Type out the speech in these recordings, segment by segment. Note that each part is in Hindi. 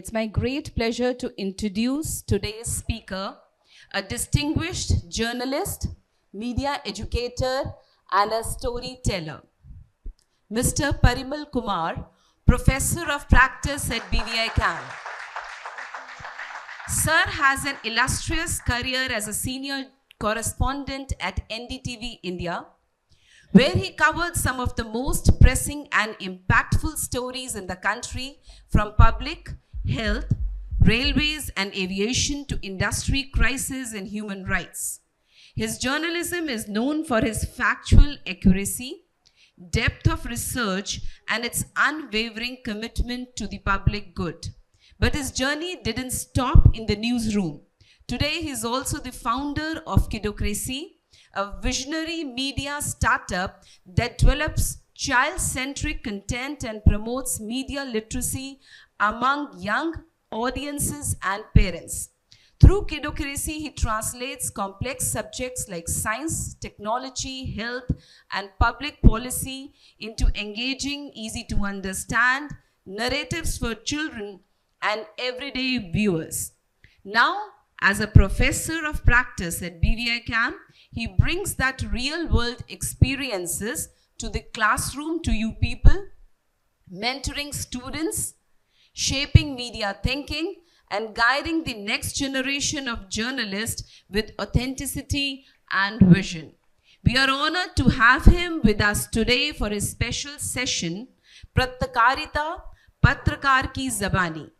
It's my great pleasure to introduce today's speaker, a distinguished journalist, media educator, and a storyteller. Mr. Parimal Kumar, Professor of Practice at BVI CAM. Sir has an illustrious career as a senior correspondent at NDTV India, where he covered some of the most pressing and impactful stories in the country, from public health, railways and aviation to industry crisis and human rights. His journalism is known for his factual accuracy, depth of research, and its unwavering commitment to the public good. But his journey didn't stop in the newsroom. Today, he is also the founder of Kidocracy, a visionary media startup that develops child-centric content and promotes media literacy among young audiences and parents. Through Kidocracy, he translates complex subjects like science, technology, health, and public policy into engaging, easy-to-understand narratives for children and everyday viewers. Now, as a professor of practice at BVI CAM, he brings that real-world experiences to the classroom to you people, mentoring students, shaping media thinking, and guiding the next generation of journalists with authenticity and vision. We are honored to have him with us today for his special session, Patrakarita, Patrakar Ki Zabani.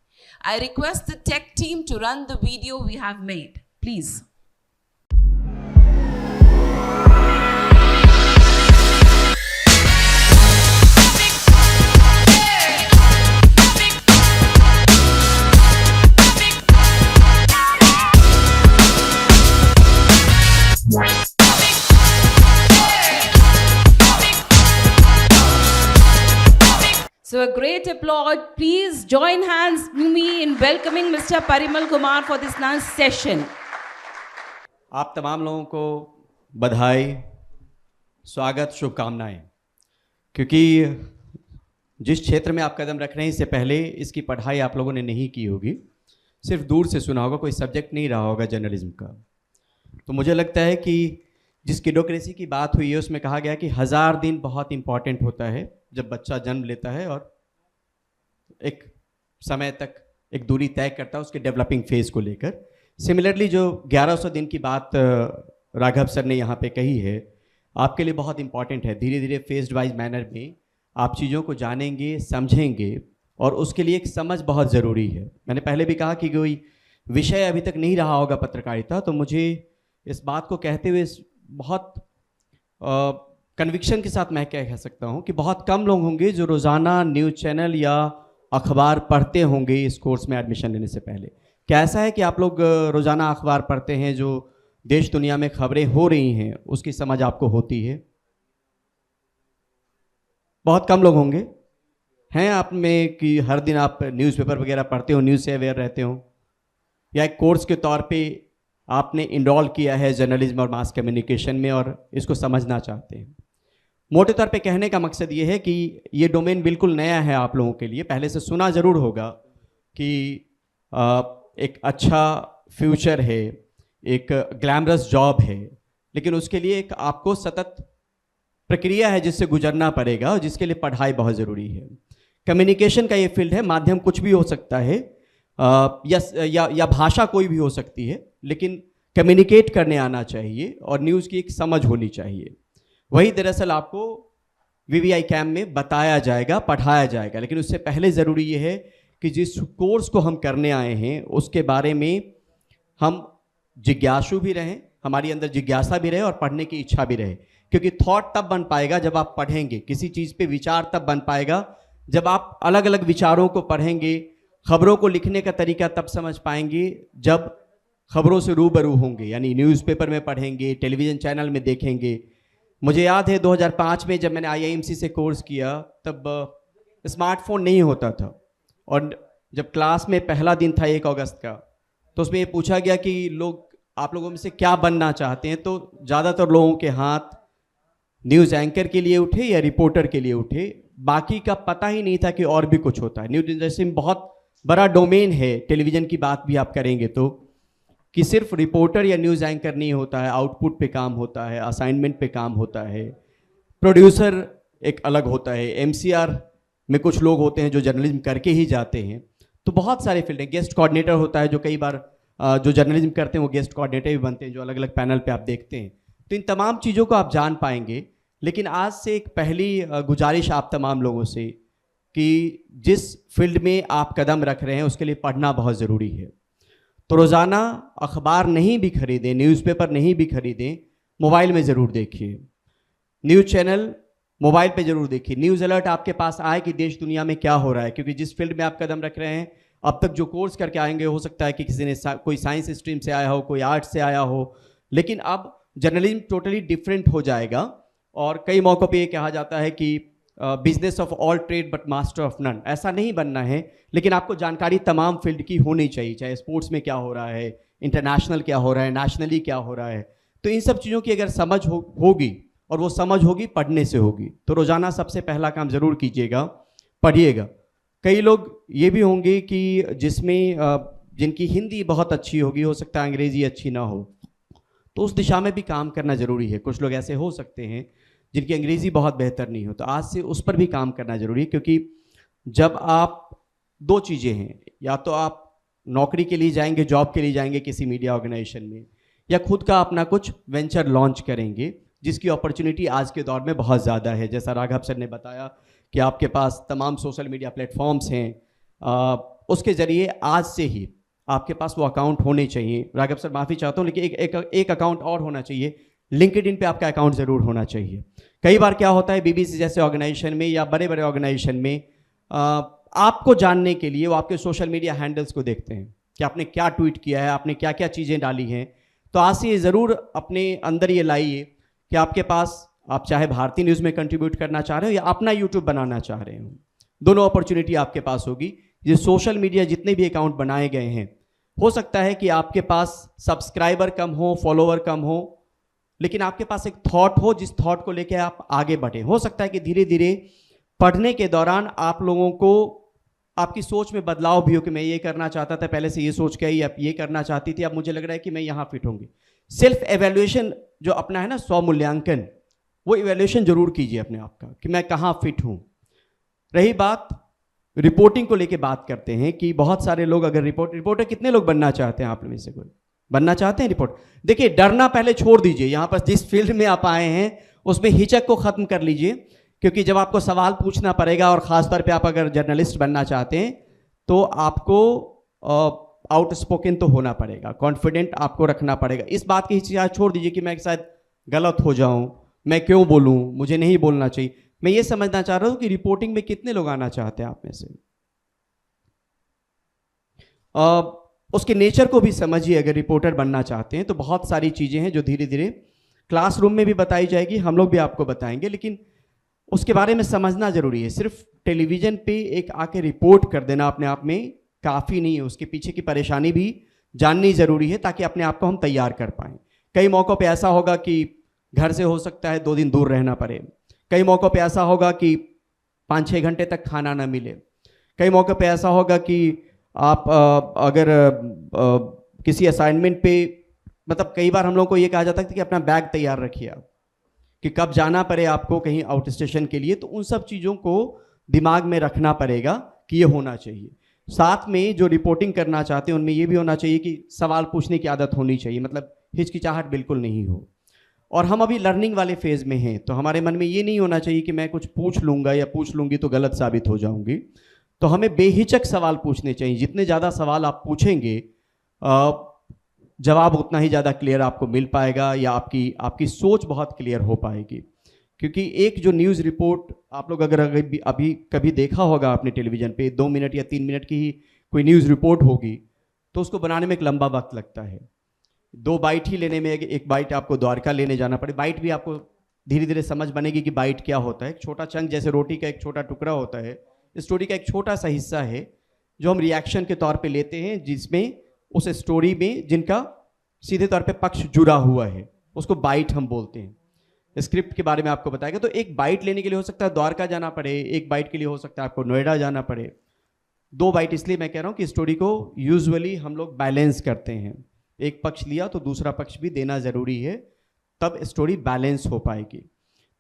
I request the tech team to run the video we have made. Please. So a great applause. Please join hands with me in welcoming Mr. Parimal Kumar for this nice session. आप तमाम लोगों को बधाई, स्वागत, शुभकामनाएं। क्योंकि जिस क्षेत्र में आप कदम रख रहे हैं, इससे पहले इसकी पढ़ाई आप लोगों ने नहीं की होगी, सिर्फ दूर से सुना होगा, कोई सब्जेक्ट नहीं रहा होगा जर्नलिज्म का। तो मुझे लगता है कि जिस किडोक्रेसी की बात हुई है उसमें कहा गया कि 1000 दिन बहुत इंपॉर्टेंट होता है जब बच्चा जन्म लेता है और एक समय तक एक दूरी तय करता है उसके डेवलपिंग फेज़ को लेकर। सिमिलरली जो 1100 दिन की बात राघव सर ने यहाँ पे कही है, आपके लिए बहुत इंपॉर्टेंट है। धीरे धीरे फेज्ड वाइज मैनर में आप चीज़ों को जानेंगे, समझेंगे, और उसके लिए एक समझ बहुत ज़रूरी है। मैंने पहले भी कहा कि कोई विषय अभी तक नहीं रहा होगा पत्रकारिता, तो मुझे इस बात को कहते हुए बहुत कन्विक्शन के साथ मैं क्या कह सकता हूँ कि बहुत कम लोग होंगे जो रोज़ाना न्यूज़ चैनल या अखबार पढ़ते होंगे इस कोर्स में एडमिशन लेने से पहले। क्या ऐसा है कि आप लोग रोज़ाना अखबार पढ़ते हैं, जो देश दुनिया में खबरें हो रही हैं उसकी समझ आपको होती है? बहुत कम लोग होंगे। हैं आप में कि हर दिन आप न्यूज़पेपर वगैरह पढ़ते हो, न्यूज़ से अवेयर रहते हो, या एक कोर्स के तौर पे आपने इनरोल किया है जर्नलिज्म और मास कम्युनिकेशन में और इसको समझना चाहते हैं? मोटे तौर पे कहने का मकसद ये है कि ये डोमेन बिल्कुल नया है आप लोगों के लिए। पहले से सुना ज़रूर होगा कि एक अच्छा फ्यूचर है, एक ग्लैमरस जॉब है, लेकिन उसके लिए एक आपको सतत प्रक्रिया है जिससे गुजरना पड़ेगा और जिसके लिए पढ़ाई बहुत ज़रूरी है। कम्युनिकेशन का ये फील्ड है, माध्यम कुछ भी हो सकता है, या भाषा कोई भी हो सकती है, लेकिन कम्युनिकेट करने आना चाहिए और न्यूज़ की एक समझ होनी चाहिए। वही दरअसल आपको BVI CAM में बताया जाएगा, पढ़ाया जाएगा। लेकिन उससे पहले ज़रूरी ये है कि जिस कोर्स को हम करने आए हैं उसके बारे में हम जिज्ञासु भी रहें, हमारी अंदर जिज्ञासा भी रहे और पढ़ने की इच्छा भी रहे। क्योंकि थॉट तब बन पाएगा जब आप पढ़ेंगे, किसी चीज़ पे विचार तब बन पाएगा जब आप अलग अलग विचारों को पढ़ेंगे। खबरों को लिखने का तरीका तब समझ पाएंगे जब खबरों से रूबरू होंगे, यानी न्यूज़पेपर में पढ़ेंगे, टेलीविज़न चैनल में देखेंगे। मुझे याद है 2005 में जब मैंने IIMC से कोर्स किया तब स्मार्टफोन नहीं होता था, और जब क्लास में पहला दिन था 1 अगस्त का, तो उसमें ये पूछा गया कि आप लोगों में से क्या बनना चाहते हैं, तो ज़्यादातर लोगों के हाथ न्यूज़ एंकर के लिए उठे या रिपोर्टर के लिए उठे। बाकी का पता ही नहीं था कि और भी कुछ होता है। न्यूज़ इंडस्ट्री में बहुत बड़ा डोमेन है टेलीविज़न की बात भी आप करेंगे तो, कि सिर्फ रिपोर्टर या न्यूज़ एंकर नहीं होता है, आउटपुट पे काम होता है, असाइनमेंट पे काम होता है, प्रोड्यूसर एक अलग होता है, एमसीआर में कुछ लोग होते हैं जो जर्नलिज्म करके ही जाते हैं। तो बहुत सारे फील्ड हैं, गेस्ट कोऑर्डिनेटर होता है जो कई बार जो जर्नलिज्म करते हैं वो गेस्ट कोऑर्डिनेटर भी बनते हैं, जो अलग अलग पैनल पे आप देखते हैं। तो इन तमाम चीज़ों को आप जान पाएंगे। लेकिन आज से एक पहली गुजारिश आप तमाम लोगों से कि जिस फील्ड में आप कदम रख रहे हैं उसके लिए पढ़ना बहुत ज़रूरी है। तो रोज़ाना अखबार नहीं भी खरीदें, न्यूज़पेपर नहीं भी खरीदें, मोबाइल में ज़रूर देखिए, न्यूज़ चैनल मोबाइल पे ज़रूर देखिए, न्यूज़ अलर्ट आपके पास आए कि देश दुनिया में क्या हो रहा है। क्योंकि जिस फील्ड में आप कदम रख रहे हैं, अब तक जो कोर्स करके आएंगे, हो सकता है कि किसी ने कोई साइंस स्ट्रीम से आया हो, कोई आर्ट्स से आया हो, लेकिन अब जर्नलिज्म टोटली डिफरेंट हो जाएगा। और कई मौक़ों पे ये कहा जाता है कि business of all trade but master of none. ऐसा नहीं बनना है, लेकिन आपको जानकारी तमाम फील्ड की होनी चाहिए, चाहे स्पोर्ट्स में क्या हो रहा है, इंटरनेशनल क्या हो रहा है, नेशनली क्या हो रहा है। तो इन सब चीज़ों की अगर समझ होगी, और वो समझ होगी पढ़ने से होगी। तो रोज़ाना सबसे पहला काम ज़रूर कीजिएगा, पढ़िएगा। कई लोग ये भी होंगे कि जिसमें जिनकी हिंदी बहुत अच्छी होगी, हो सकता है अंग्रेज़ी अच्छी ना हो, तो उस दिशा में भी काम करना ज़रूरी है। कुछ लोग ऐसे हो सकते हैं जिनकी अंग्रेज़ी बहुत बेहतर नहीं हो, तो आज से उस पर भी काम करना ज़रूरी है। क्योंकि जब आप दो चीज़ें हैं, या तो आप नौकरी के लिए जाएंगे, जॉब के लिए जाएंगे किसी मीडिया ऑर्गेनाइजेशन में, या खुद का अपना कुछ वेंचर लॉन्च करेंगे, जिसकी अपॉर्चुनिटी आज के दौर में बहुत ज़्यादा है। जैसा राघव सर ने बताया कि आपके पास तमाम सोशल मीडिया प्लेटफॉर्म्स हैं, उसके ज़रिए आज से ही आपके पास वो अकाउंट होने चाहिए। राघव सर माफ़ी चाहता हूँ, लेकिन एक अकाउंट और होना चाहिए, लिंक्डइन पे आपका अकाउंट ज़रूर होना चाहिए। कई बार क्या होता है, बीबीसी जैसे ऑर्गेनाइजेशन में या बड़े बड़े ऑर्गेनाइजेशन में आपको जानने के लिए वो आपके सोशल मीडिया हैंडल्स को देखते हैं कि आपने क्या ट्वीट किया है, आपने क्या क्या चीज़ें डाली हैं। तो आज से ये ज़रूर अपने अंदर ये लाइए कि आपके पास, आप चाहे भारतीय न्यूज़ में कंट्रीब्यूट करना चाह रहे हो या अपना यूट्यूब बनाना चाह रहे हो, दोनों अपॉर्चुनिटी आपके पास होगी। ये सोशल मीडिया जितने भी अकाउंट बनाए गए हैं, हो सकता है कि आपके पास सब्सक्राइबर कम हो, फॉलोवर कम हो, लेकिन आपके पास एक थॉट हो, जिस थॉट को लेकर आप आगे बढ़ें। हो सकता है कि धीरे धीरे पढ़ने के दौरान आप लोगों को आपकी सोच में बदलाव भी हो कि मैं ये करना चाहता था, पहले से ये सोच के ही अब ये करना चाहती थी, अब मुझे लग रहा है कि मैं यहाँ फिट होंगी। सेल्फ एवेल्युएशन जो अपना है ना, स्व मूल्यांकन, वो इवेल्युएशन जरूर कीजिए अपने आप का कि मैं कहाँ फिट हूँ। रही बात रिपोर्टिंग को लेके बात करते हैं कि बहुत सारे लोग अगर रिपोर्टर कितने लोग बनना चाहते हैं आप में से? कोई बनना चाहते हैं रिपोर्ट? देखिए, डरना पहले छोड़ दीजिए। यहाँ पर जिस फील्ड में आप आए हैं उसमें हिचक को ख़त्म कर लीजिए, क्योंकि जब आपको सवाल पूछना पड़ेगा, और ख़ासतौर पे आप अगर जर्नलिस्ट बनना चाहते हैं, तो आपको आउटस्पोकन तो होना पड़ेगा, कॉन्फिडेंट आपको रखना पड़ेगा। इस बात की हिचकिचाहट छोड़ दीजिए कि मैं शायद गलत हो जाऊं, मैं क्यों बोलूं, मुझे नहीं बोलना चाहिए। मैं ये समझना चाह रहा हूं कि रिपोर्टिंग में कितने लोग आना चाहते हैं आप में से? उसके नेचर को भी समझिए। अगर रिपोर्टर बनना चाहते हैं तो बहुत सारी चीज़ें हैं जो धीरे धीरे क्लासरूम में भी बताई जाएगी, हम लोग भी आपको बताएंगे, लेकिन उसके बारे में समझना जरूरी है। सिर्फ टेलीविज़न पे एक आके रिपोर्ट कर देना अपने आप में काफ़ी नहीं है, उसके पीछे की परेशानी भी जाननी ज़रूरी है, ताकि अपने आप को हम तैयार कर पाएँ। कई मौक़ों पे ऐसा होगा कि घर से हो सकता है 2 दिन दूर रहना पड़े, कई मौक़ों पे ऐसा होगा कि 5-6 घंटे तक खाना ना मिले, कई मौक़ों पे ऐसा होगा कि आप अगर किसी असाइनमेंट पे, मतलब कई बार हम लोग को ये कहा जाता है कि अपना बैग तैयार रखिए आप, कि कब जाना पड़े आपको कहीं आउट स्टेशन के लिए। तो उन सब चीज़ों को दिमाग में रखना पड़ेगा कि ये होना चाहिए। साथ में जो रिपोर्टिंग करना चाहते हैं उनमें ये भी होना चाहिए कि सवाल पूछने की आदत होनी चाहिए, मतलब हिचकिचाहट बिल्कुल नहीं हो। और हम अभी लर्निंग वाले फेज़ में हैं, तो हमारे मन में ये नहीं होना चाहिए कि मैं कुछ पूछ लूँगा या पूछ लूँगी तो गलत साबित हो जाऊँगी। तो हमें बेहिचक सवाल पूछने चाहिए। जितने ज़्यादा सवाल आप पूछेंगे, जवाब उतना ही ज़्यादा क्लियर आपको मिल पाएगा, या आपकी सोच बहुत क्लियर हो पाएगी। क्योंकि एक जो न्यूज़ रिपोर्ट आप लोग अगर अभी कभी देखा होगा आपने टेलीविज़न पे, 2 मिनट या 3 मिनट की ही कोई न्यूज़ रिपोर्ट होगी, तो उसको बनाने में एक लंबा वक्त लगता है। 2 बाइट ही लेने में, एक बाइट आपको द्वारका लेने जाना पड़े, बाइट भी आपको धीरे धीरे समझ बनेगी कि बाइट क्या होता है। एक छोटा चंक, जैसे रोटी का एक छोटा टुकड़ा होता है, स्टोरी का एक छोटा सा हिस्सा है जो हम रिएक्शन के तौर पे लेते हैं, जिसमें उस स्टोरी में जिनका सीधे तौर पे पक्ष जुड़ा हुआ है, उसको बाइट हम बोलते हैं। स्क्रिप्ट के बारे में आपको बताएगा। तो एक बाइट लेने के लिए हो सकता है द्वारका जाना पड़े, एक बाइट के लिए हो सकता है आपको नोएडा जाना पड़े। 2 बाइट इसलिए मैं कह रहा हूँ कि स्टोरी को यूजुअली हम लोग बैलेंस करते हैं, एक पक्ष लिया तो दूसरा पक्ष भी देना ज़रूरी है, तब स्टोरी बैलेंस हो पाएगी।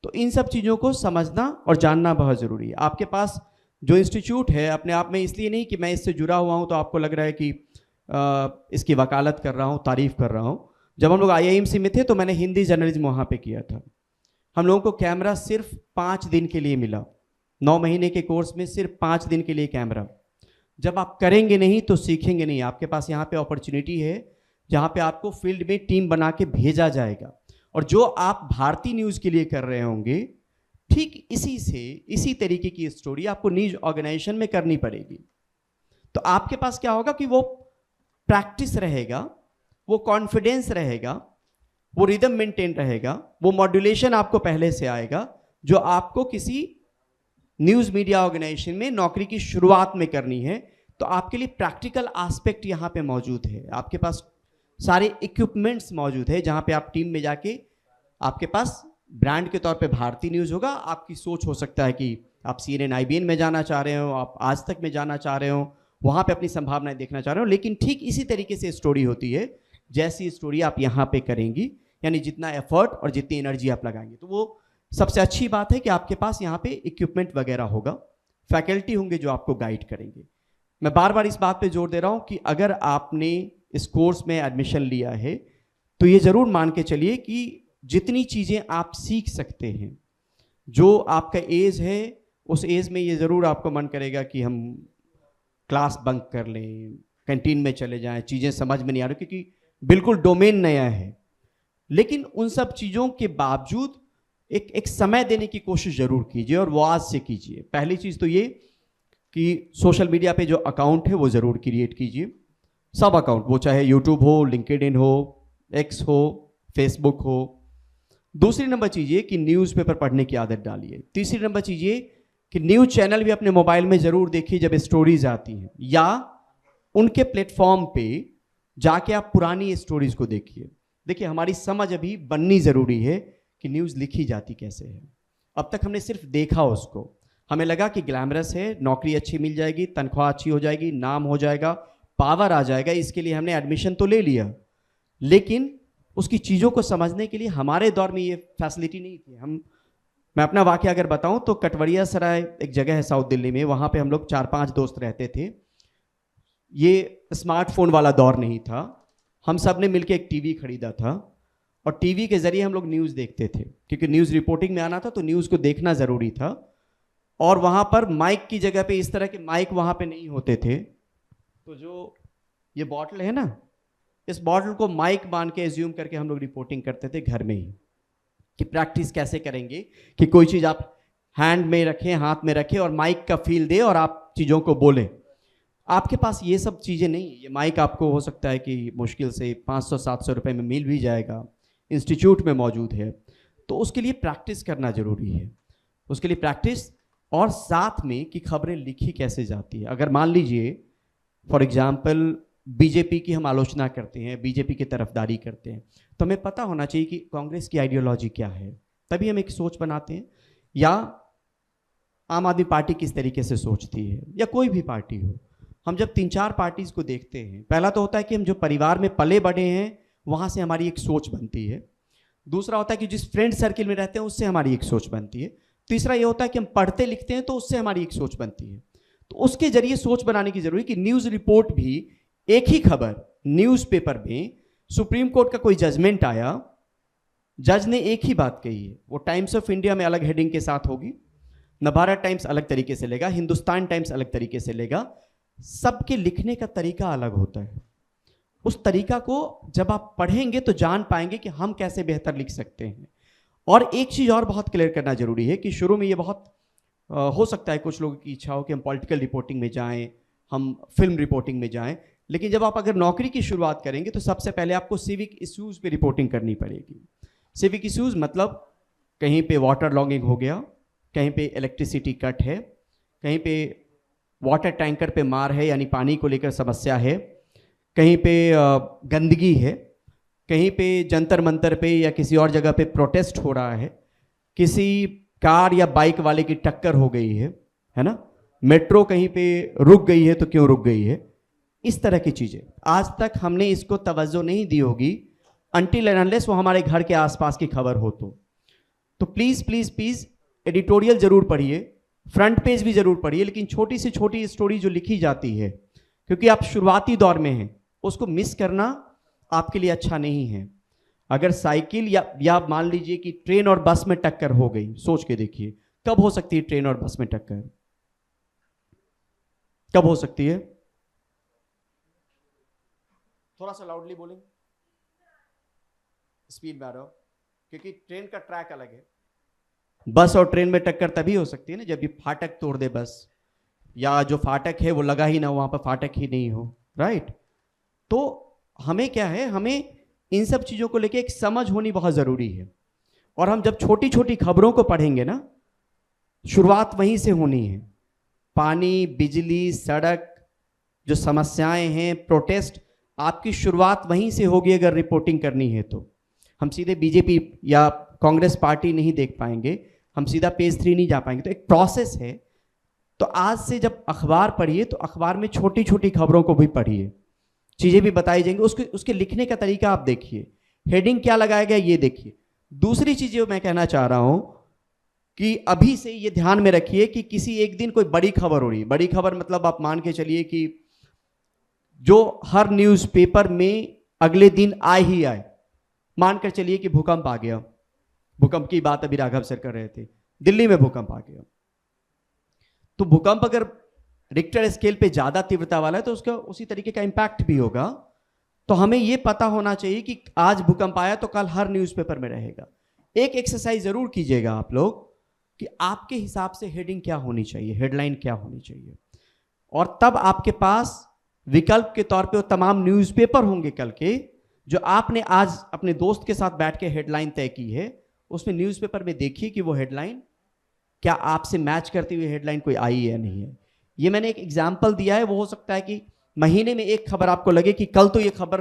तो इन सब चीज़ों को समझना और जानना बहुत ज़रूरी है। आपके पास जो इंस्टीट्यूट है, अपने आप में इसलिए नहीं कि मैं इससे जुड़ा हुआ हूँ तो आपको लग रहा है कि इसकी वकालत कर रहा हूँ, तारीफ़ कर रहा हूँ। जब हम लोग IIMC में थे तो मैंने हिंदी जर्नलिज्म वहाँ पे किया था। हम लोगों को कैमरा सिर्फ 5 दिन के लिए मिला, 9 महीने के कोर्स में सिर्फ 5 दिन के लिए कैमरा। जब आप करेंगे नहीं तो सीखेंगे नहीं। आपके पास यहाँ पे अपॉर्चुनिटी है जहाँ पे आपको फील्ड में टीम बना के भेजा जाएगा, और जो आप भारतीय न्यूज़ के लिए कर रहे होंगे, ठीक इसी तरीके की स्टोरी आपको न्यूज़ ऑर्गेनाइजेशन में करनी पड़ेगी। तो आपके पास क्या होगा कि वो प्रैक्टिस रहेगा, वो कॉन्फिडेंस रहेगा, वो रिदम मेंटेन रहेगा, वो मॉड्यूलेशन आपको पहले से आएगा, जो आपको किसी न्यूज़ मीडिया ऑर्गेनाइजेशन में नौकरी की शुरुआत में करनी है। तो आपके लिए प्रैक्टिकल एस्पेक्ट यहाँ पे मौजूद है, आपके पास सारे इक्विपमेंट्स मौजूद है, जहाँ पे आप टीम में जाके, आपके पास ब्रांड के तौर पे भारतीय न्यूज़ होगा। आपकी सोच हो सकता है कि आप CNN IBN में जाना चाह रहे हो, आप आज तक में जाना चाह रहे हो, वहाँ पे अपनी संभावनाएं देखना चाह रहे हो, लेकिन ठीक इसी तरीके से स्टोरी होती है जैसी स्टोरी आप यहाँ पे करेंगी, यानी जितना एफर्ट और जितनी एनर्जी आप लगाएंगे। तो वो सबसे अच्छी बात है कि आपके पास यहाँ पे इक्विपमेंट वगैरह होगा, फैकल्टी होंगे जो आपको गाइड करेंगे। मैं बार बार इस बात पे जोर दे रहा हूँ कि अगर आपने इस कोर्स में एडमिशन लिया है तो ये ज़रूर मान के चलिए कि जितनी चीज़ें आप सीख सकते हैं, जो आपका एज है, उस एज में ये ज़रूर आपको मन करेगा कि हम क्लास बंक कर लें, कैंटीन में चले जाएं, चीज़ें समझ में नहीं आ रही क्योंकि बिल्कुल डोमेन नया है। लेकिन उन सब चीज़ों के बावजूद एक समय देने की कोशिश ज़रूर कीजिए, और वो आज से कीजिए। पहली चीज़ तो ये कि सोशल मीडिया पे जो अकाउंट है वो ज़रूर क्रिएट कीजिए, सब अकाउंट, वो चाहे यूट्यूब हो, लिंक्डइन हो, एक्स हो, फेसबुक हो। दूसरी नंबर चीज़ ये कि न्यूज़पेपर पढ़ने की आदत डालिए। तीसरी नंबर चीज़ ये कि न्यूज़ चैनल भी अपने मोबाइल में ज़रूर देखिए जब स्टोरीज आती हैं, या उनके प्लेटफॉर्म पे जाके आप पुरानी स्टोरीज को देखिए। देखिए, हमारी समझ अभी बननी ज़रूरी है कि न्यूज़ लिखी जाती कैसे है। अब तक हमने सिर्फ देखा उसको, हमें लगा कि ग्लैमरस है, नौकरी अच्छी मिल जाएगी, तनख्वाह अच्छी हो जाएगी, नाम हो जाएगा, पावर आ जाएगा, इसके लिए हमने एडमिशन तो ले लिया, लेकिन उसकी चीज़ों को समझने के लिए हमारे दौर में ये फैसिलिटी नहीं थी। मैं अपना वाकया अगर बताऊं तो कटवरिया सराय एक जगह है साउथ दिल्ली में, वहाँ पे हम लोग 4-5 दोस्त रहते थे। ये स्मार्टफोन वाला दौर नहीं था, हम सब ने मिलकर एक टीवी खरीदा था, और टीवी के ज़रिए हम लोग न्यूज़ देखते थे, क्योंकि न्यूज़ रिपोर्टिंग में आना था तो न्यूज़ को देखना ज़रूरी था। और वहाँ पर माइक की जगह पे इस तरह के माइक वहाँ पे नहीं होते थे, तो जो ये बॉटल है ना, इस बॉटल को माइक मान के एज्यूम करके हम लोग रिपोर्टिंग करते थे घर में ही, कि प्रैक्टिस कैसे करेंगे कि कोई चीज़ आप हैंड में रखें, हाथ में रखें, और माइक का फील दे और आप चीज़ों को बोलें। आपके पास ये सब चीज़ें नहीं। ये माइक आपको हो सकता है कि मुश्किल से 500-700 रुपये में मिल भी जाएगा, इंस्टीट्यूट में मौजूद है। तो उसके लिए प्रैक्टिस करना ज़रूरी है, उसके लिए प्रैक्टिस, और साथ में कि खबरें लिखी कैसे जाती है। अगर मान लीजिए फॉर एग्जाम्पल बीजेपी की हम आलोचना करते हैं, बीजेपी की तरफदारी करते हैं, तो हमें पता होना चाहिए कि कांग्रेस की आइडियोलॉजी क्या है, तभी हम एक सोच बनाते हैं। या आम आदमी पार्टी किस तरीके से सोचती है, या कोई भी पार्टी हो। हम जब 3-4 पार्टीज को देखते हैं, पहला तो होता है कि हम जो परिवार में पले बढ़े हैं वहाँ से हमारी एक सोच बनती है। दूसरा होता है कि जिस फ्रेंड सर्किल में रहते हैं उससे हमारी एक सोच बनती है। तीसरा ये होता है कि हम पढ़ते लिखते हैं तो उससे हमारी एक सोच बनती है। तो उसके जरिए सोच बनाने की जरूरी है कि न्यूज़ रिपोर्ट भी एक ही खबर न्यूज़पेपर में, सुप्रीम कोर्ट का कोई जजमेंट आया, जज ने एक ही बात कही है, वो टाइम्स ऑफ इंडिया में अलग हेडिंग के साथ होगी, नवभारत टाइम्स अलग तरीके से लेगा, हिंदुस्तान टाइम्स अलग तरीके से लेगा। सबके लिखने का तरीका अलग होता है। उस तरीका को जब आप पढ़ेंगे तो जान पाएंगे कि हम कैसे बेहतर लिख सकते हैं। और एक चीज़ और बहुत क्लियर करना जरूरी है कि शुरू में ये बहुत हो सकता है कुछ लोगों की इच्छा हो कि हम पॉलिटिकल रिपोर्टिंग में जाएं, हम फिल्म रिपोर्टिंग में जाएं, लेकिन जब आप अगर नौकरी की शुरुआत करेंगे तो सबसे पहले आपको सिविक इश्यूज़ पे रिपोर्टिंग करनी पड़ेगी। सिविक इश्यूज़ मतलब कहीं पे वाटर लॉगिंग हो गया, कहीं पे इलेक्ट्रिसिटी कट है, कहीं पे वाटर टैंकर पे मार है यानी पानी को लेकर समस्या है, कहीं पे गंदगी है, कहीं पे जंतर मंतर पे या किसी और जगह पे प्रोटेस्ट हो रहा है, किसी कार या बाइक वाले की टक्कर हो गई है ना, मेट्रो कहीं पे रुक गई है तो क्यों रुक गई है, इस तरह की चीज़ें आज तक हमने इसको तवज्जो नहीं दी होगी अनटिल एंड अनलेस वो हमारे घर के आसपास की खबर हो। तो प्लीज़ प्लीज़ प्लीज़ एडिटोरियल ज़रूर पढ़िए, फ्रंट पेज भी ज़रूर पढ़िए, लेकिन छोटी से छोटी स्टोरी जो लिखी जाती है, क्योंकि आप शुरुआती दौर में हैं, उसको मिस करना आपके लिए अच्छा नहीं है। अगर साइकिल या मान लीजिए कि ट्रेन और बस में टक्कर हो गई, सोच के देखिए कब हो सकती है ट्रेन और बस में टक्कर, कब हो सकती है? थोड़ा सा लाउडली बोलेंगे, स्पीड में आ रहा हो, क्योंकि ट्रेन का ट्रैक अलग है। बस और ट्रेन में टक्कर तभी हो सकती है ना जब ये फाटक तोड़ दे बस, या जो फाटक है वो लगा ही ना, वहां पर फाटक ही नहीं हो, राइट। तो हमें क्या है, हमें इन सब चीज़ों को लेके एक समझ होनी बहुत ज़रूरी है। और हम जब छोटी छोटी खबरों को पढ़ेंगे ना, शुरुआत वहीं से होनी है। पानी, बिजली, सड़क, जो समस्याएं हैं, प्रोटेस्ट, आपकी शुरुआत वहीं से होगी अगर रिपोर्टिंग करनी है तो। हम सीधे बीजेपी या कांग्रेस पार्टी नहीं देख पाएंगे, हम सीधा पेज 3 नहीं जा पाएंगे, तो एक प्रोसेस है। तो आज से जब अखबार पढ़िए तो अखबार में छोटी छोटी खबरों को भी पढ़िए, चीज़ें भी बताई जाएंगी, उसके लिखने का तरीका आप देखिए, हेडिंग क्या लगाया गया ये देखिए। दूसरी चीज़ जो मैं कहना चाह रहा हूं कि अभी से ये ध्यान में रखिए कि किसी एक दिन कोई बड़ी खबर हो रही है, बड़ी खबर मतलब आप मान के चलिए कि जो हर न्यूज़पेपर में अगले दिन आए ही आए, मानकर चलिए कि भूकंप आ गया, भूकंप की बात अभी राघव सर कर रहे थे, दिल्ली में भूकंप आ गया, तो भूकंप अगर रिक्टर स्केल पे ज्यादा तीव्रता वाला है तो उसका उसी तरीके का इंपैक्ट भी होगा। तो हमें यह पता होना चाहिए कि आज भूकंप आया तो कल हर न्यूज़पेपर में रहेगा। एक एक्सरसाइज जरूर कीजिएगा आप लोग कि आपके हिसाब से हेडिंग क्या होनी चाहिए, हेडलाइन क्या होनी चाहिए, और तब आपके पास विकल्प के तौर पे वो तमाम न्यूज़पेपर होंगे कल के, जो आपने आज अपने दोस्त के साथ बैठ के हेडलाइन तय की है, उसमें न्यूज़पेपर में देखिए कि वो हेडलाइन क्या आपसे मैच करती हुई हेडलाइन कोई आई है या नहीं है। ये मैंने एक एग्जाम्पल दिया है, वो हो सकता है कि महीने में एक खबर आपको लगे कि कल तो ये खबर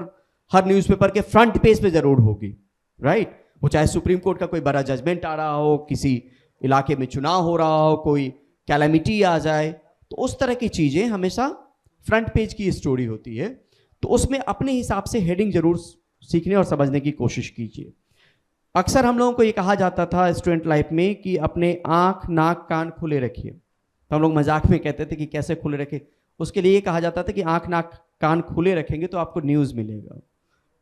हर न्यूज़पेपर के फ्रंट पेज पे जरूर होगी, राइट। वो चाहे सुप्रीम कोर्ट का कोई बड़ा जजमेंट आ रहा हो, किसी इलाके में चुनाव हो रहा हो, कोई कैलेमिटी आ जाए, तो उस तरह की चीजें हमेशा फ्रंट पेज की स्टोरी होती है। तो उसमें अपने हिसाब से हेडिंग जरूर सीखने और समझने की कोशिश कीजिए। अक्सर हम लोगों को ये कहा जाता था स्टूडेंट लाइफ में कि अपने आंख, नाक, कान खुले रखिए। तो हम लोग मजाक में कहते थे कि कैसे खुले रखें, उसके लिए ये कहा जाता था कि आंख, नाक, कान खुले रखेंगे तो आपको न्यूज़ मिलेगा।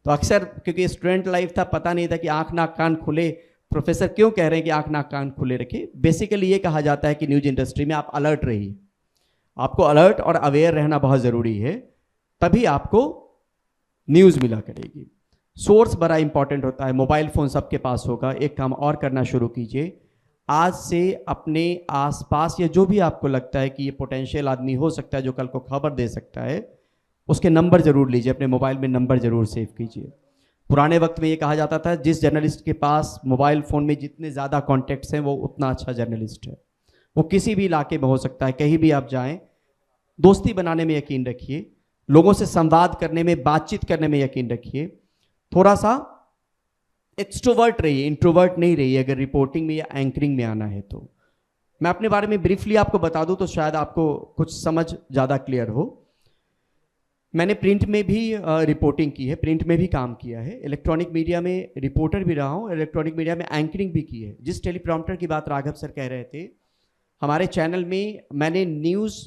तो अक्सर क्योंकि स्टूडेंट लाइफ था, पता नहीं था कि आंख, नाक, कान खुले, प्रोफेसर क्यों कह रहे हैं कि आंख, नाक, कान खुले रखिए। बेसिकली ये कहा जाता है कि न्यूज़ इंडस्ट्री में आप अलर्ट रहिए, आपको अलर्ट और अवेयर रहना बहुत ज़रूरी है, तभी आपको न्यूज़ मिला करेगी। सोर्स बड़ा इंपॉर्टेंट होता है। मोबाइल फ़ोन सबके पास होगा। एक काम और करना शुरू कीजिए, आज से अपने आसपास या जो भी आपको लगता है कि ये पोटेंशियल आदमी हो सकता है जो कल को खबर दे सकता है, उसके नंबर ज़रूर लीजिए, अपने मोबाइल में नंबर ज़रूर सेव कीजिए। पुराने वक्त में ये कहा जाता था जिस जर्नलिस्ट के पास मोबाइल फ़ोन में जितने ज़्यादा कॉन्टैक्ट्स हैं वो उतना अच्छा जर्नलिस्ट है। वो किसी भी इलाके में हो सकता है, कहीं भी आप जाएं, दोस्ती बनाने में यकीन रखिए, लोगों से संवाद करने में, बातचीत करने में यकीन रखिए। थोड़ा सा एक्सट्रोवर्ट रहिए, इंट्रोवर्ट नहीं रहिए अगर रिपोर्टिंग में या एंकरिंग में आना है तो। मैं अपने बारे में ब्रीफली आपको बता दूं तो शायद आपको कुछ समझ ज़्यादा क्लियर हो। मैंने प्रिंट में भी रिपोर्टिंग की है, प्रिंट में भी काम किया है, इलेक्ट्रॉनिक मीडिया में रिपोर्टर भी रहा हूँ, इलेक्ट्रॉनिक मीडिया में एंकरिंग भी की है। जिस टेलीप्रॉम्प्टर की बात राघव सर कह रहे थे, हमारे चैनल में मैंने न्यूज़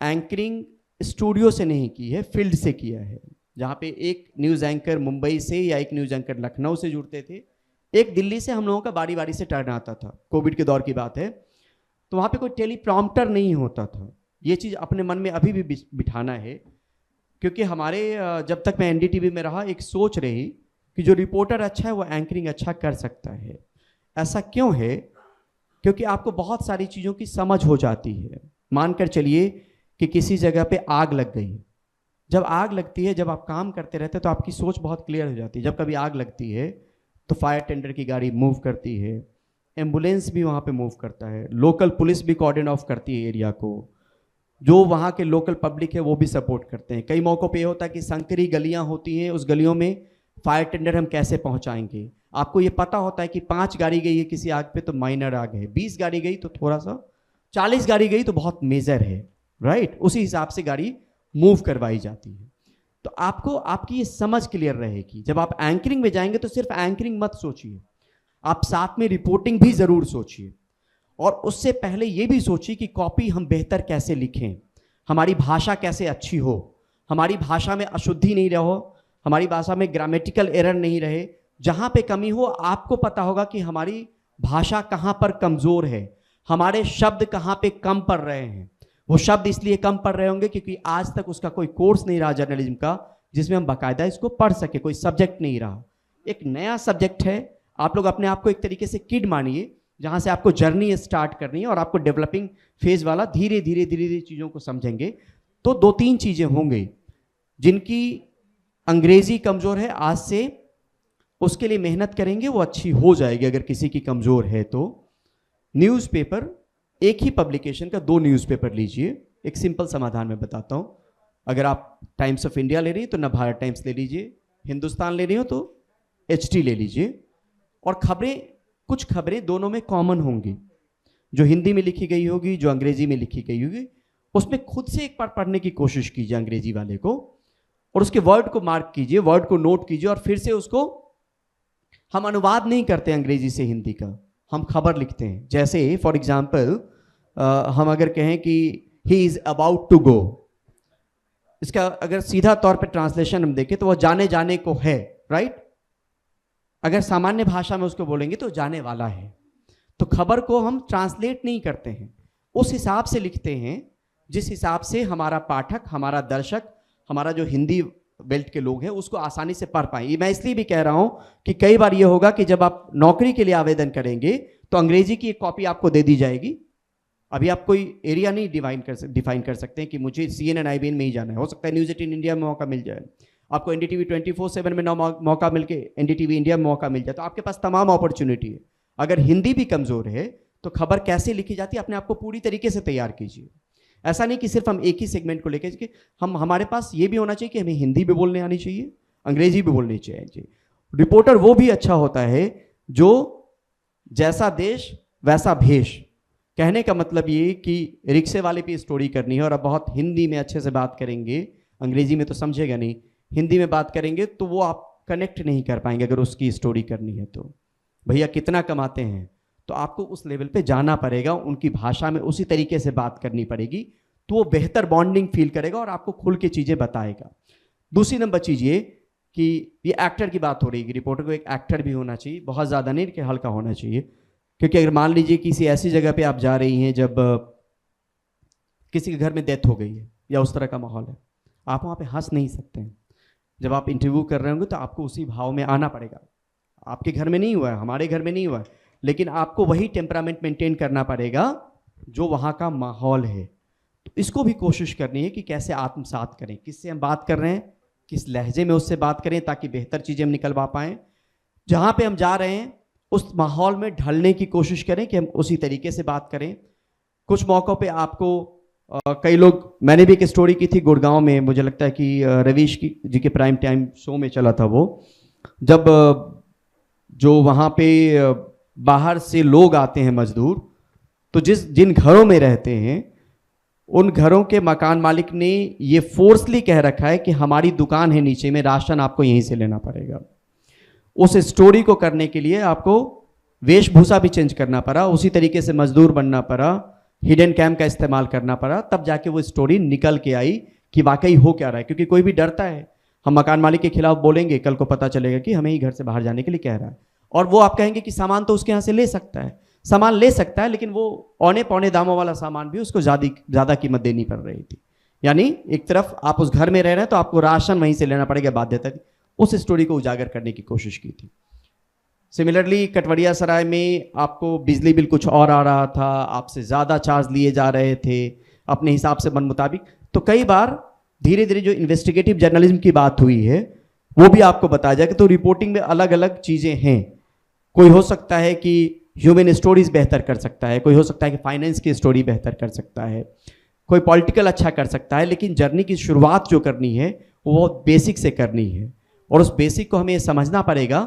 एंकरिंग स्टूडियो से नहीं की है, फील्ड से किया है, जहाँ पे एक न्यूज़ एंकर मुंबई से या एक न्यूज़ एंकर लखनऊ से जुड़ते थे, एक दिल्ली से हम लोगों का बारी बारी से टर्न आता था। कोविड के दौर की बात है, तो वहाँ पे कोई टेलीप्रॉम्प्टर नहीं होता था। ये चीज़ अपने मन में अभी भी बिठाना है, क्योंकि हमारे जब तक मैं एनडीटीवी में रहा एक सोच रही कि जो रिपोर्टर अच्छा है वो एंकरिंग अच्छा कर सकता है। ऐसा क्यों है? क्योंकि आपको बहुत सारी चीज़ों की समझ हो जाती है। मानकर चलिए कि किसी जगह पे आग लग गई, जब आग लगती है, जब आप काम करते रहते हैं तो आपकी सोच बहुत क्लियर हो जाती है। जब कभी आग लगती है तो फायर टेंडर की गाड़ी मूव करती है, एम्बुलेंस भी वहाँ पे मूव करता है, लोकल पुलिस भी कॉर्डन ऑफ करती है एरिया को, जो वहाँ के लोकल पब्लिक है वो भी सपोर्ट करते हैं। कई मौक़ों पे ये होता है कि संकरी गलियाँ होती हैं, उस गलियों में फायर टेंडर हम कैसे पहुँचाएंगे। आपको ये पता होता है कि 5 गाड़ी गई है किसी आग पे तो माइनर आग है, 20 गाड़ी गई तो थोड़ा सा 40 गाड़ी गई तो बहुत मेजर है, राइट? उसी हिसाब से गाड़ी मूव करवाई जाती है। तो आपको आपकी ये समझ क्लियर रहेगी। जब आप एंकरिंग में जाएंगे तो सिर्फ एंकरिंग मत सोचिए, आप साथ में रिपोर्टिंग भी जरूर सोचिए, और उससे पहले ये भी सोचिए कि कॉपी हम बेहतर कैसे लिखें, हमारी भाषा कैसे अच्छी हो, हमारी भाषा में अशुद्धि नहीं रहो, हमारी भाषा में ग्रामेटिकल एरर नहीं रहे। जहां पे कमी हो आपको पता होगा कि हमारी भाषा कहां पर कमजोर है, हमारे शब्द कहां पे कम पड़ रहे हैं। वो शब्द इसलिए कम पड़ रहे होंगे क्योंकि आज तक उसका कोई कोर्स नहीं रहा जर्नलिज्म का जिसमें हम बाकायदा इसको पढ़ सके, कोई सब्जेक्ट नहीं रहा। एक नया सब्जेक्ट है, आप लोग अपने आप को एक तरीके से किड मानिए, जहां से आपको जर्नी स्टार्ट करनी है और आपको डेवलपिंग फेज वाला धीरे धीरे धीरे धीरे चीज़ों को समझेंगे। तो 2-3 चीज़ें होंगी जिनकी अंग्रेजी कमज़ोर है आज से, उसके लिए मेहनत करेंगे, वो अच्छी हो जाएगी। अगर किसी की कमज़ोर है तो न्यूज़पेपर, एक ही पब्लिकेशन का 2 न्यूज़पेपर लीजिए। एक सिंपल समाधान मैं बताता हूँ। अगर आप टाइम्स ऑफ इंडिया ले रही हैं तो नवभारत टाइम्स ले लीजिए, हिंदुस्तान ले रही हो तो HT ले लीजिए। और खबरें, कुछ खबरें दोनों में कॉमन होंगी, जो हिंदी में लिखी गई होगी, जो अंग्रेजी में लिखी गई होगी, उसमें खुद से एक बार पढ़ने की कोशिश कीजिए अंग्रेजी वाले को, और उसके वर्ड को मार्क कीजिए, वर्ड को नोट कीजिए, और फिर से उसको, हम अनुवाद नहीं करते अंग्रेजी से हिंदी का, हम खबर लिखते हैं। जैसे फॉर एग्जाम्पल हम अगर कहें कि he is about to go, इसका अगर सीधा तौर पर ट्रांसलेशन हम देखें तो वह जाने जाने को है, राइट? अगर सामान्य भाषा में उसको बोलेंगे तो जाने वाला है। तो खबर को हम ट्रांसलेट नहीं करते हैं, उस हिसाब से लिखते हैं जिस हिसाब से हमारा पाठक, हमारा दर्शक, हमारा जो हिंदी बेल्ट के लोग हैं उसको आसानी से पढ़ पाए। मैं इसलिए भी कह रहा हूं कि कई बार ये होगा कि जब आप नौकरी के लिए आवेदन करेंगे तो अंग्रेजी की एक कॉपी आपको दे दी जाएगी। अभी आप कोई एरिया नहीं डिफाइन कर सकते हैं कि मुझे CNN IBN में ही जाना है, हो सकता है न्यूज़ 18 इंडिया में मौका मिल जाए, आपको NDTV 24/7 में मौका मिलके NDTV इंडिया में मौका मिल जाए, तो आपके पास तमाम अपॉर्चुनिटी है। अगर हिंदी भी कमज़ोर है तो खबर कैसे लिखी जाती है अपने आप को पूरी तरीके से तैयार कीजिए। ऐसा नहीं कि सिर्फ हम एक ही सेगमेंट को लेकर कि हमारे पास ये भी होना चाहिए कि हमें हिंदी भी बोलने आनी चाहिए, अंग्रेजी भी बोलनी चाहिए। रिपोर्टर वो भी अच्छा होता है जो जैसा देश वैसा भेष, कहने का मतलब ये कि रिक्शे वाले पे स्टोरी करनी है और अब बहुत हिंदी में अच्छे से बात करेंगे, अंग्रेजी में तो समझेगा नहीं, हिंदी में बात करेंगे तो वो आप कनेक्ट नहीं कर पाएंगे। अगर उसकी स्टोरी करनी है तो भैया कितना कमाते हैं, तो आपको उस लेवल पे जाना पड़ेगा, उनकी भाषा में उसी तरीके से बात करनी पड़ेगी, तो वो बेहतर बॉन्डिंग फील करेगा और आपको खुल के चीज़ें बताएगा। दूसरी नंबर चीज़ ये कि ये एक्टर की बात हो रही है, रिपोर्टर को एक एक्टर भी होना चाहिए, बहुत ज़्यादा नहीं कि हल्का होना चाहिए। क्योंकि अगर मान लीजिए किसी ऐसी जगह पे आप जा रही हैं जब किसी के घर में डेथ हो गई है या उस तरह का माहौल है, आप वहाँ पे हंस नहीं सकते हैं। जब आप इंटरव्यू कर रहे होंगे तो आपको उसी भाव में आना पड़ेगा। आपके घर में नहीं हुआ है, हमारे घर में नहीं हुआ है, लेकिन आपको वही टेम्परामेंट मेंटेन करना पड़ेगा जो वहाँ का माहौल है। तो इसको भी कोशिश करनी है कि कैसे आत्मसात करें, किससे हम बात कर रहे हैं, किस लहजे में उससे बात करें ताकि बेहतर चीज़ें हम निकलवा पाएँ। जहाँ पे हम जा रहे हैं उस माहौल में ढलने की कोशिश करें कि हम उसी तरीके से बात करें। कुछ मौक़ों पे आपको कई लोग, मैंने भी एक स्टोरी की थी गुड़गांव में, मुझे लगता है कि रवीश जी के प्राइम टाइम शो में चला था वो, जब जो वहाँ पे बाहर से लोग आते हैं मजदूर, तो जिन घरों में रहते हैं उन घरों के मकान मालिक ने ये फोर्सली कह रखा है कि हमारी दुकान है नीचे में, राशन आपको यहीं से लेना पड़ेगा। उस स्टोरी को करने के लिए आपको वेशभूषा भी चेंज करना पड़ा, उसी तरीके से मजदूर बनना पड़ा, हिडन कैम का इस्तेमाल करना पड़ा, तब जाके वो स्टोरी निकल के आई कि वाकई हो क्या रहा है। क्योंकि कोई भी डरता है, हम मकान मालिक के खिलाफ बोलेंगे, कल को पता चलेगा कि हमें ही घर से बाहर जाने के लिए कह रहा है, और वो आप कहेंगे कि सामान तो उसके यहाँ से ले सकता है, सामान ले सकता है, लेकिन वो औने पौने दामों वाला सामान भी उसको ज़्यादा कीमत देनी पड़ रही थी। यानी एक तरफ आप उस घर में रह रहे हैं तो आपको राशन वहीं से लेना पड़ेगा, बाध्यता थी। उस स्टोरी को उजागर करने की कोशिश की थी। सिमिलरली कटवड़िया सराय में आपको बिजली बिल कुछ और आ रहा था, आपसे ज़्यादा चार्ज लिए जा रहे थे अपने हिसाब से मन मुताबिक। तो कई बार धीरे धीरे जो इन्वेस्टिगेटिव जर्नलिज्म की बात हुई है वो भी आपको बताया जाएगा। तो रिपोर्टिंग में अलग अलग चीज़ें हैं। कोई हो सकता है कि ह्यूमन स्टोरीज बेहतर कर सकता है, कोई हो सकता है कि फाइनेंस की स्टोरी बेहतर कर सकता है, कोई पॉलिटिकल अच्छा कर सकता है, लेकिन जर्नी की शुरुआत जो करनी है वो बेसिक से करनी है। और उस बेसिक को हमें समझना पड़ेगा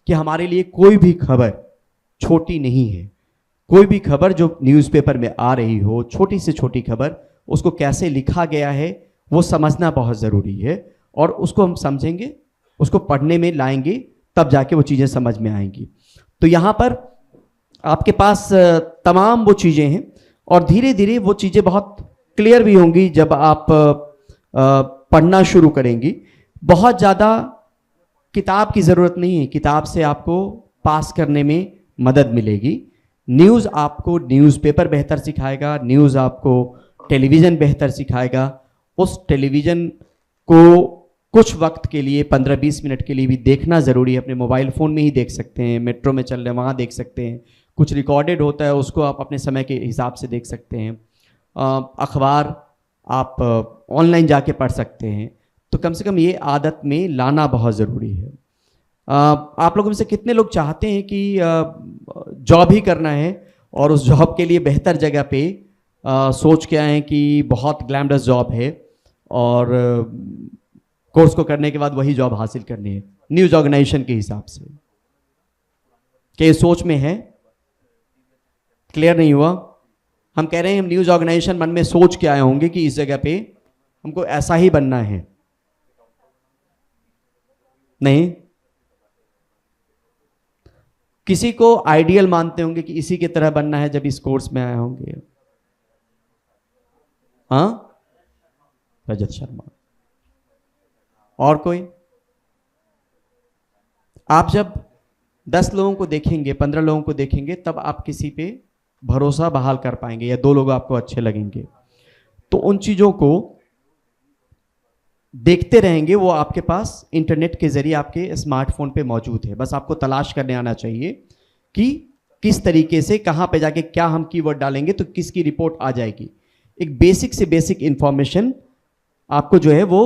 कि हमारे लिए कोई भी खबर छोटी नहीं है, कोई भी खबर जो न्यूज़पेपर में आ रही हो, छोटी से छोटी खबर, उसको कैसे लिखा गया है वो समझना बहुत ज़रूरी है, और उसको हम समझेंगे, उसको पढ़ने में लाएंगे, तब जाके वो चीज़ें समझ में आएंगी। तो यहाँ पर आपके पास तमाम वो चीज़ें हैं, और धीरे धीरे वो चीज़ें बहुत क्लियर भी होंगी जब आप पढ़ना शुरू करेंगी। बहुत ज़्यादा किताब की ज़रूरत नहीं है, किताब से आपको पास करने में मदद मिलेगी। न्यूज़ आपको न्यूज़पेपर बेहतर सिखाएगा, न्यूज़ आपको टेलीविज़न बेहतर सिखाएगा। उस टेलीविज़न को कुछ वक्त के लिए 15-20 मिनट के लिए भी देखना ज़रूरी है। अपने मोबाइल फ़ोन में ही देख सकते हैं, मेट्रो में चल रहे हैं वहाँ देख सकते हैं, कुछ रिकॉर्डेड होता है उसको आप अपने समय के हिसाब से देख सकते हैं, अखबार आप ऑनलाइन जाके पढ़ सकते हैं। तो कम से कम ये आदत में लाना बहुत ज़रूरी है। आप लोगों में से कितने लोग चाहते हैं कि जॉब ही करना है और उस जॉब के लिए बेहतर जगह पे सोच के आए हैं कि बहुत ग्लैमरस जॉब है और कोर्स को करने के बाद वही जॉब हासिल करनी है न्यूज़ ऑर्गेनाइजेशन के हिसाब से? क्या ये सोच में है? क्लियर नहीं हुआ? हम कह रहे हैं हम न्यूज़ ऑर्गेनाइजेशन मन में सोच के आए होंगे कि इस जगह पे हमको ऐसा ही बनना है। नहीं, किसी को आइडियल मानते होंगे कि इसी की तरह बनना है जब इस कोर्स में आए होंगे। हाँ, रजत शर्मा। और कोई? आप जब 10 लोगों को देखेंगे, 15 लोगों को देखेंगे, तब आप किसी पे भरोसा बहाल कर पाएंगे, या 2 लोग आपको अच्छे लगेंगे। तो उन चीज़ों को देखते रहेंगे, वो आपके पास इंटरनेट के जरिए आपके स्मार्टफोन पे मौजूद है। बस आपको तलाश करने आना चाहिए कि किस तरीके से कहाँ पे जाके क्या हम कीवर्ड डालेंगे तो किसकी रिपोर्ट आ जाएगी। एक बेसिक से बेसिक इंफॉर्मेशन आपको जो है वो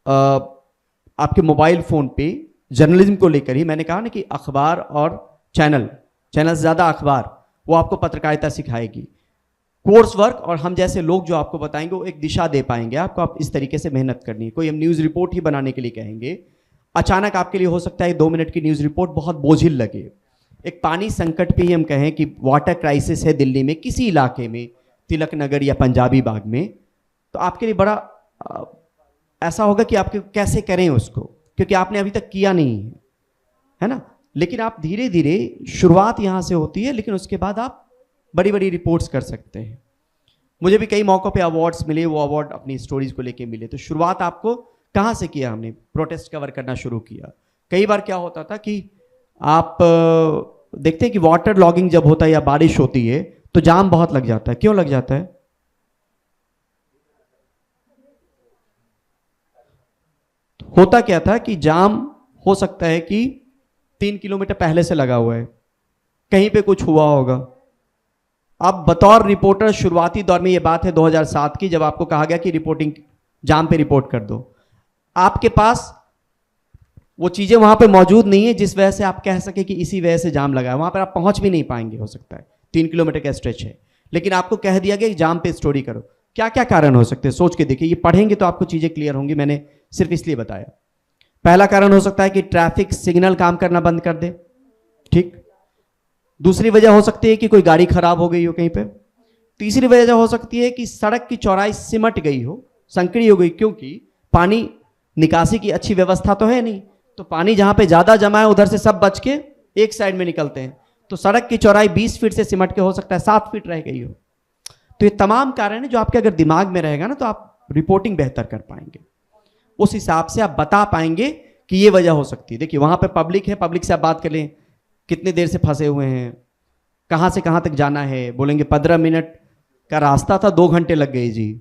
आपके मोबाइल फ़ोन पे जर्नलिज्म को लेकर ही, मैंने कहा ना कि अखबार और चैनल से ज़्यादा अखबार, वो आपको पत्रकारिता सिखाएगी। कोर्स वर्क और हम जैसे लोग जो आपको बताएंगे वो एक दिशा दे पाएंगे आपको, आप इस तरीके से मेहनत करनी है। कोई हम न्यूज़ रिपोर्ट ही बनाने के लिए कहेंगे, अचानक आपके लिए हो सकता है 2 मिनट की न्यूज़ रिपोर्ट बहुत बोझिल लगे। एक पानी संकट पे ही हम कहें कि वाटर क्राइसिस है दिल्ली में, किसी इलाके में, तिलक नगर या पंजाबी बाग में, तो आपके लिए बड़ा ऐसा होगा कि आप कैसे करें उसको, क्योंकि आपने अभी तक किया नहीं है ना। लेकिन आप धीरे धीरे, शुरुआत यहाँ से होती है, लेकिन उसके बाद आप बड़ी बड़ी रिपोर्ट्स कर सकते हैं। मुझे भी कई मौक़ों पे अवार्ड्स मिले, वो अवार्ड अपनी स्टोरीज को लेके मिले। तो शुरुआत आपको कहाँ से किया? हमने प्रोटेस्ट कवर करना शुरू किया। कई बार क्या होता था कि आप देखते हैं कि वाटर लॉगिंग जब होता है या बारिश होती है तो जाम बहुत लग जाता है। क्यों लग जाता है? होता क्या था कि जाम हो सकता है कि 3 किलोमीटर पहले से लगा हुआ है, कहीं पे कुछ हुआ होगा। अब बतौर रिपोर्टर, शुरुआती दौर में ये बात है 2007 की, जब आपको कहा गया कि रिपोर्टिंग जाम पे रिपोर्ट कर दो, आपके पास वो चीज़ें वहाँ पे मौजूद नहीं है जिस वजह से आप कह सके कि इसी वजह से जाम लगा है। वहाँ पर आप पहुँच भी नहीं पाएंगे, हो सकता है 3 किलोमीटर का स्ट्रेच है, लेकिन आपको कह दिया गया कि जाम पे स्टोरी करो। क्या क्या कारण हो सकते हैं, सोच के देखिए। ये पढ़ेंगे तो आपको चीज़ें क्लियर होंगी, मैंने सिर्फ इसलिए बताया। पहला कारण हो सकता है कि ट्रैफिक सिग्नल काम करना बंद कर दे, ठीक। दूसरी वजह हो सकती है कि कोई गाड़ी खराब हो गई हो कहीं पे। तीसरी वजह हो सकती है कि सड़क की चौड़ाई सिमट गई हो, संकरी हो गई, क्योंकि पानी निकासी की अच्छी व्यवस्था तो है नहीं, तो पानी जहां पे ज्यादा जमा है उधर से सब बच के एक साइड में निकलते हैं, तो सड़क की चौड़ाई 20 फीट से सिमट के हो सकता है 7 फीट रह गई हो। तो ये तमाम कारण है जो आपके अगर दिमाग में रहेगा ना, तो आप रिपोर्टिंग बेहतर कर पाएंगे। उस हिसाब से आप बता पाएंगे कि ये वजह हो सकती है। देखिए वहां पे पब्लिक है, पब्लिक से आप बात कर लें, कितने देर से फंसे हुए हैं, कहाँ से कहाँ तक जाना है, बोलेंगे 15 मिनट का रास्ता था 2 घंटे लग गए जी।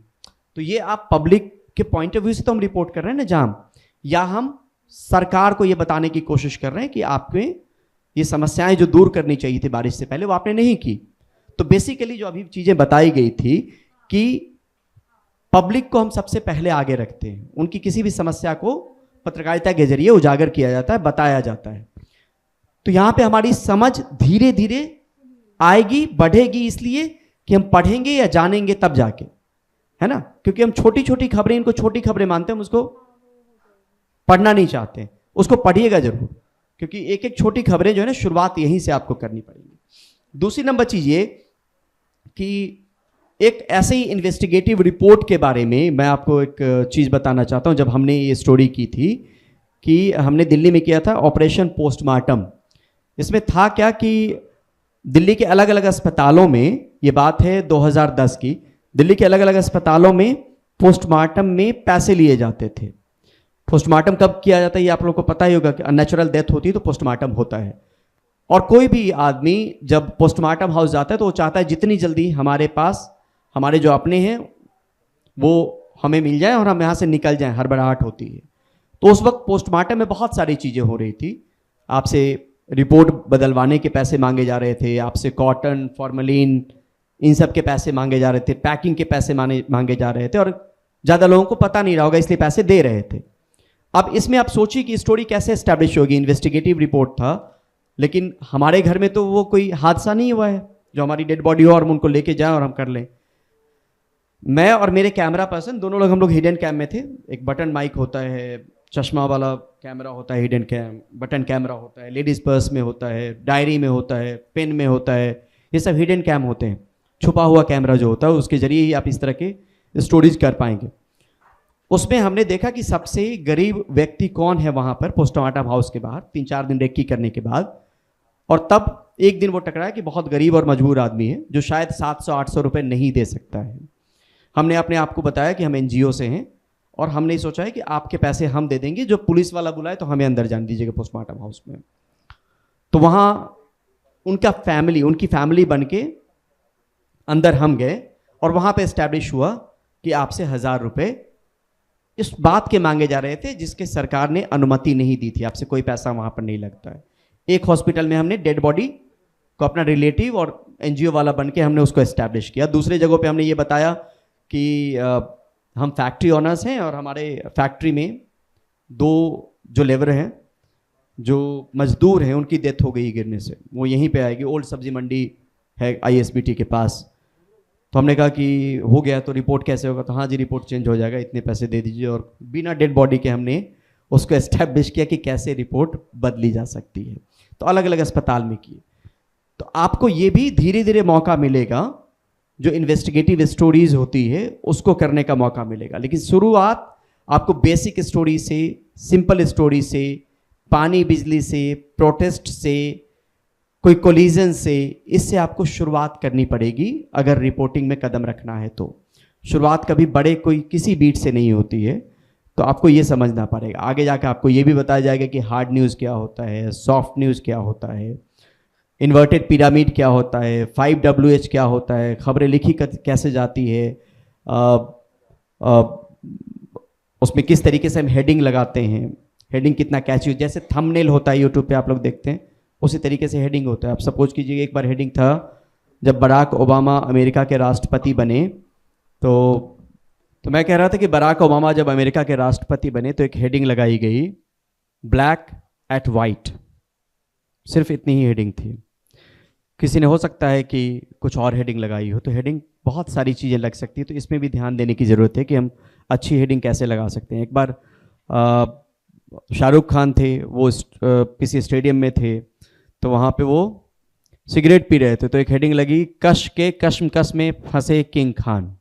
तो ये आप पब्लिक के पॉइंट ऑफ व्यू से तो हम रिपोर्ट कर रहे हैं ना जाम, या हम सरकार को ये बताने की कोशिश कर रहे हैं कि आपके ये समस्याएं जो दूर करनी चाहिए थी बारिश से पहले, वो आपने नहीं की। तो बेसिकली जो अभी चीज़ें बताई गई थी कि पब्लिक को हम सबसे पहले आगे रखते हैं, उनकी किसी भी समस्या को पत्रकारिता के जरिए उजागर किया जाता है, बताया जाता है। तो यहाँ पे हमारी समझ धीरे धीरे आएगी, बढ़ेगी, इसलिए कि हम पढ़ेंगे या जानेंगे तब जाके, है ना। क्योंकि हम छोटी छोटी खबरें, इनको छोटी खबरें मानते हैं, हम उसको पढ़ना नहीं चाहते हैं। उसको पढ़िएगा जरूर, क्योंकि एक एक छोटी खबरें जो है ना, शुरुआत यहीं से आपको करनी पड़ेगी। दूसरी नंबर चीज़ ये कि एक ऐसे ही इन्वेस्टिगेटिव रिपोर्ट के बारे में मैं आपको एक चीज़ बताना चाहता हूँ। जब हमने ये स्टोरी की थी कि हमने दिल्ली में किया था ऑपरेशन पोस्टमार्टम। इसमें था क्या कि दिल्ली के अलग अलग अस्पतालों में, ये बात है 2010 की, दिल्ली के अलग अलग अस्पतालों में पोस्टमार्टम में पैसे लिए जाते थे। पोस्टमार्टम कब किया जाता है ये आप लोगों को पता ही होगा कि अननेचुरल डेथ होती है तो पोस्टमार्टम होता है। और कोई भी आदमी जब पोस्टमार्टम हाउस जाता है तो वो चाहता है जितनी जल्दी हमारे पास हमारे जो अपने हैं वो हमें मिल जाए और हम यहाँ से निकल जाएं, हड़बड़ाहट होती है। तो उस वक्त पोस्टमार्टम में बहुत सारी चीज़ें हो रही थी। आपसे रिपोर्ट बदलवाने के पैसे मांगे जा रहे थे, आपसे कॉटन, फॉर्मलिन, इन सब के पैसे मांगे जा रहे थे, पैकिंग के पैसे मांगे जा रहे थे, और ज़्यादा लोगों को पता नहीं रहा होगा इसलिए पैसे दे रहे थे। अब इसमें आप सोचिए कि स्टोरी कैसे एस्टैब्लिश होगी। इन्वेस्टिगेटिव रिपोर्ट था, लेकिन हमारे घर में तो वो कोई हादसा नहीं हुआ है जो हमारी डेड बॉडी हो और हम उनको लेके जाएं और हम कर लें। मैं और मेरे कैमरा पर्सन दोनों लोग, हम लोग हिडन कैम में थे। एक बटन माइक होता है, चश्मा वाला कैमरा होता है, हिडन कैम, बटन कैमरा होता है, लेडीज़ पर्स में होता है, डायरी में होता है, पेन में होता है, ये सब हिडन कैम होते हैं। छुपा हुआ कैमरा जो होता है उसके जरिए ही आप इस तरह के स्टोरीज कर पाएंगे। उसमें हमने देखा कि सबसे गरीब व्यक्ति कौन है वहाँ पर पोस्टमार्टम हाउस के बाहर 3-4 दिन रेकी करने के बाद। और तब एक दिन वो टकराया कि बहुत गरीब और मजबूर आदमी है जो शायद 700-800 रुपये नहीं दे सकता है। हमने अपने आप को बताया कि हम NGO से हैं और हमने सोचा है कि आपके पैसे हम दे देंगे, जो पुलिस वाला बुलाए तो हमें अंदर जाने दीजिएगा पोस्टमार्टम हाउस में। तो वहाँ उनकी फैमिली बन के अंदर हम गए और वहाँ पे एस्टैब्लिश हुआ कि आपसे 1000 रुपये इस बात के मांगे जा रहे थे जिसके सरकार ने अनुमति नहीं दी थी। आपसे कोई पैसा वहाँ पर नहीं लगता है। एक हॉस्पिटल में हमने डेड बॉडी को अपना रिलेटिव और NGO वाला बन के हमने उसको एस्टैब्लिश किया। दूसरे जगहों पे हमने ये बताया कि हम फैक्ट्री ओनर्स हैं और हमारे फैक्ट्री में 2 जो लेबर हैं, जो मजदूर हैं, उनकी डेथ हो गई गिरने से। वो यहीं पे आएगी, ओल्ड सब्जी मंडी है ISBT के पास। तो हमने कहा कि हो गया तो रिपोर्ट कैसे होगा? तो हाँ जी, रिपोर्ट चेंज हो जाएगा, इतने पैसे दे दीजिए। और बिना डेड बॉडी के हमने उसको एस्टैब्लिश किया कि कैसे रिपोर्ट बदली जा सकती है। तो अलग अलग अस्पताल में किए। तो आपको ये भी धीरे धीरे मौका मिलेगा, जो इन्वेस्टिगेटिव स्टोरीज होती है उसको करने का मौका मिलेगा। लेकिन शुरुआत आपको बेसिक स्टोरी से, सिंपल स्टोरी से, पानी बिजली से, प्रोटेस्ट से, कोई कोलिजन से, इससे आपको शुरुआत करनी पड़ेगी अगर रिपोर्टिंग में कदम रखना है। तो शुरुआत कभी बड़े कोई किसी बीट से नहीं होती है, तो आपको ये समझना पड़ेगा। आगे जाकर आपको ये भी बताया जाएगा कि हार्ड न्यूज़ क्या होता है, सॉफ्ट न्यूज़ क्या होता है, इन्वर्टेड पिरामिड क्या होता है, 5WH क्या होता है, खबरें लिखी कैसे जाती है, उसमें किस तरीके से हम हेडिंग लगाते हैं, हेडिंग कितना कैची, जैसे थंबनेल होता है यूट्यूब पे आप लोग देखते हैं उसी तरीके से हेडिंग होता है। आप सपोज कीजिए एक बार हेडिंग था जब बराक ओबामा अमेरिका के राष्ट्रपति बने, तो मैं कह रहा था कि बराक ओबामा जब अमेरिका के राष्ट्रपति बने तो एक हेडिंग लगाई गई, ब्लैक एट वाइट। सिर्फ इतनी ही हेडिंग थी। किसी ने हो सकता है कि कुछ और हेडिंग लगाई हो, तो हेडिंग बहुत सारी चीज़ें लग सकती है। तो इसमें भी ध्यान देने की ज़रूरत है कि हम अच्छी हेडिंग कैसे लगा सकते हैं। एक बार शाहरुख खान थे, वो किसी स्टेडियम में थे, तो वहाँ पे वो सिगरेट पी रहे थे, तो एक हेडिंग लगी, कश के कश्मकश में फंसे किंग खान।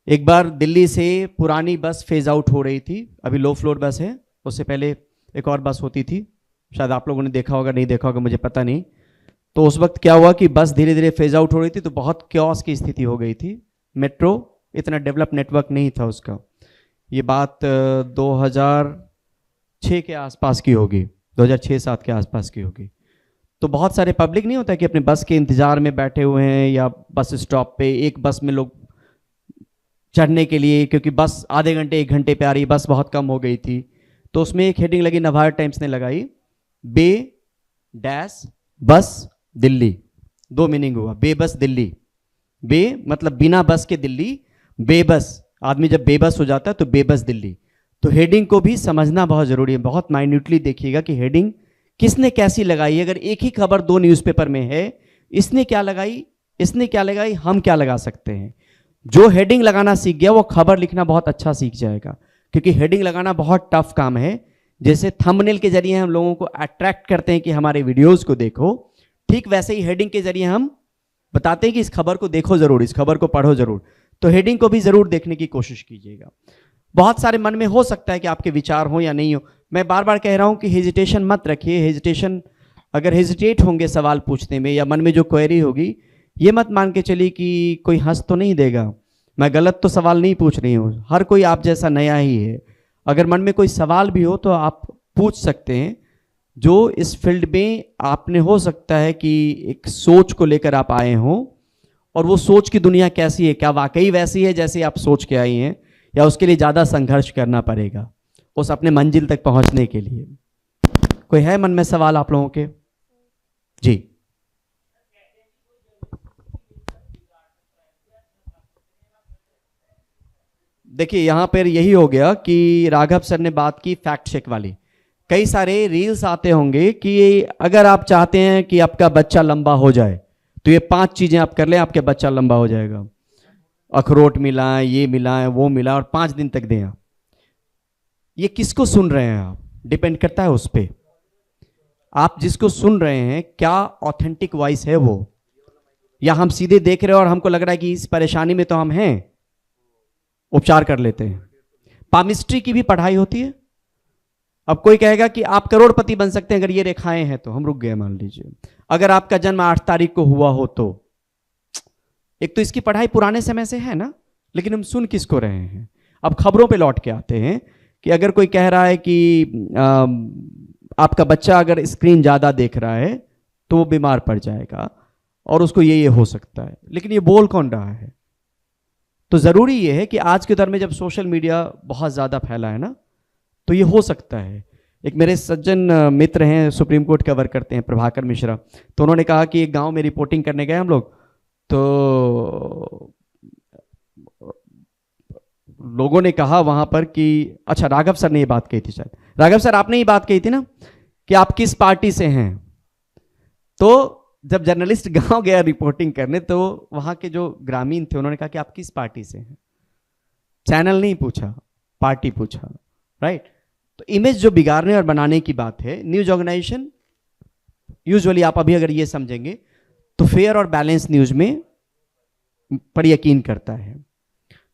एक बार दिल्ली से पुरानी बस फेज आउट हो रही थी, अभी लो फ्लोर बस है, उससे पहले एक और बस होती थी, शायद आप लोगों ने देखा होगा, नहीं देखा होगा मुझे पता नहीं। तो उस वक्त क्या हुआ कि बस धीरे धीरे फेज आउट हो रही थी, तो बहुत क्योस की स्थिति हो गई थी। मेट्रो इतना डेवलप नेटवर्क नहीं था उसका। ये बात 2006 के आसपास की होगी, 2006-07 के आसपास की होगी। तो बहुत सारे पब्लिक नहीं होता कि अपने बस के इंतज़ार में बैठे हुए हैं या बस स्टॉप पे, एक बस में लोग चढ़ने के लिए, क्योंकि बस आधे घंटे 1 घंटे पे आ रही, बस बहुत कम हो गई थी। तो उसमें एक हेडिंग लगी, नवभारत टाइम्स ने लगाई, बे डैश बस दिल्ली। 2 मीनिंग हुआ, बेबस दिल्ली। बे मतलब बिना बस के दिल्ली, बेबस आदमी जब बेबस हो जाता है तो बेबस दिल्ली। तो हेडिंग को भी समझना बहुत ज़रूरी है। बहुत माइन्यूटली देखिएगा कि हेडिंग किसने कैसी लगाई। अगर एक ही खबर 2 न्यूज़पेपर में है, इसने क्या लगाई, इसने क्या लगाई, हम क्या लगा सकते हैं। जो हेडिंग लगाना सीख गया वो खबर लिखना बहुत अच्छा सीख जाएगा, क्योंकि हेडिंग लगाना बहुत टफ काम है। जैसे थंबनेल के जरिए हम लोगों को अट्रैक्ट करते हैं कि हमारे वीडियोस को देखो, ठीक वैसे ही हेडिंग के जरिए हम बताते हैं कि इस खबर को देखो जरूर, इस खबर को पढ़ो जरूर, तो हेडिंग को भी जरूर देखने की कोशिश कीजिएगा। बहुत सारे मन में हो सकता है कि आपके विचार हो या नहीं हो, मैं बार बार कह रहा हूं कि हेजिटेशन मत रखिए। हेजिटेशन, अगर हेजिटेट होंगे सवाल पूछने में या मन में जो क्वेरी होगी, ये मत मान के चलिए कि कोई हंस तो नहीं देगा, मैं गलत तो सवाल नहीं पूछ रही हूँ, हर कोई आप जैसा नया ही है। अगर मन में कोई सवाल भी हो तो आप पूछ सकते हैं, जो इस फील्ड में आपने हो सकता है कि एक सोच को लेकर आप आए हों, और वो सोच की दुनिया कैसी है, क्या वाकई वैसी है जैसे आप सोच के आई हैं, या उसके लिए ज़्यादा संघर्ष करना पड़ेगा उस अपने मंजिल तक पहुंचने के लिए। कोई है मन में सवाल आप लोगों के? जी। देखिए यहां पर यही हो गया कि राघव सर ने बात की फैक्ट चेक वाली। कई सारे रील्स आते होंगे कि अगर आप चाहते हैं कि आपका बच्चा लंबा हो जाए तो ये 5 चीजें आप कर लें, आपके बच्चा लंबा हो जाएगा। अखरोट मिलाएं, ये मिलाएं, वो मिलाएं, और 5 दिन तक दें आप। ये किसको सुन रहे हैं आप? डिपेंड करता है उस पर। आप जिसको सुन रहे हैं क्या ऑथेंटिक वॉइस है वो, या हम सीधे देख रहे हैं और हमको लग रहा है कि इस परेशानी में तो हम हैं, उपचार कर लेते हैं। पामिस्ट्री की भी पढ़ाई होती है। अब कोई कहेगा कि आप करोड़पति बन सकते हैं अगर ये रेखाएं हैं, तो हम रुक गए। मान लीजिए अगर आपका जन्म 8 तारीख को हुआ हो तो, एक तो इसकी पढ़ाई पुराने समय से है ना, लेकिन हम सुन किसको रहे हैं? अब खबरों पे लौट के आते हैं कि अगर कोई कह रहा है कि आपका बच्चा अगर स्क्रीन ज्यादा देख रहा है तो वो बीमार पड़ जाएगा और उसको ये हो सकता है, लेकिन ये बोल कौन रहा है? तो जरूरी ये है कि आज के दौर में जब सोशल मीडिया बहुत ज्यादा फैला है ना, तो ये हो सकता है। एक मेरे सज्जन मित्र हैं, सुप्रीम कोर्ट कवर करते हैं, प्रभाकर मिश्रा, तो उन्होंने कहा कि एक गांव में रिपोर्टिंग करने गए हम लोग, तो लोगों ने कहा वहां पर कि अच्छा राघव सर ने ये बात कही थी, शायद राघव सर आपने ये बात कही थी ना कि आप किस पार्टी से हैं। तो जब जर्नलिस्ट गांव गया रिपोर्टिंग करने तो वहां के जो ग्रामीण थे उन्होंने कहा कि आप किस पार्टी से हैं। चैनल नहीं पूछा, पार्टी पूछा, राइट। तो इमेज जो बिगाड़ने और बनाने की बात है, न्यूज ऑर्गेनाइजेशन यूजुअली आप अभी अगर ये समझेंगे तो फेयर और बैलेंस न्यूज में पर यकीन करता है।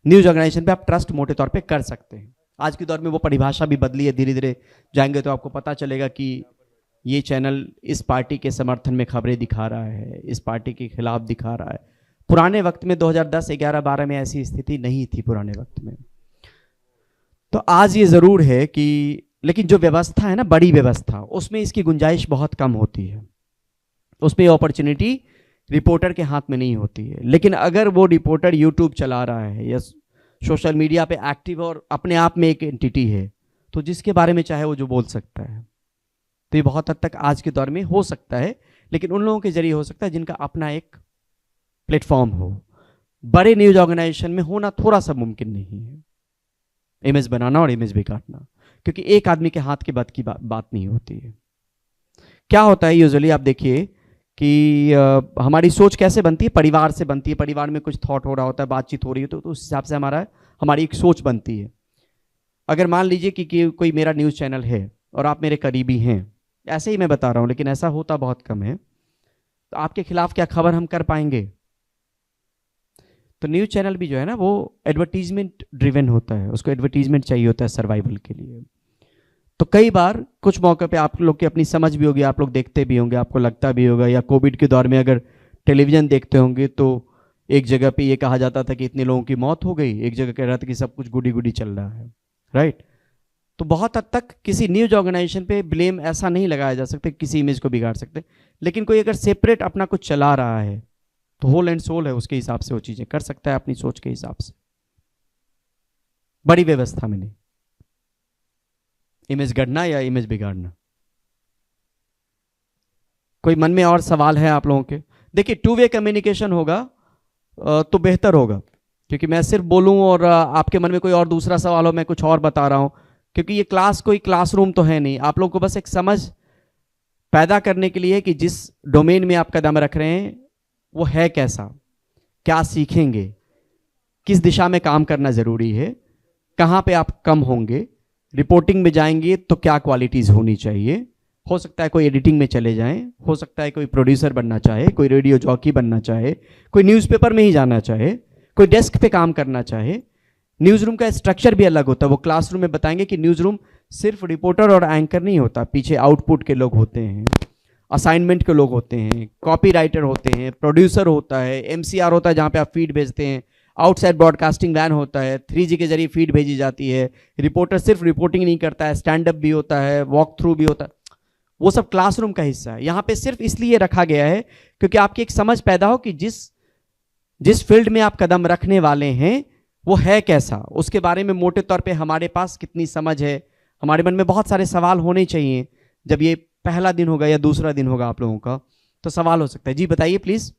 न्यूज ऑर्गेनाइजेशन पे आप ट्रस्ट मोटे तौर पे कर सकते हैं। आज के दौर में वो परिभाषा भी बदली है, धीरे धीरे जाएंगे तो आपको पता चलेगा कि ये चैनल इस पार्टी के समर्थन में खबरें दिखा रहा है, इस पार्टी के खिलाफ दिखा रहा है। पुराने वक्त में 2010, 11, 12 में ऐसी स्थिति नहीं थी पुराने वक्त में। तो आज ये जरूर है कि लेकिन जो व्यवस्था है ना, बड़ी व्यवस्था, उसमें इसकी गुंजाइश बहुत कम होती है, उसमें अपॉर्चुनिटी रिपोर्टर के हाथ में नहीं होती है। लेकिन अगर वो रिपोर्टर यूट्यूब चला रहा है या सोशल मीडिया पे एक्टिव और अपने आप में एक एंटिटी है, तो जिसके बारे में चाहे वो जो बोल सकता है। तो ये बहुत हद तक आज के दौर में हो सकता है, लेकिन उन लोगों के जरिए हो सकता है जिनका अपना एक प्लेटफॉर्म हो। बड़े न्यूज ऑर्गेनाइजेशन में होना थोड़ा सा मुमकिन नहीं है, इमेज बनाना और इमेज बिगाड़ना, क्योंकि एक आदमी के हाथ के बात की बात नहीं होती है। क्या होता है यूजुअली आप देखिए कि हमारी सोच कैसे बनती है? परिवार से बनती है। परिवार में कुछ थॉट हो रहा होता है, बातचीत हो रही है, तो उस हिसाब से हमारी एक सोच बनती है। अगर मान लीजिए कि कोई मेरा न्यूज़ चैनल है और आप मेरे करीबी हैं, ऐसे ही मैं बता रहा हूँ लेकिन ऐसा होता बहुत कम है, तो आपके खिलाफ क्या खबर हम कर पाएंगे? तो न्यूज़ चैनल भी जो है ना वो एडवर्टीजमेंट ड्रिवन होता है, उसको एडवर्टीजमेंट चाहिए होता है सर्वाइवल के लिए। तो कई बार कुछ मौके पे आप लोग की अपनी समझ भी होगी, आप लोग देखते भी होंगे, आपको लगता भी होगा, या कोविड के दौर में अगर टेलीविजन देखते होंगे तो एक जगह पे ये कहा जाता था कि इतने लोगों की मौत हो गई, एक जगह कह रहा था कि सब कुछ गुडी गुडी चल रहा है, राइट। तो बहुत हद तक किसी न्यूज ऑर्गेनाइजेशन पे ब्लेम ऐसा नहीं लगाया जा सकता, किसी इमेज को बिगाड़ सकते। लेकिन कोई अगर सेपरेट अपना कुछ चला रहा है तो होल एंड सोल है, उसके हिसाब से वो चीजें कर सकता है अपनी सोच के हिसाब से, बड़ी व्यवस्था में नहीं। इमेज गढ़ना या इमेज बिगाड़ना। कोई मन में और सवाल है आप लोगों के? देखिए, 2 वे कम्युनिकेशन होगा तो बेहतर होगा, क्योंकि मैं सिर्फ बोलूं और आपके मन में कोई और दूसरा सवाल हो, मैं कुछ और बता रहा हूं, क्योंकि ये क्लास कोई क्लासरूम तो है नहीं। आप लोगों को बस एक समझ पैदा करने के लिए कि जिस डोमेन में आप कदम रख रहे हैं वो है कैसा, क्या सीखेंगे, किस दिशा में काम करना जरूरी है, कहां पे आप कम होंगे, रिपोर्टिंग में जाएंगे तो क्या क्वालिटीज होनी चाहिए, हो सकता है कोई एडिटिंग में चले जाएं, हो सकता है कोई प्रोड्यूसर बनना चाहे, कोई रेडियो जॉकी बनना चाहे, कोई न्यूज़पेपर में ही जाना चाहे, कोई डेस्क पे काम करना चाहे। न्यूज़ रूम का स्ट्रक्चर भी अलग होता है। वो क्लासरूम में बताएंगे कि न्यूज़ रूम सिर्फ रिपोर्टर और एंकर नहीं होता, पीछे आउटपुट के लोग होते हैं, असाइनमेंट के लोग होते हैं, कॉपी राइटर होते हैं, प्रोड्यूसर होता है, एमसीआर होता है जहाँ पे आप फीड भेजते हैं, आउटसाइड ब्रॉडकास्टिंग वैन होता है, 3G के जरिए फीड भेजी जाती है, रिपोर्टर सिर्फ रिपोर्टिंग नहीं करता है, स्टैंड अप भी होता है, वॉक थ्रू भी होता है। वो सब क्लासरूम का हिस्सा है। यहाँ पे सिर्फ इसलिए रखा गया है क्योंकि आपकी एक समझ पैदा हो कि जिस फील्ड में आप कदम रखने वाले हैं वो है कैसा, उसके बारे में मोटे तौर पे हमारे पास कितनी समझ है। हमारे मन में बहुत सारे सवाल होने चाहिए। जब ये पहला दिन होगा या दूसरा दिन होगा आप लोगों का, तो सवाल हो सकता है। जी बताइए प्लीज।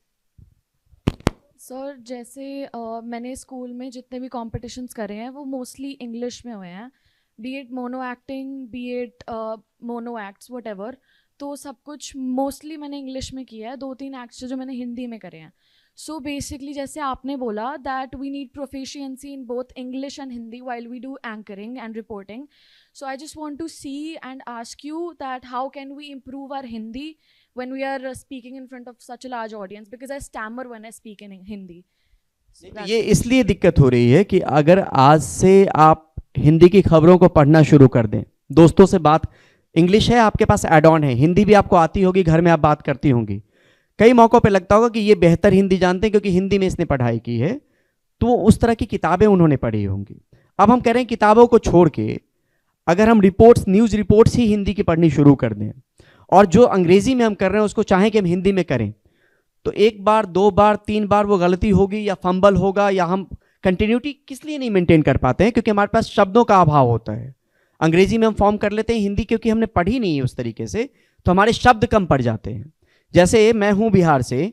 सर जैसे मैंने स्कूल में जितने भी कॉम्पिटिशन्स करे हैं वो मोस्टली इंग्लिश में हुए हैं, be at mono acting, be at mono acts, whatever. तो सब कुछ मोस्टली मैंने इंग्लिश में किया है। 2-3 एक्ट्स जो मैंने हिंदी में करे हैं। सो बेसिकली जैसे आपने बोला that we need proficiency in both English and Hindi while we do anchoring and reporting. So I just want to see and ask you that how can we improve our Hindi when we are speaking in front of such a large audience, because I stammer when I speak in Hindi. So ये इसलिए दिक्कत हो रही है कि अगर आज से आप हिंदी की खबरों को पढ़ना शुरू कर दें, दोस्तों से बात, इंग्लिश है आपके पास एड ऑन है, हिंदी भी आपको आती होगी, घर में आप बात करती होंगी, कई मौक़ों पे लगता होगा कि ये बेहतर हिंदी जानते हैं क्योंकि हिंदी में इसने पढ़ाई की है, तो उस तरह की किताबें उन्होंने पढ़ी होंगी। अब हम कह रहे हैं किताबों को छोड़ के अगर हम रिपोर्ट्स, न्यूज़ रिपोर्ट्स ही हिंदी की पढ़नी शुरू कर दें, और जो अंग्रेजी में हम कर रहे हैं उसको चाहें कि हम हिंदी में करें, तो 1 बार 2 बार 3 बार वो गलती होगी या फंबल होगा, या हम कंटिन्यूटी किस लिए नहीं मेंटेन कर पाते हैं, क्योंकि हमारे पास शब्दों का अभाव होता है। अंग्रेजी में हम फॉर्म कर लेते हैं, हिंदी क्योंकि हमने पढ़ी नहीं है उस तरीके से, तो हमारे शब्द कम पड़ जाते हैं। जैसे मैं हूँ बिहार से,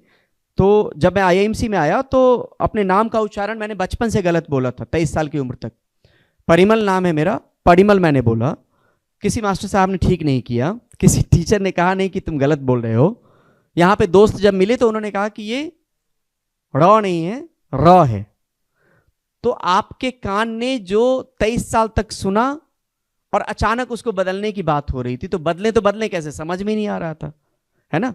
तो जब मैं IIMC में आया तो अपने नाम का उच्चारण मैंने बचपन से गलत बोला था, 23 साल की उम्र तक। परिमल नाम है मेरा, परिमल मैंने बोला, किसी मास्टर साहब ने ठीक नहीं किया, किसी टीचर ने कहा नहीं कि तुम गलत बोल रहे हो। यहाँ पे दोस्त जब मिले तो उन्होंने कहा कि ये र नहीं है, र है। तो आपके कान ने जो 23 साल तक सुना और अचानक उसको बदलने की बात हो रही थी, तो बदले कैसे, समझ में नहीं आ रहा था, है ना।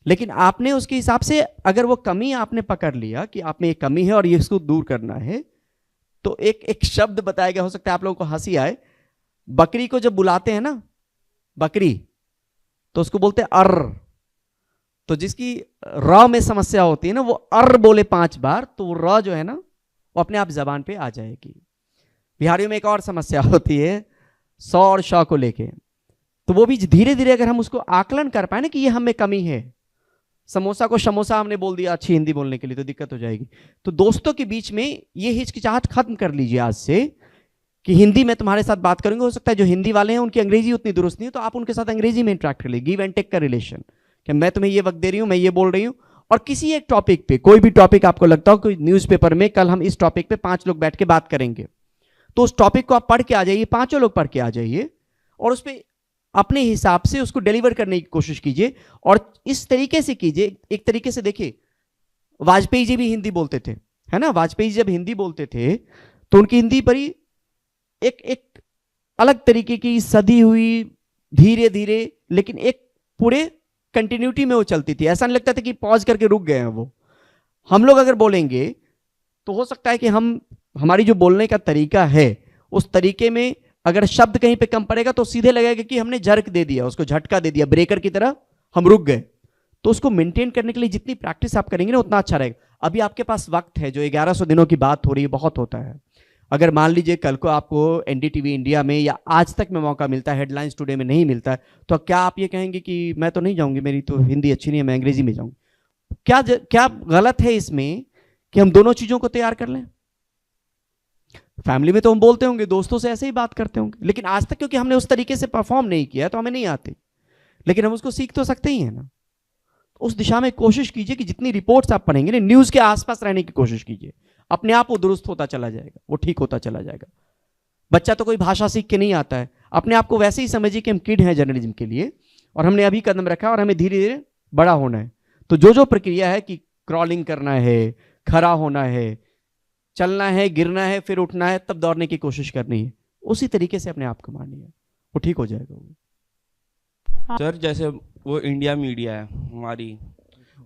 लेकिन आपने उसके हिसाब से, अगर वो कमी आपने पकड़ लिया कि आप में एक कमी है और ये इसको दूर करना है, तो एक शब्द बताया गया, हो सकता है आप लोगों को हंसी आए। बकरी को जब बुलाते हैं ना, बकरी, तो उसको बोलते हैं अर्र। तो जिसकी र में समस्या होती है ना, वो अर्र बोले 5 बार, तो वो र जो है ना वो अपने आप जबान पे आ जाएगी। बिहारियों में एक और समस्या होती है सौ और श को लेके, तो वो भी धीरे धीरे अगर हम उसको आकलन कर पाए ना कि ये हमें कमी है, समोसा को शमोसा हमने बोल दिया अच्छी हिंदी बोलने के लिए, तो दिक्कत हो जाएगी। तो दोस्तों के बीच में ये हिचकिचाहट खत्म कर लीजिए आज से कि हिंदी में तुम्हारे साथ बात करेंगे। हो सकता है जो हिंदी वाले हैं उनकी अंग्रेजी उतनी दुरुस्त नहीं है, तो आप उनके साथ अंग्रेजी में इंटरेक्ट कर लीजिए, गिव एंड टेक का रिलेशन, कि मैं तुम्हें ये वक्त दे रही हूँ, मैं ये बोल रही हूँ। और किसी एक टॉपिक पे, कोई भी टॉपिक आपको लगता हो, कोई न्यूज़पेपर में कल हम इस टॉपिक पे 5 लोग बैठ के बात करेंगे, तो उस टॉपिक को आप पढ़ के आ जाइए, 5 लोग पढ़ के आ जाइए, और उस पर अपने हिसाब से उसको डिलीवर करने की कोशिश कीजिए। और इस तरीके से कीजिए, एक तरीके से देखिए, वाजपेयी जी भी हिंदी बोलते थे, है ना। वाजपेयी जी जब हिंदी बोलते थे तो उनकी हिंदी बड़ी एक अलग तरीके की सदी हुई, धीरे धीरे, लेकिन एक पूरे कंटिन्यूटी में वो चलती थी। ऐसा नहीं लगता था कि पॉज करके रुक गए हैं वो। हम लोग अगर बोलेंगे तो हो सकता है कि हमारी जो बोलने का तरीका है, उस तरीके में अगर शब्द कहीं पे कम पड़ेगा तो सीधे लगेगा कि हमने झटक दे दिया, उसको झटका दे दिया, ब्रेकर की तरह हम रुक गए। तो उसको मेंटेन करने के लिए जितनी प्रैक्टिस आप करेंगे ना उतना अच्छा रहेगा। अभी आपके पास वक्त है, जो 1100 दिनों की बात हो रही है, बहुत होता है। अगर मान लीजिए कल को आपको NDTV इंडिया में या आज तक में मौका मिलता है, हेडलाइंस टुडे में नहीं मिलता है, तो क्या आप ये कहेंगे कि मैं तो नहीं जाऊंगी, मेरी तो हिंदी अच्छी नहीं है, मैं अंग्रेजी में जाऊंगी? क्या गलत है इसमें कि हम दोनों चीजों को तैयार कर लें? फैमिली में तो हम बोलते होंगे, दोस्तों से ऐसे ही बात करते होंगे, लेकिन आज तक क्योंकि हमने उस तरीके से परफॉर्म नहीं किया तो हमें नहीं आती, लेकिन हम उसको सीख तो सकते ही है ना। उस दिशा में कोशिश कीजिए कि जितनी रिपोर्ट्स आप पढ़ेंगे ना, न्यूज के आसपास रहने की कोशिश कीजिए, अपने आप वो दुरुस्त होता चला जाएगा, वो ठीक होता चला जाएगा। बच्चा तो कोई भाषा सीख के नहीं आता है, अपने आप को वैसे ही समझिए कि हम किड हैं जर्नलिज्म के लिए, और हमने अभी कदम रखा और हमें धीरे धीरे बड़ा होना है। तो जो प्रक्रिया है कि क्रॉलिंग करना है, खड़ा होना है, चलना है, गिरना है, फिर उठना है, तब दौड़ने की कोशिश करनी है, उसी तरीके से अपने आप को मारनी है, वो ठीक हो जाएगा वो। सर जैसे वो इंडिया मीडिया है हमारी,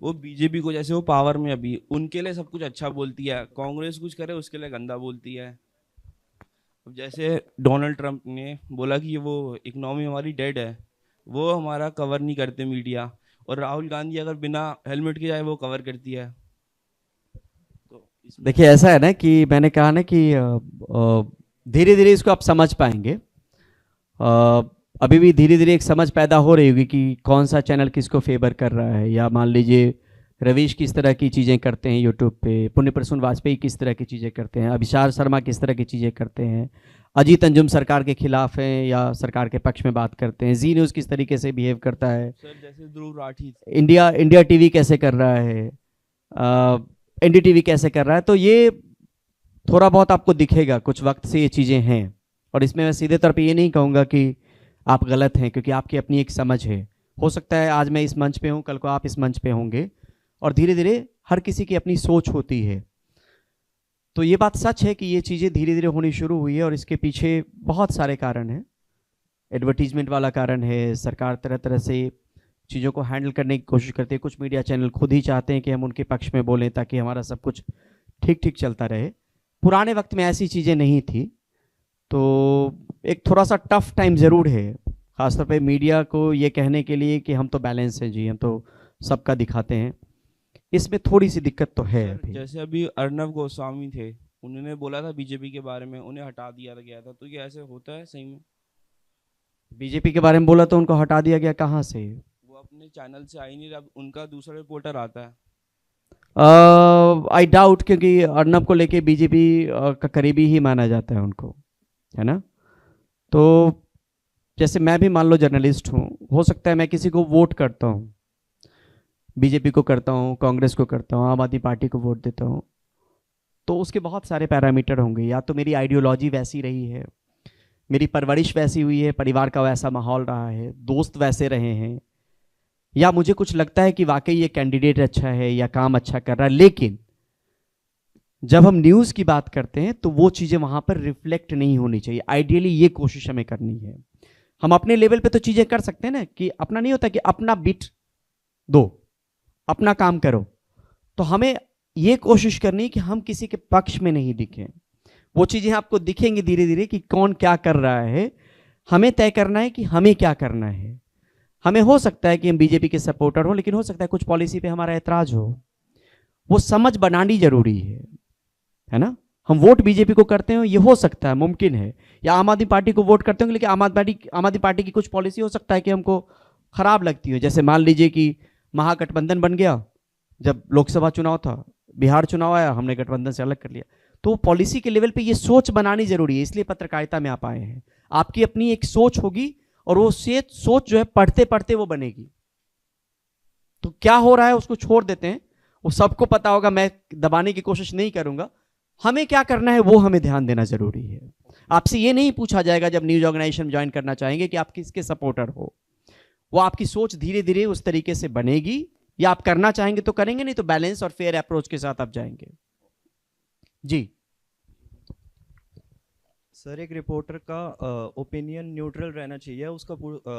वो बीजेपी को जैसे वो पावर में अभी उनके लिए सब कुछ अच्छा बोलती है, कांग्रेस कुछ करे उसके लिए गंदा बोलती है। अब जैसे डोनाल्ड ट्रंप ने बोला कि वो इकनॉमी हमारी डेड है, वो हमारा कवर नहीं करते मीडिया, और राहुल गांधी अगर बिना हेलमेट के जाए वो कवर करती है। तो इसमें देखिए ऐसा है ना कि मैंने कहा ना कि धीरे धीरे इसको आप समझ पाएंगे। अभी भी धीरे धीरे एक समझ पैदा हो रही होगी कि कौन सा चैनल किसको फेवर कर रहा है, या मान लीजिए रवीश किस तरह की चीज़ें करते हैं यूट्यूब पे, पुण्य प्रसून वाजपेयी किस तरह की चीज़ें करते हैं, अभिषार शर्मा किस तरह की चीज़ें करते हैं, अजीत अंजुम सरकार के खिलाफ हैं या सरकार के पक्ष में बात करते हैं, जी न्यूज़ किस तरीके से बिहेव करता है, सर जैसे ध्रुव राठी इंडिया टीवी कैसे कर रहा है, एनडीटीवी कैसे कर रहा है। तो ये थोड़ा बहुत आपको दिखेगा, कुछ वक्त से ये चीज़ें हैं। और इसमें मैं सीधे तौर पे ये नहीं कहूँगा कि आप गलत हैं, क्योंकि आपकी अपनी एक समझ है। हो सकता है आज मैं इस मंच पे हूँ, कल को आप इस मंच पे होंगे, और धीरे धीरे हर किसी की अपनी सोच होती है। तो ये बात सच है कि ये चीज़ें धीरे धीरे होनी शुरू हुई है, और इसके पीछे बहुत सारे कारण हैं। एडवर्टीजमेंट वाला कारण है, सरकार तरह तरह से चीज़ों को हैंडल करने की कोशिश करती है, कुछ मीडिया चैनल खुद ही चाहते हैं कि हम उनके पक्ष में बोलें ताकि हमारा सब कुछ ठीक ठीक चलता रहे। पुराने वक्त में ऐसी चीज़ें नहीं थी, तो एक थोड़ा सा टफ टाइम ज़रूर है, ख़ासतौर पे मीडिया को ये कहने के लिए कि हम तो बैलेंस हैं जी, हम तो सबका दिखाते हैं। इसमें थोड़ी सी दिक्कत तो है सर अभी। जैसे अभी अर्नब गोस्वामी थे, उन्होंने बोला था बीजेपी के बारे में, उन्हें हटा दिया गया था, तो ये ऐसे होता है सही में? बीजेपी के बारे में बोला तो उनको हटा दिया गया, कहाँ से? वो अपने चैनल से आई नहीं, अब उनका दूसरा रिपोर्टर आता है। आई डाउट, क्योंकि अर्नब को लेके बीजेपी का करीबी ही माना जाता है उनको, है ना। तो जैसे मैं भी मान लो जर्नलिस्ट हूँ, हो सकता है मैं किसी को वोट करता हूँ, बीजेपी को करता हूँ, कांग्रेस को करता हूँ, आम आदमी पार्टी को वोट देता हूँ, तो उसके बहुत सारे पैरामीटर होंगे। या तो मेरी आइडियोलॉजी वैसी रही है, मेरी परवरिश वैसी हुई है, परिवार का वैसा माहौल रहा है, दोस्त वैसे रहे हैं, या मुझे कुछ लगता है कि वाकई ये कैंडिडेट अच्छा है या काम अच्छा कर रहा है। लेकिन जब हम न्यूज़ की बात करते हैं तो वो चीज़ें वहाँ पर रिफ्लेक्ट नहीं होनी चाहिए। आइडियली ये कोशिश हमें करनी है। हम अपने लेवल पे तो चीज़ें कर सकते हैं ना, कि अपना नहीं होता कि अपना बिट दो, अपना काम करो। तो हमें ये कोशिश करनी है कि हम किसी के पक्ष में नहीं दिखें। वो चीज़ें आपको दिखेंगी धीरे धीरे कि कौन क्या कर रहा है। हमें तय करना है कि हमें क्या करना है। हमें हो सकता है कि हम बीजेपी के सपोर्टर हों, लेकिन हो सकता है कुछ पॉलिसी पे हमारा ऐतराज हो। वो समझ बनानी जरूरी है ना। हम वोट बीजेपी को करते हो, ये हो सकता है, मुमकिन है, या आम आदमी पार्टी को वोट करते होंगे, लेकिन आम आदमी पार्टी की कुछ पॉलिसी हो सकता है कि हमको खराब लगती हो। जैसे मान लीजिए कि महागठबंधन बन गया, जब लोकसभा चुनाव था, बिहार चुनाव आया, हमने गठबंधन से अलग कर लिया। तो पॉलिसी के लेवल पे ये सोच बनानी जरूरी है। इसलिए पत्रकारिता में आप आए हैं। आपकी अपनी एक सोच होगी, और वो सोच जो है पढ़ते पढ़ते वो बनेगी। तो क्या हो रहा है उसको छोड़ देते हैं, वो सबको पता होगा, मैं दबाने की कोशिश नहीं करूंगा। हमें क्या करना है वो हमें ध्यान देना जरूरी है। आपसे ये नहीं पूछा जाएगा जब न्यूज ऑर्गेनाइजेशन में ज्वाइन करना चाहेंगे कि आप किसके सपोर्टर हो। वो आपकी सोच धीरे धीरे उस तरीके से बनेगी, या आप करना चाहेंगे तो करेंगे, नहीं तो बैलेंस और फेयर अप्रोच के साथ आप जाएंगे। जी सर, एक रिपोर्टर का ओपिनियन न्यूट्रल रहना चाहिए, उसका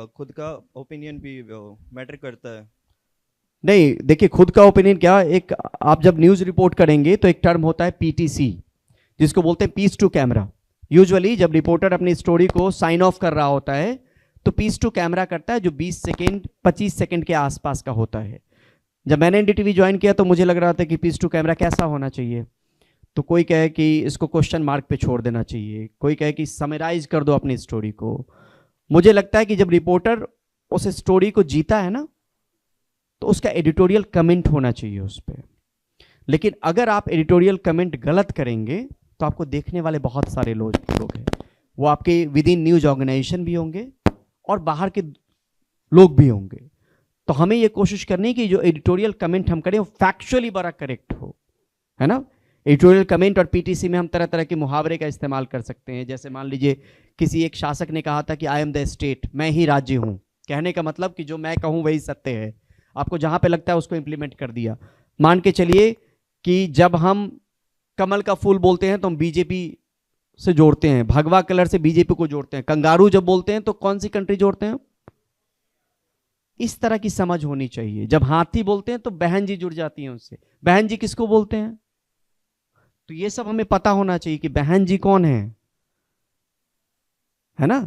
खुद का ओपिनियन भी मैटर करता है? नहीं, देखिए खुद का ओपिनियन क्या, एक आप जब न्यूज़ रिपोर्ट करेंगे तो एक टर्म होता है पीटीसी, जिसको बोलते हैं पीस टू कैमरा। यूजुअली जब रिपोर्टर अपनी स्टोरी को साइन ऑफ कर रहा होता है तो पीस टू कैमरा करता है, जो 20 सेकेंड 25 सेकेंड के आसपास का होता है। जब मैंने एनडीटीवी ज्वाइन किया तो मुझे लग रहा था कि पीस टू कैमरा कैसा होना चाहिए। तो कोई कहे कि इसको क्वेश्चन मार्क पे छोड़ देना चाहिए, कोई कहे कि समराइज कर दो अपनी स्टोरी को। मुझे लगता है कि जब रिपोर्टर उस स्टोरी को जीता है ना, तो उसका एडिटोरियल कमेंट होना चाहिए उस पर। लेकिन अगर आप एडिटोरियल कमेंट गलत करेंगे तो आपको देखने वाले बहुत सारे लोग हैं। वो आपके विद इन न्यूज ऑर्गेनाइजेशन भी होंगे और बाहर के लोग भी होंगे। तो हमें ये कोशिश करनी है कि जो एडिटोरियल कमेंट हम करें वो फैक्चुअली बड़ा करेक्ट हो, है ना। एडिटोरियल कमेंट और पीटीसी में हम तरह तरह के मुहावरे का इस्तेमाल कर सकते हैं। जैसे मान लीजिए किसी एक शासक ने कहा था कि आई एम द स्टेट, मैं ही राज्य हूं। कहने का मतलब कि जो मैं कहूं वही सत्य है। आपको जहां पे लगता है उसको इंप्लीमेंट कर दिया। मान के चलिए कि जब हम कमल का फूल बोलते हैं तो हम बीजेपी से जोड़ते हैं, भगवा कलर से बीजेपी को जोड़ते हैं। कंगारू जब बोलते हैं तो कौन सी कंट्री जोड़ते हैं? इस तरह की समझ होनी चाहिए। जब हाथी बोलते हैं तो बहन जी जुड़ जाती हैं उससे। बहन जी किसको बोलते हैं? तो ये सब हमें पता होना चाहिए कि बहन जी कौन है ना।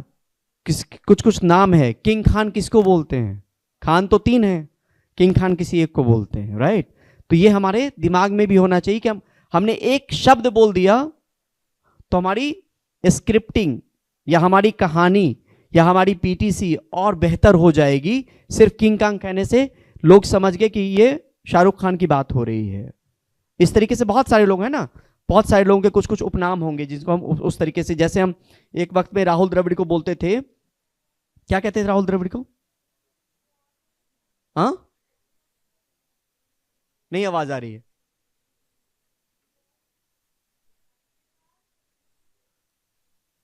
कुछ कुछ नाम है। किंग खान किसको बोलते हैं? खान तो 3 है, किंग खान किसी एक को बोलते हैं, राइट। तो ये हमारे दिमाग में भी होना चाहिए कि हमने एक शब्द बोल दिया तो हमारी स्क्रिप्टिंग या हमारी कहानी या हमारी पीटीसी और बेहतर हो जाएगी। सिर्फ किंग खान कहने से लोग समझ गए कि ये शाहरुख खान की बात हो रही है। इस तरीके से बहुत सारे लोग हैं ना, बहुत सारे लोगों के कुछ कुछ उपनाम होंगे जिसको हम उस तरीके से, जैसे हम एक वक्त में राहुल द्रविड़ को बोलते थे, क्या कहते थे राहुल द्रविड़ को? हाँ, नहीं आवाज आ रही है।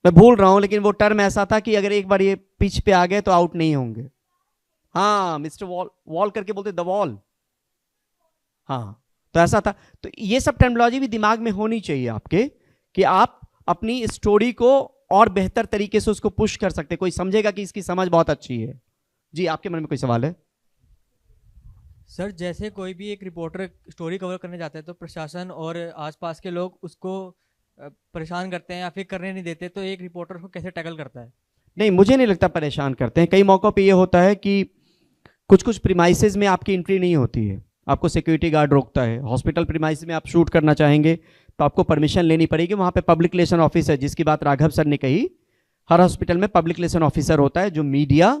मैं भूल रहा हूं, लेकिन वो टर्म ऐसा था कि अगर एक बार ये पिच पे आ गए तो आउट नहीं होंगे। हाँ, मिस्टर वॉल, वॉल करके बोलते, द वॉल। हाँ, तो ऐसा था। तो ये सब टर्मिनोलॉजी भी दिमाग में होनी चाहिए आपके, कि आप अपनी स्टोरी को और बेहतर तरीके से उसको पुश कर सकते। कोई समझेगा कि इसकी समझ बहुत अच्छी है। जी, आपके मन में कोई सवाल है? सर, जैसे कोई भी एक रिपोर्टर स्टोरी कवर करने जाता है तो प्रशासन और आसपास के लोग उसको परेशान करते हैं या फिर करने नहीं देते, तो एक रिपोर्टर को कैसे टैकल करता है? नहीं, मुझे नहीं लगता परेशान करते हैं। कई मौकों पे ये होता है कि कुछ कुछ प्रीमाइसेस में आपकी एंट्री नहीं होती है, आपको सिक्योरिटी गार्ड रोकता है। हॉस्पिटल प्रीमाइस में आप शूट करना चाहेंगे तो आपको परमिशन लेनी पड़ेगी। वहाँ पे पब्लिक रिलेशन ऑफिसर, जिसकी बात राघव सर ने कही, हर हॉस्पिटल में पब्लिक रिलेशन ऑफिसर होता है जो मीडिया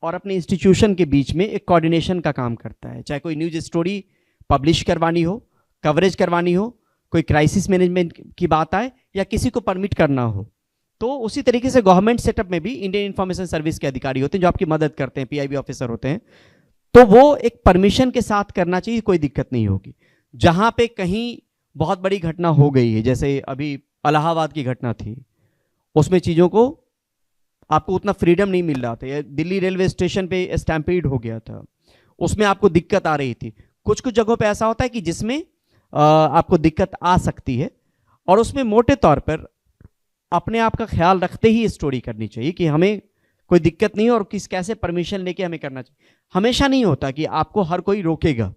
और अपने इंस्टीट्यूशन के बीच में एक कोऑर्डिनेशन का काम करता है। चाहे कोई न्यूज स्टोरी पब्लिश करवानी हो, कवरेज करवानी हो, कोई क्राइसिस मैनेजमेंट की बात आए या किसी को परमिट करना हो, तो उसी तरीके से गवर्नमेंट सेटअप में भी इंडियन इंफॉर्मेशन सर्विस के अधिकारी होते हैं जो आपकी मदद करते हैं, पीआईबी ऑफिसर होते हैं। तो वो एक परमिशन के साथ करना चाहिए, कोई दिक्कत नहीं होगी। जहां पे कहीं बहुत बड़ी घटना हो गई है, जैसे अभी इलाहाबाद की घटना थी, उसमें चीज़ों को आपको उतना फ्रीडम नहीं मिल रहा था। दिल्ली रेलवे स्टेशन पे स्टैम्पीड हो गया था, उसमें आपको दिक्कत आ रही थी। कुछ कुछ जगहों पे ऐसा होता है कि जिसमें आपको दिक्कत आ सकती है, और उसमें मोटे तौर पर अपने आप का ख्याल रखते ही स्टोरी करनी चाहिए कि हमें कोई दिक्कत नहीं है और कैसे परमिशन लेके हमें करना चाहिए। हमेशा नहीं होता कि आपको हर कोई रोकेगा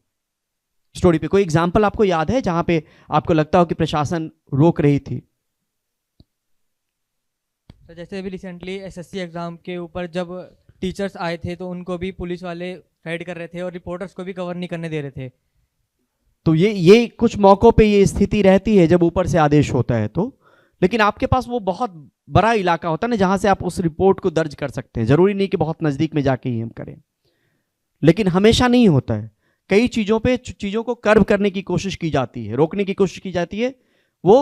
स्टोरी पे। कोई एग्जाम्पल आपको याद है जहां पे आपको लगता हो कि प्रशासन रोक रही थी? तो जैसे अभी रिसेंटली एसएससी एग्जाम के ऊपर जब टीचर्स आए थे तो उनको भी पुलिस वाले राइड कर रहे थे और रिपोर्टर्स को भी कवर नहीं करने दे रहे थे। तो ये कुछ मौकों पे ये स्थिति रहती है जब ऊपर से आदेश होता है तो। लेकिन आपके पास वो बहुत बड़ा इलाका होता है ना जहां से आप उस रिपोर्ट को दर्ज कर सकते हैं। जरूरी नहीं कि बहुत नजदीक में जाके ही हम करें, लेकिन हमेशा नहीं होता है। कई चीजों पे चीजों को कर्व करने की कोशिश की जाती है, रोकने की कोशिश की जाती है। वो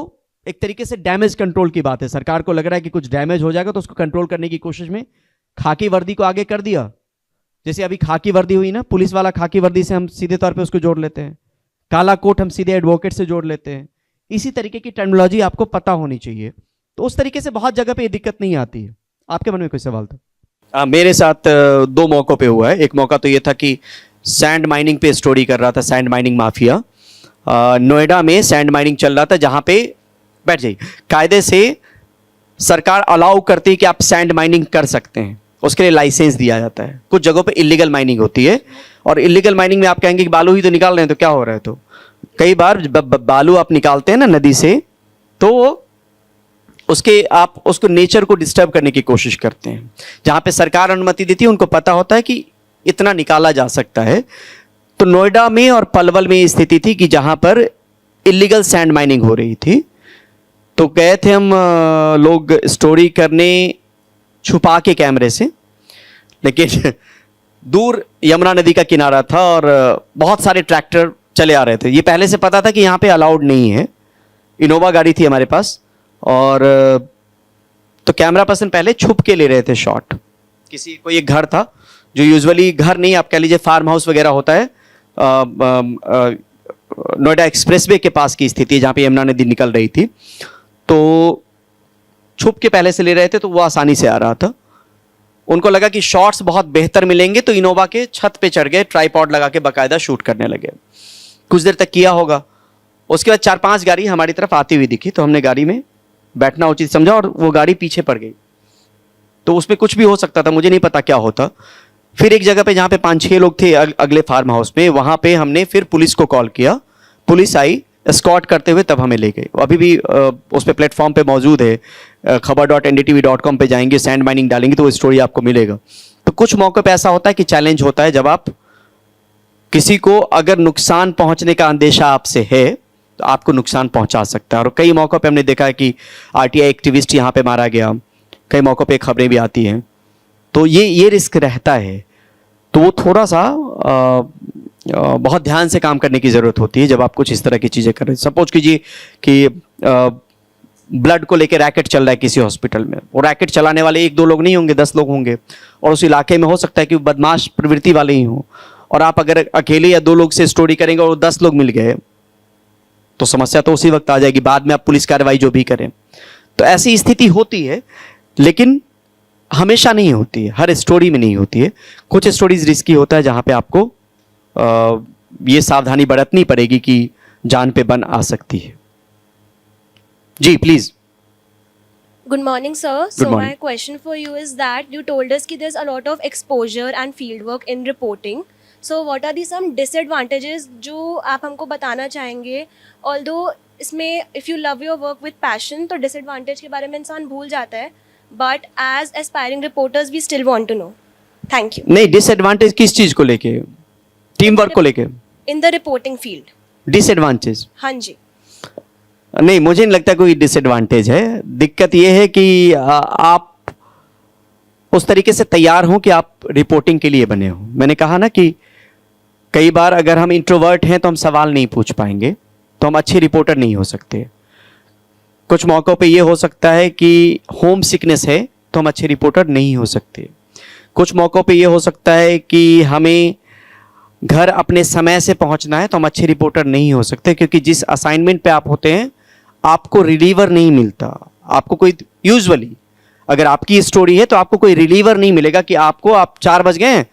एक तरीके से डैमेज कंट्रोल की बात है। सरकार को लग रहा है कि कुछ डैमेज हो जाएगा तो उसको कंट्रोल करने की कोशिश में खाकी वर्दी को आगे कर दिया। जैसे अभी खाकी वर्दी हुई ना, पुलिस वाला खाकी वर्दी से हम सीधे तौर पे उसको जोड़ लेते हैं, काला कोट हम सीधे एडवोकेट से जोड़ लेते हैं। इसी तरीके की टर्मिनोलॉजी आपको पता होनी चाहिए। तो उस तरीके से बहुत जगह पे ये दिक्कत नहीं आती है। आपके मन में कोई सवाल था? मेरे साथ 2 मौकों पे हुआ है। एक मौका तो ये था कि सैंड माइनिंग पे स्टोरी कर रहा था, सैंड माइनिंग माफिया। नोएडा में सैंड माइनिंग चल रहा था जहां पे, बैठ जाइए, कायदे से सरकार अलाउ करती है कि आप सैंड माइनिंग कर सकते हैं, उसके लिए लाइसेंस दिया जाता है। कुछ जगहों पे इलीगल माइनिंग होती है, और इलीगल माइनिंग में आप कहेंगे कि बालू ही तो निकाल रहे हैं तो क्या हो रहा है। तो कई बार बालू आप निकालते हैं ना नदी से, तो आप उसको नेचर को डिस्टर्ब करने की कोशिश करते हैं। जहां पे सरकार अनुमति देती है उनको पता होता है कि इतना निकाला जा सकता है। तो नोएडा में और पलवल में स्थिति थी कि जहां पर इलीगल सैंड माइनिंग हो रही थी। तो गए थे हम लोग स्टोरी करने छुपा के कैमरे से, लेकिन दूर यमुना नदी का किनारा था और बहुत सारे ट्रैक्टर चले आ रहे थे। ये पहले से पता था कि यहाँ पे अलाउड नहीं है। इनोवा गाड़ी थी हमारे पास, और तो कैमरा पर्सन पहले छुप के ले रहे थे शॉट। कोई एक घर था जो यूजुअली घर नहीं, आप कह लीजिए फार्म हाउस वगैरह होता है। नोएडा एक्सप्रेसवे के पास की स्थिति है जहाँ पे यमुना नदी निकल रही थी। तो छुप के पहले से ले रहे थे तो वो आसानी से आ रहा था। उनको लगा कि शॉट्स बहुत बेहतर मिलेंगे तो इनोवा के छत पे चढ़ गए, ट्राइपॉड लगा के बाकायदा शूट करने लगे। कुछ देर तक किया होगा, उसके बाद 4-5 गाड़ी हमारी तरफ आती हुई दिखी, तो हमने गाड़ी में बैठना उचित समझा और वो गाड़ी पीछे पड़ गई। तो उसमें कुछ भी हो सकता था, मुझे नहीं पता क्या होता। फिर एक जगह पे जहाँ पे 5-6 लोग थे अगले फार्म हाउस में, वहाँ पे हमने फिर पुलिस को कॉल किया, पुलिस आई एस्कॉर्ट करते हुए, तब हमें ले गए। अभी भी उस पे प्लेटफॉर्म पे मौजूद है, खबर.ndtv.com पे जाएंगे, सैंड माइनिंग डालेंगे तो वो स्टोरी आपको मिलेगा। तो कुछ मौके पे ऐसा होता है कि चैलेंज होता है, जब आप किसी को अगर नुकसान पहुंचने का अंदेशा आपसे है तो आपको नुकसान पहुंचा सकता है। और कई मौक़ों पे हमने देखा है कि आरटीआई एक्टिविस्ट यहाँ पे मारा गया, कई मौक़ों पे खबरें भी आती हैं, तो ये रिस्क रहता है। तो वो थोड़ा सा बहुत ध्यान से काम करने की ज़रूरत होती है जब आप कुछ इस तरह की चीज़ें कर रहे हैं। सपोज कीजिए कि ब्लड को लेकर रैकेट चल रहा है किसी हॉस्पिटल में, और रैकेट चलाने वाले 1-2 लोग नहीं होंगे, 10 लोग होंगे, और उस इलाके में हो सकता है कि बदमाश प्रवृत्ति वाले ही हों, और आप अगर अकेले या 2 लोग से स्टोरी करेंगे और 10 लोग मिल गए तो समस्या तो उसी वक्त आ जाएगी, बाद में आप पुलिस कार्रवाई जो भी करें। तो ऐसी स्थिति होती है, लेकिन हमेशा नहीं होती है, हर स्टोरी में नहीं होती है। कुछ स्टोरीज रिस्की होता है जहाँ पे आपको ये सावधानी बरतनी पड़ेगी कि जान पे बन आ सकती है। जी please. Good morning, sir. Good So morning. my question for you is that you told us that there's a lot of exposure and fieldwork in reporting. So what are the some disadvantages जो आप हमको बताना चाहेंगे? Although इसमें if you love your work with passion तो disadvantage के बारे में इंसान भूल जाता है. But as aspiring reporters we still want to know. Thank you. नहीं, डिसएडवांटेज किस चीज को लेके? टीम वर्क को लेके? In the reporting field. Disadvantage? हाँ जी. नहीं, मुझे नहीं लगता कोई डिसएडवांटेज है। दिक्कत यह है कि आप उस तरीके से तैयार हों कि आप रिपोर्टिंग के लिए बने हो। मैंने कहा ना कि कई बार अगर हम इंट्रोवर्ट हैं तो हम सवाल नहीं पूछ पाएंगे, तो हम अच्छे रिपोर्टर नहीं हो सकते। कुछ मौक़ों पे ये हो सकता है कि होम सिकनेस है तो हम अच्छे रिपोर्टर नहीं हो सकते। कुछ मौक़ों पे ये हो सकता है कि हमें घर अपने समय से पहुंचना है तो हम अच्छे रिपोर्टर नहीं हो सकते, क्योंकि जिस असाइनमेंट पे आप होते हैं आपको रिलीवर नहीं मिलता। आपको कोई यूजुअली अगर आपकी स्टोरी है तो आपको कोई रिलीवर नहीं मिलेगा कि आप 4 बज गए हैं,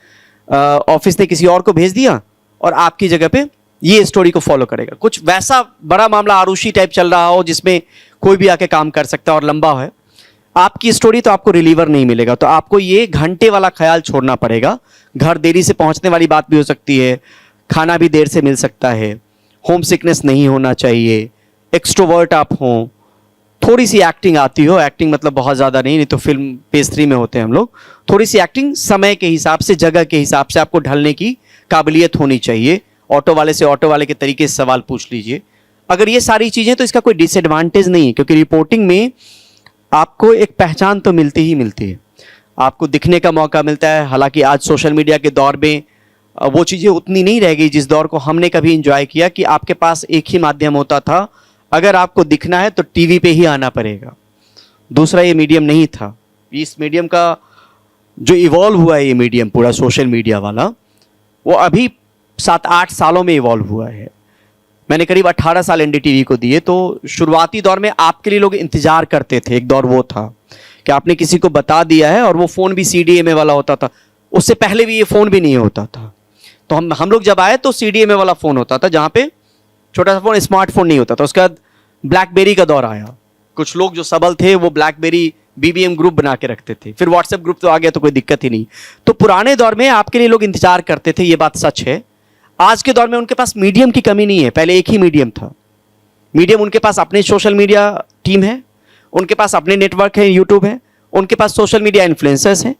ऑफिस ने किसी और को भेज दिया और आपकी जगह पे ये स्टोरी को फॉलो करेगा। कुछ वैसा बड़ा मामला आरुषि टाइप चल रहा हो जिसमें कोई भी आके काम कर सकता है और लंबा है आपकी स्टोरी, तो आपको रिलीवर नहीं मिलेगा। तो आपको ये घंटे वाला ख्याल छोड़ना पड़ेगा। घर देरी से पहुंचने वाली बात भी हो सकती है, खाना भी देर से मिल सकता है, होम सिकनेस नहीं होना चाहिए, एक्सट्रोवर्ट आप हों, थोड़ी सी एक्टिंग आती हो, एक्टिंग मतलब बहुत ज़्यादा नहीं तो फिल्म फेज 3 में होते हैं हम लोग, थोड़ी सी एक्टिंग समय के हिसाब से, जगह के हिसाब से आपको ढलने की काबिलियत होनी चाहिए। ऑटो वाले से ऑटो वाले के तरीके से सवाल पूछ लीजिए। अगर ये सारी चीज़ें, तो इसका कोई डिसएडवांटेज नहीं है, क्योंकि रिपोर्टिंग में आपको एक पहचान तो मिलती ही मिलती है, आपको दिखने का मौका मिलता है। हालांकि आज सोशल मीडिया के दौर में वो चीज़ें उतनी नहीं रह गई जिस दौर को हमने कभी एंजॉय किया, कि आपके पास एक ही माध्यम होता था, अगर आपको दिखना है तो टीवी पे ही आना पड़ेगा, दूसरा ये मीडियम नहीं था। इस मीडियम का जो इवॉल्व हुआ है, ये मीडियम पूरा सोशल मीडिया वाला, वो अभी 7-8 सालों में इवॉल्व हुआ है। मैंने करीब 18 साल एनडीटीवी को दिए, तो शुरुआती दौर में आपके लिए लोग इंतजार करते थे। एक दौर वो था कि आपने किसी को बता दिया है, और वो फ़ोन भी CDMA वाला होता था। उससे पहले भी ये फ़ोन भी नहीं होता था। तो हम लोग जब आए तो CDMA वाला फ़ोन होता था, जहाँ पे छोटा सा फ़ोन, स्मार्टफोन नहीं होता था। उसके बाद ब्लैकबेरी का दौर आया। कुछ लोग जो सबल थे वो ब्लैकबेरी BBM ग्रुप बना के रखते थे। फिर व्हाट्सएप ग्रुप तो आ गया तो कोई दिक्कत ही नहीं। तो पुराने दौर में आपके लिए लोग इंतजार करते थे, ये बात सच है। आज के दौर में उनके पास मीडियम की कमी नहीं है। पहले एक ही मीडियम था, मीडियम उनके पास अपने सोशल मीडिया टीम है, उनके पास अपने नेटवर्क है, यूट्यूब है, उनके पास सोशल मीडिया इन्फ्लुएंसर्स हैं।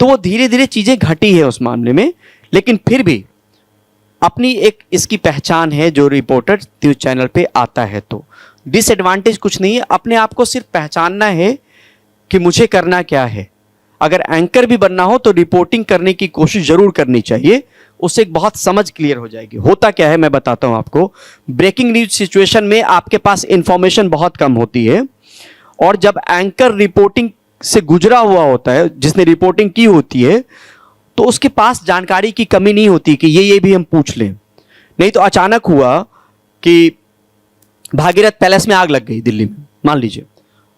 तो वो धीरे धीरे चीज़ें घटी है उस मामले में, लेकिन फिर भी अपनी एक इसकी पहचान है जो रिपोर्टर न्यूज चैनल पे आता है। तो डिसएडवांटेज कुछ नहीं है, अपने आप को सिर्फ पहचानना है कि मुझे करना क्या है। अगर एंकर भी बनना हो तो रिपोर्टिंग करने की कोशिश जरूर करनी चाहिए, उससे एक बहुत समझ क्लियर हो जाएगी। होता क्या है मैं बताता हूं आपको। ब्रेकिंग न्यूज सिचुएशन में आपके पास इंफॉर्मेशन बहुत कम होती है, और जब एंकर रिपोर्टिंग से गुजरा हुआ होता है, जिसने रिपोर्टिंग की होती है, तो उसके पास जानकारी की कमी नहीं होती कि ये भी हम पूछ लें। नहीं तो अचानक हुआ कि भागीरथ पैलेस में आग लग गई दिल्ली में, मान लीजिए,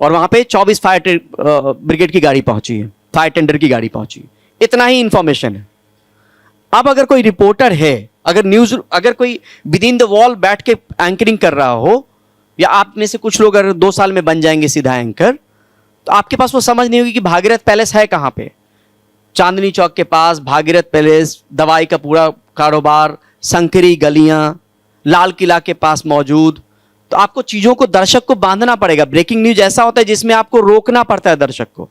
और वहां पे 24 फायर ब्रिगेड की गाड़ी पहुंची है, फायर टेंडर की गाड़ी पहुंची, इतना ही इंफॉर्मेशन है। अब अगर कोई रिपोर्टर है, अगर कोई विद इन द वॉल बैठ के एंकरिंग कर रहा हो, या आप में से कुछ लोग अगर 2 साल में बन जाएंगे सीधा एंकर, तो आपके पास वो समझ नहीं होगी कि भागीरथ पैलेस है कहां पे, चांदनी चौक के पास भागीरथ पैलेस, दवाई का पूरा कारोबार, संकरी गलियां, लाल किला के पास मौजूद। तो आपको चीजों को, दर्शक को बांधना पड़ेगा। ब्रेकिंग न्यूज ऐसा होता है जिसमें आपको रोकना पड़ता है दर्शक को।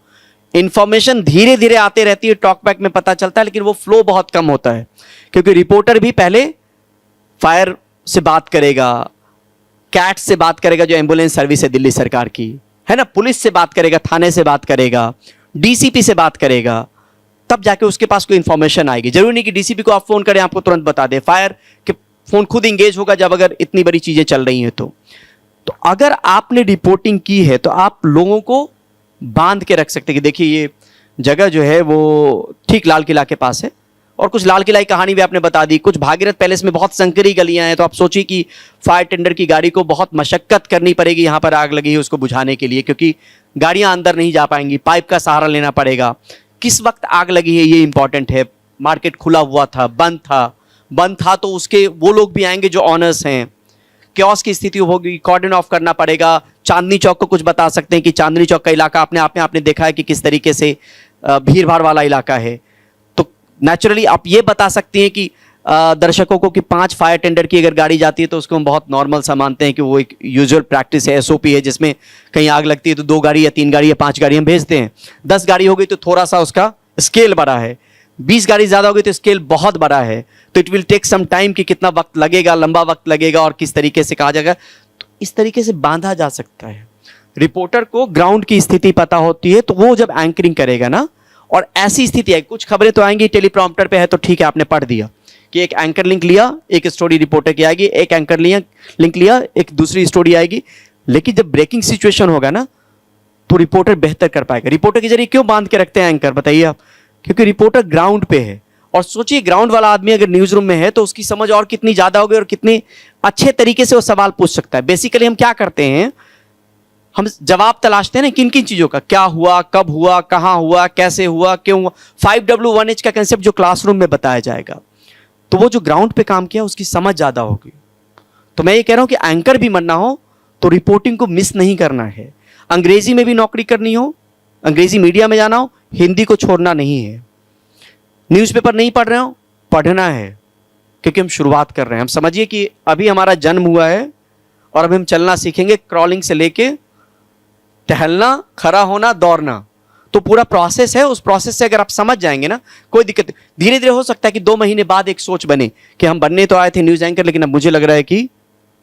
इंफॉर्मेशन धीरे धीरे आते रहती है, टॉकबैक में पता चलता है, लेकिन वो फ्लो बहुत कम होता है, क्योंकि रिपोर्टर भी पहले फायर से बात करेगा, कैट से बात करेगा जो एम्बुलेंस सर्विस है दिल्ली सरकार की, है ना, पुलिस से बात करेगा, थाने से बात करेगा, डीसीपी से बात करेगा, तब जाके उसके पास कोई इंफॉर्मेशन आएगी। जरूरी नहीं कि डीसीपी को आप फोन करें आपको तुरंत बता दे, फायर के फोन खुद इंगेज होगा जब अगर इतनी बड़ी चीजें चल रही हैं। तो अगर आपने रिपोर्टिंग की है तो आप लोगों को बांध के रख सकते हैं कि देखिए ये जगह जो है वो ठीक लाल किला के पास है, और कुछ लाल किला की कहानी भी आपने बता दी, कुछ भागीरथ पैलेस में बहुत संकरी गलियां हैं, तो आप सोचिए कि फायर टेंडर की गाड़ी को बहुत मशक्कत करनी पड़ेगी यहाँ पर आग लगी है उसको बुझाने के लिए, क्योंकि गाड़ियां अंदर नहीं जा पाएंगी, पाइप का सहारा लेना पड़ेगा। किस वक्त आग लगी है ये इंपॉर्टेंट है। मार्केट खुला हुआ था, बंद था तो उसके वो लोग भी आएंगे जो ऑनर्स हैं, क्योस की स्थिति होगी, कॉर्डन ऑफ करना पड़ेगा। चांदनी चौक को कुछ बता सकते हैं कि चांदनी चौक का इलाका आपने देखा है कि किस तरीके से भीड़ भाड़ वाला इलाका है। तो नेचुरली आप ये बता सकती हैं कि दर्शकों को कि 5 फायर टेंडर की अगर गाड़ी जाती है तो उसको हम बहुत नॉर्मल सा मानते हैं कि वो एक यूजुअल प्रैक्टिस है, एसओपी है, जिसमें कहीं आग लगती है तो 2 गाड़ी या 3 गाड़ी या 5 गाड़ी हम भेजते हैं। 10 गाड़ी हो गई तो थोड़ा सा उसका स्केल बड़ा है, 20 गाड़ी ज्यादा हो गई तो स्केल बहुत बड़ा है, तो it will take some time कि कितना वक्त लगेगा, लंबा वक्त लगेगा और किस तरीके से कहा जाएगा। तो इस तरीके से बांधा जा सकता है। रिपोर्टर को ग्राउंड की स्थिति पता होती है, तो वो जब एंकरिंग करेगा ना, और ऐसी स्थिति है, कुछ खबरें तो आएंगी टेलीप्रॉम्प्टर पे है तो ठीक है आपने पढ़ दिया कि एक एंकर लिंक लिया, एक स्टोरी रिपोर्टर की आएगी, एक एंकर लिंक लिया, एक दूसरी स्टोरी आएगी। लेकिन जब ब्रेकिंग सिचुएशन होगा ना तो रिपोर्टर बेहतर कर पाएगा। रिपोर्टर के जरिए क्यों बांध के रखते हैं एंकर, बताइए आप? क्योंकि रिपोर्टर ग्राउंड पे है, और सोचिए ग्राउंड वाला आदमी अगर न्यूज रूम में है तो उसकी समझ और कितनी ज्यादा होगी और कितने अच्छे तरीके से वो सवाल पूछ सकता है। बेसिकली हम क्या करते हैं, हम जवाब तलाशते हैं ना किन किन चीजों का, क्या हुआ, कब हुआ, कहां हुआ, कैसे हुआ, क्यों हुआ। 5W1H का कंसेप्ट जो क्लासरूम में बताया जाएगा, तो वो जो ग्राउंड पे काम किया उसकी समझ ज्यादा होगी। तो मैं ये कह रहा हूं कि एंकर भी बनना हो तो रिपोर्टिंग को मिस नहीं करना है। अंग्रेजी में भी नौकरी करनी हो, अंग्रेजी मीडिया में जाना हो, हिंदी को छोड़ना नहीं है। न्यूज़पेपर नहीं पढ़ रहे हो, पढ़ना है, क्योंकि हम शुरुआत कर रहे हैं। हम समझिए कि अभी हमारा जन्म हुआ है और अभी हम चलना सीखेंगे, क्रॉलिंग से लेके टहलना, खड़ा होना, दौड़ना, तो पूरा प्रोसेस है। उस प्रोसेस से अगर आप समझ जाएंगे ना, कोई दिक्कत नहीं। धीरे धीरे हो सकता है कि 2 महीने बाद एक सोच बने कि हम बनने तो आए थे न्यूज़ एंकर, लेकिन अब मुझे लग रहा है कि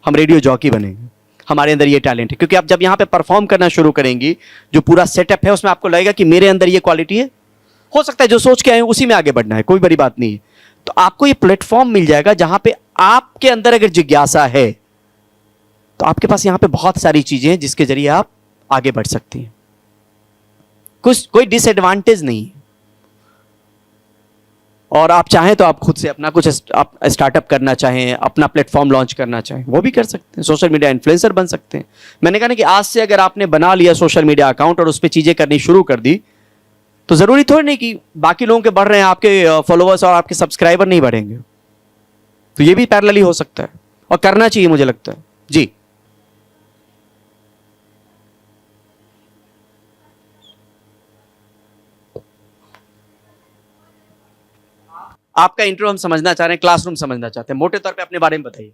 हम रेडियो जॉकी बनेंगे, हमारे अंदर ये टैलेंट है। क्योंकि आप जब यहाँ पे परफॉर्म करना शुरू करेंगी, जो पूरा सेटअप है उसमें आपको लगेगा कि मेरे अंदर ये क्वालिटी है। हो सकता है जो सोच के आए उसी में आगे बढ़ना है, कोई बड़ी बात नहीं है। तो आपको ये प्लेटफॉर्म मिल जाएगा जहां पे आपके अंदर अगर जिज्ञासा है तो आपके पास यहां पे बहुत सारी चीजें हैं जिसके जरिए आप आगे बढ़ सकती हैं। कोई डिसएडवांटेज नहीं है। और आप चाहें तो आप खुद से अपना कुछ स्टार्टअप करना चाहें, अपना प्लेटफॉर्म लॉन्च करना चाहें, वो भी कर सकते हैं। सोशल मीडिया इन्फ्लुएंसर बन सकते हैं। मैंने कहा ना कि आज से अगर आपने बना लिया सोशल मीडिया अकाउंट और उस पर चीजें करनी शुरू कर दी, तो जरूरी थोड़ी नहीं कि बाकी लोगों के बढ़ रहे हैं, आपके फॉलोअर्स और आपके सब्सक्राइबर नहीं बढ़ेंगे। तो ये भी पैरेलली हो सकता है और करना चाहिए, मुझे लगता है। जी, आपका इंट्रो हम समझना चाह रहे हैं, क्लासरूम समझना चाहते हैं। मोटे तौर पे अपने बारे में बताइए।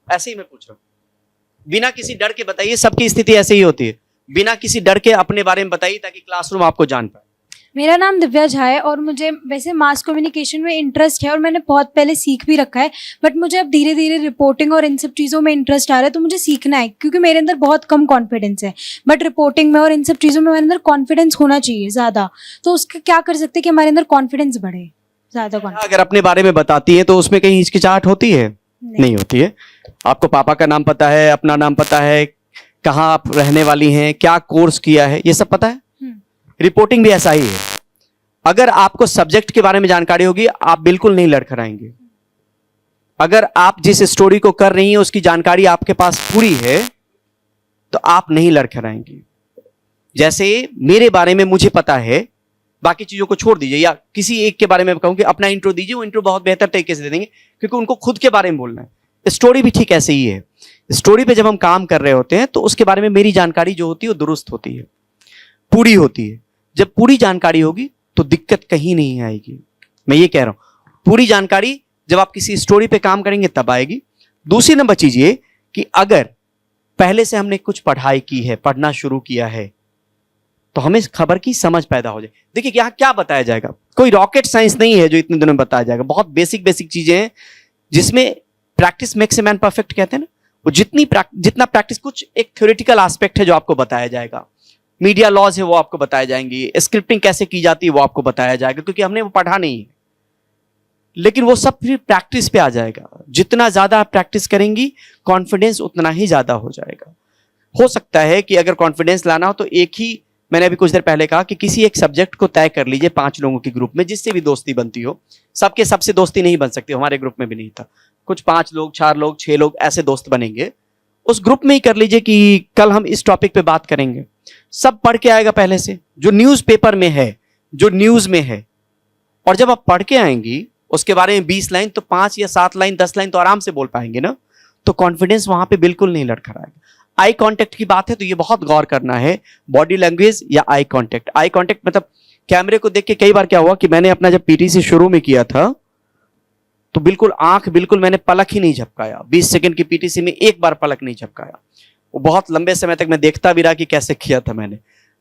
ऐसे ही मैं पूछ रहा हूं, बिना किसी डर के बताइए। सबकी स्थिति ऐसे ही होती है, बिना किसी डर के अपने बारे में बताइए ताकि क्लासरूम आपको जान पाए। मेरा नाम दिव्या झा है और मुझे वैसे मास कम्युनिकेशन में इंटरेस्ट है और मैंने बहुत पहले सीख भी रखा है, बट मुझे अब धीरे धीरे रिपोर्टिंग और इन सब चीज़ों में इंटरेस्ट आ रहा है। तो मुझे सीखना है क्योंकि मेरे अंदर बहुत कम कॉन्फिडेंस है, बट रिपोर्टिंग में और इन सब चीज़ों में मेरे अंदर कॉन्फिडेंस होना चाहिए ज़्यादा। तो उसका क्या कर सकते हैं कि हमारे अंदर कॉन्फिडेंस बढ़े, ज़्यादा कॉन्फिडेंस। अगर अपने बारे में बताती है तो उसमें कहीं हिचकिचाहट होती है? नहीं होती है। आपको पापा का नाम पता है, अपना नाम पता है, कहाँ आप रहने वाली हैं, क्या कोर्स किया है, ये सब पता है। रिपोर्टिंग भी ऐसा ही है। अगर आपको सब्जेक्ट के बारे में जानकारी होगी, आप बिल्कुल नहीं लड़खड़ाएंगे। अगर आप जिस स्टोरी को कर रही हैं उसकी जानकारी आपके पास पूरी है तो आप नहीं लड़खड़ाएंगे। जैसे मेरे बारे में मुझे पता है, बाकी चीजों को छोड़ दीजिए, या किसी एक के बारे में कहूं कि अपना इंट्रो दीजिए, वो इंट्रो बहुत बेहतर तरीके से दे देंगे क्योंकि उनको खुद के बारे में बोलना है। स्टोरी भी ठीक ऐसे ही है। स्टोरी पे जब हम काम कर रहे होते हैं तो उसके बारे में मेरी जानकारी जो होती है वो दुरुस्त होती है, पूरी होती है। जब पूरी जानकारी होगी तो दिक्कत कहीं नहीं आएगी। मैं ये कह रहा हूं, पूरी जानकारी जब आप किसी स्टोरी पे काम करेंगे तब आएगी। दूसरी नंबर चीज ये कि अगर पहले से हमने कुछ पढ़ाई की है, पढ़ना शुरू किया है, तो हमें खबर की समझ पैदा हो जाए। देखिए यहां क्या बताया जाएगा, कोई रॉकेट साइंस नहीं है जो इतने दिनों में बताया जाएगा। बहुत बेसिक बेसिक चीजें हैं जिसमें practice makes a man perfect कहते हैं ना, वो जितना प्रैक्टिस, कुछ एक थ्योरेटिकल एस्पेक्ट है जो आपको बताया जाएगा, मीडिया लॉज है वो आपको बताए जाएंगे, स्क्रिप्टिंग कैसे की जाती है वो आपको बताया जाएगा, क्योंकि हमने वो पढ़ा नहीं है। लेकिन वो सब फिर प्रैक्टिस पे आ जाएगा। जितना ज्यादा आप प्रैक्टिस करेंगी कॉन्फिडेंस उतना ही ज्यादा हो जाएगा। हो सकता है कि अगर कॉन्फिडेंस लाना हो तो एक ही, मैंने अभी कुछ देर पहले कहा कि किसी एक सब्जेक्ट को तय कर लीजिए 5 लोगों के ग्रुप में, जिससे भी दोस्ती बनती हो। सबके सबसे दोस्ती नहीं बन सकती, हमारे ग्रुप में भी नहीं था। कुछ 5 लोग, 4 लोग, 6 लोग ऐसे दोस्त बनेंगे, उस ग्रुप में ही कर लीजिए कि कल हम इस टॉपिक पे बात करेंगे। सब पढ़ के आएगा पहले से, जो न्यूज़पेपर में है, जो न्यूज में है। और जब आप पढ़ के आएंगी उसके बारे में 20 लाइन, तो 5 या 7 लाइन, 10 लाइन तो आराम से बोल पाएंगे ना। तो कॉन्फिडेंस वहां पे बिल्कुल नहीं लड़खड़ाएगा। आई कांटेक्ट की बात है तो ये बहुत गौर करना है, बॉडी लैंग्वेज या आई कांटेक्ट। आई कांटेक्ट मतलब कैमरे को देख के कई बार क्या हुआ कि मैंने अपना जब पीटीसी शुरू में किया था तो बिल्कुल मैंने पलक ही नहीं झपकाया। 20 सेकंड की पीटीसी में एक बार पलक नहीं झपकाया। वो बहुत लंबे समय तक मैं देखता भी रहा कि कैसे किया था मैंने।